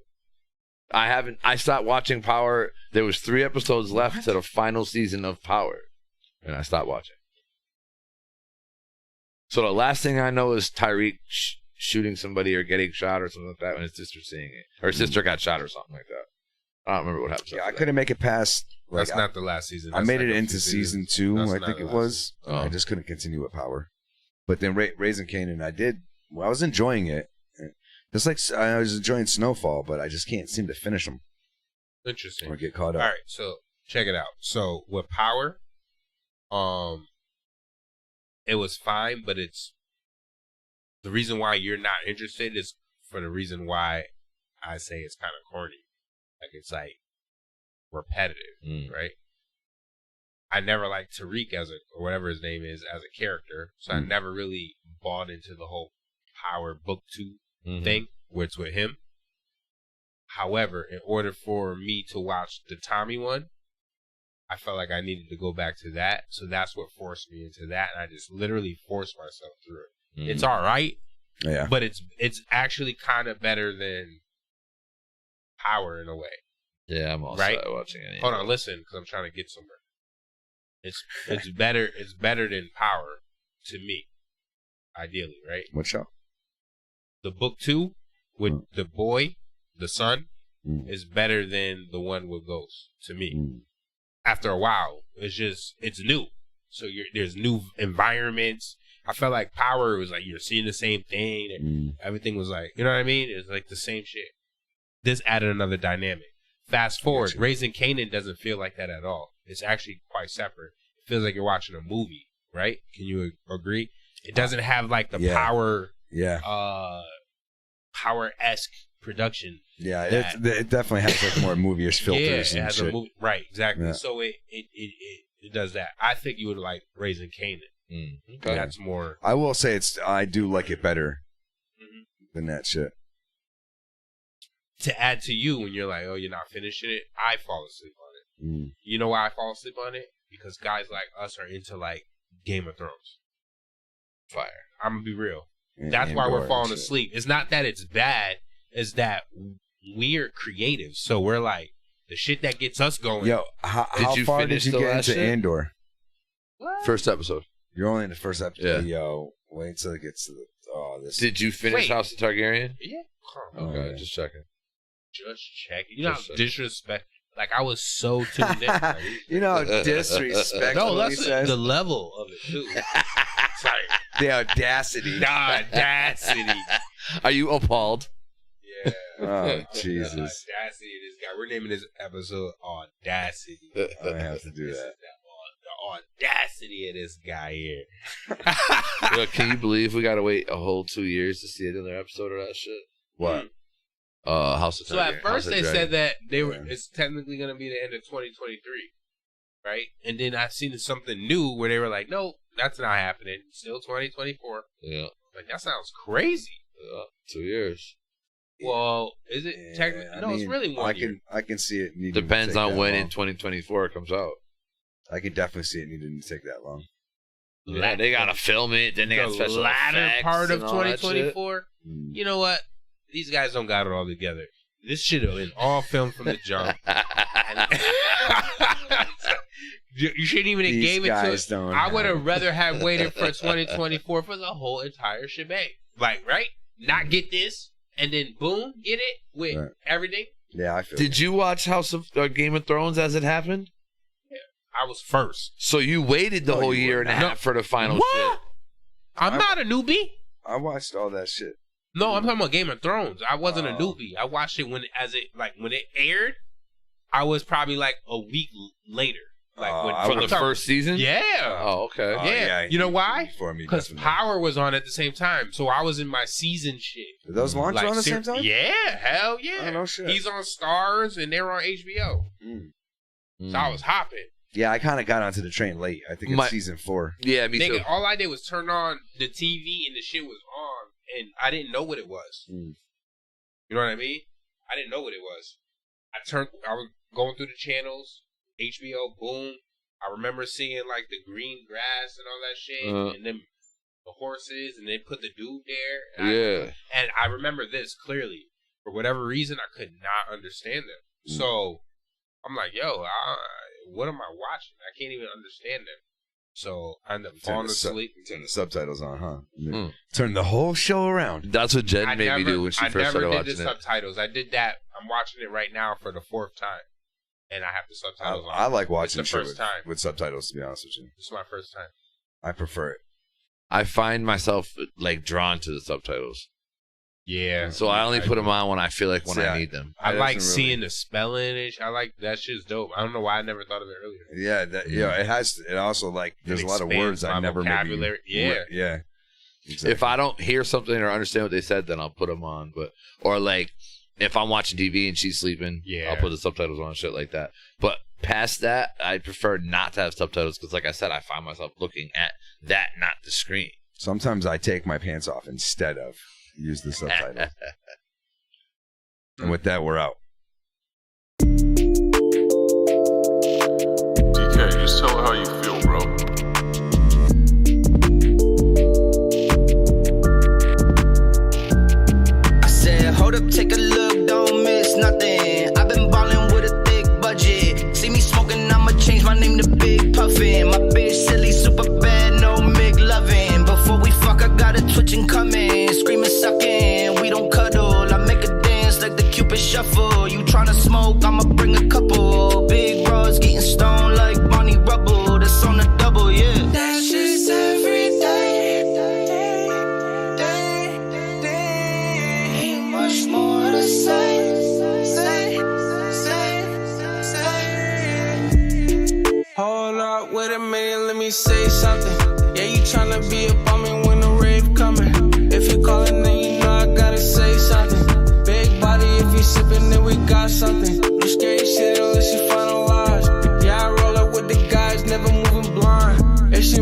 I stopped watching Power. There was 3 episodes left to the final season of Power, and I stopped watching. So the last thing I know is Tyreek shooting somebody or getting shot or something like that, when his sister's seeing it. Or his sister got shot or something like that. I don't remember what happened. Yeah, I couldn't make it past. Like, That's not the last season. I That's made like it a into few season seasons. 2, That's I not think the it last was. season. Oh. I just couldn't continue with Power. But then Raising Kanan, I was enjoying it. Just like I was enjoying Snowfall, but I just can't seem to finish them. Interesting. Or get caught up. All right, so check it out. So with Power, it was fine, but it's the reason why you're not interested is for the reason why I say it's kind of corny. Like it's like repetitive, right? I never liked Tariq or whatever his name is as a character, so I never really bought into the whole Power Book 2 thing, where it's with him. However, in order for me to watch the Tommy one, I felt like I needed to go back to that, so that's what forced me into that, and I just literally forced myself through it. It's all right, yeah, but it's actually kind of better than Power in a way. Yeah, I'm also right? watching it. Hold on, listen, because I'm trying to get somewhere. It's better. It's better than Power to me, ideally, right? What show? The Book 2 with the boy, the son, is better than the one with Ghost to me. After a while, it's new. So there's new environments. I felt like Power was like you're seeing the same thing, and everything was like, you know what I mean? It's like the same shit. This added another dynamic. Fast forward, Raising Kanan doesn't feel like that at all. It's actually quite separate. It feels like you're watching a movie right? Can you agree? It doesn't have like the power-esque production. Yeah, it definitely has like more movie-ish filters and shit. Right, exactly. Yeah. So it does that. I think you would like Raising Kanan. Okay. That's more. I will say I do like it better than that shit. To add to you when you're like, oh, you're not finishing it, I fall asleep on it. You know why I fall asleep on it? Because guys like us are into like Game of Thrones. Fire. I'm gonna be real. That's why we're falling asleep. It's not that it's bad. It's that we're creative. So we're like the shit that gets us going. Yo, how far did you get into Andor? What? First episode. You're only in the first episode. Yeah. Yo, wait until it gets to this. Did you finish House of Targaryen? Yeah. Okay, yeah. just checking. Just checking. You know how disrespect. Like I was so tuned in. Like, you know how disrespectful. No, he that's says. the level of it too. It's like the audacity. The audacity. Are you appalled? Yeah. Oh Jesus. The audacity of this guy. We're naming this episode Audacity. I have to do that. The audacity of this guy here. Yo, can you believe we gotta wait a whole 2 years to see another episode of that shit? What? House of Targaryen. So at first they said that Yeah. it's technically gonna be the end of 2023, right? And then I seen something new where they were like, no, that's not happening. It's still 2024. Yeah. Like that sounds crazy. 2 years. Well, is it technically? No, it's really 1 year. I can see it needing Depends to take on that when long. in 2024 it comes out. I can definitely see it needing to take that long. Yeah, they gotta film it. Then they got special latter effects part of and all that shit. 2024. You know what? These guys don't got it all together. This should have been all filmed from the jump. You shouldn't even have gave it to us. I would have rather have waited for 2024 for the whole entire shebang. Like, right? Not get this and then boom, get it with everything. Yeah, I feel. Did you watch House of Game of Thrones as it happened? Yeah, I was first. So you waited the whole year and a half for the final shit. I'm not a newbie. I watched all that shit. No, I'm talking about Game of Thrones. I wasn't a newbie. I watched it when it aired. I was probably like a week later. Like from the first season? Yeah. Oh, okay. Yeah. You know why? Before me, Because definitely. Power was on at the same time, so I was in my season shit. Did those launch on the same time? Yeah, hell yeah. Oh, no shit. He's on Stars and they're on HBO. So I was hopping. Yeah, I kind of got onto the train late. I think it's season 4. Yeah, me too. All I did was turn on the TV and the shit was on, and I didn't know what it was. You know what I mean? I didn't know what it was. I was going through the channels, HBO, boom. I remember seeing like the green grass and all that shit, and then the horses, and they put the dude there. And I remember this clearly. For whatever reason, I could not understand them. So I'm like, yo, what am I watching? I can't even understand them. So I ended up falling asleep. Turn the subtitles on, huh? Turn the whole show around. That's what Jen made me do when she first started watching it. I never did the subtitles. I did that. I'm watching it right now for the 4th time. And I have the subtitles on. I like watching it's the shit first time. with subtitles, to be honest with you. This is my first time. I prefer it. I find myself like drawn to the subtitles. Yeah. So I only put them on when I feel like I need them. I like seeing the spelling. I like that shit's dope. I don't know why I never thought of it earlier. Yeah, it also like there's a lot of words I never vocabulary. Yeah. Exactly. If I don't hear something or understand what they said, then I'll put them on. Or like if I'm watching TV and she's sleeping, I'll put the subtitles on and shit like that. But past that, I prefer not to have subtitles because, like I said, I find myself looking at that, not the screen. Sometimes I take my pants off instead of use the subtitles. And with that, we're out. DK, just tell her how you feel, bro. I said, hold up, take a look, don't miss nothing. I've been ballin' with a thick budget. See me smoking, I'ma change my name to Big Puffin'. My bitch silly, super bad, no McLovin'. Before we fuck, I got a twitching coming. Screaming, sucking, we don't cuddle. I make a dance like the Cupid shuffle. You tryna smoke, I'ma bring a couple. Big bros getting stoned like Bonnie Rubble. That's on the double, yeah. That shit's every day. Ain't much more to say. Hold up, wait a minute, let me say something. Yeah, you tryna be up on me when the rave coming. If you callin', then you know I gotta say something. Big body, if you sippin', then we got something. No scary shit unless you finalize. Yeah, I roll up with the guys, never moving blind. If she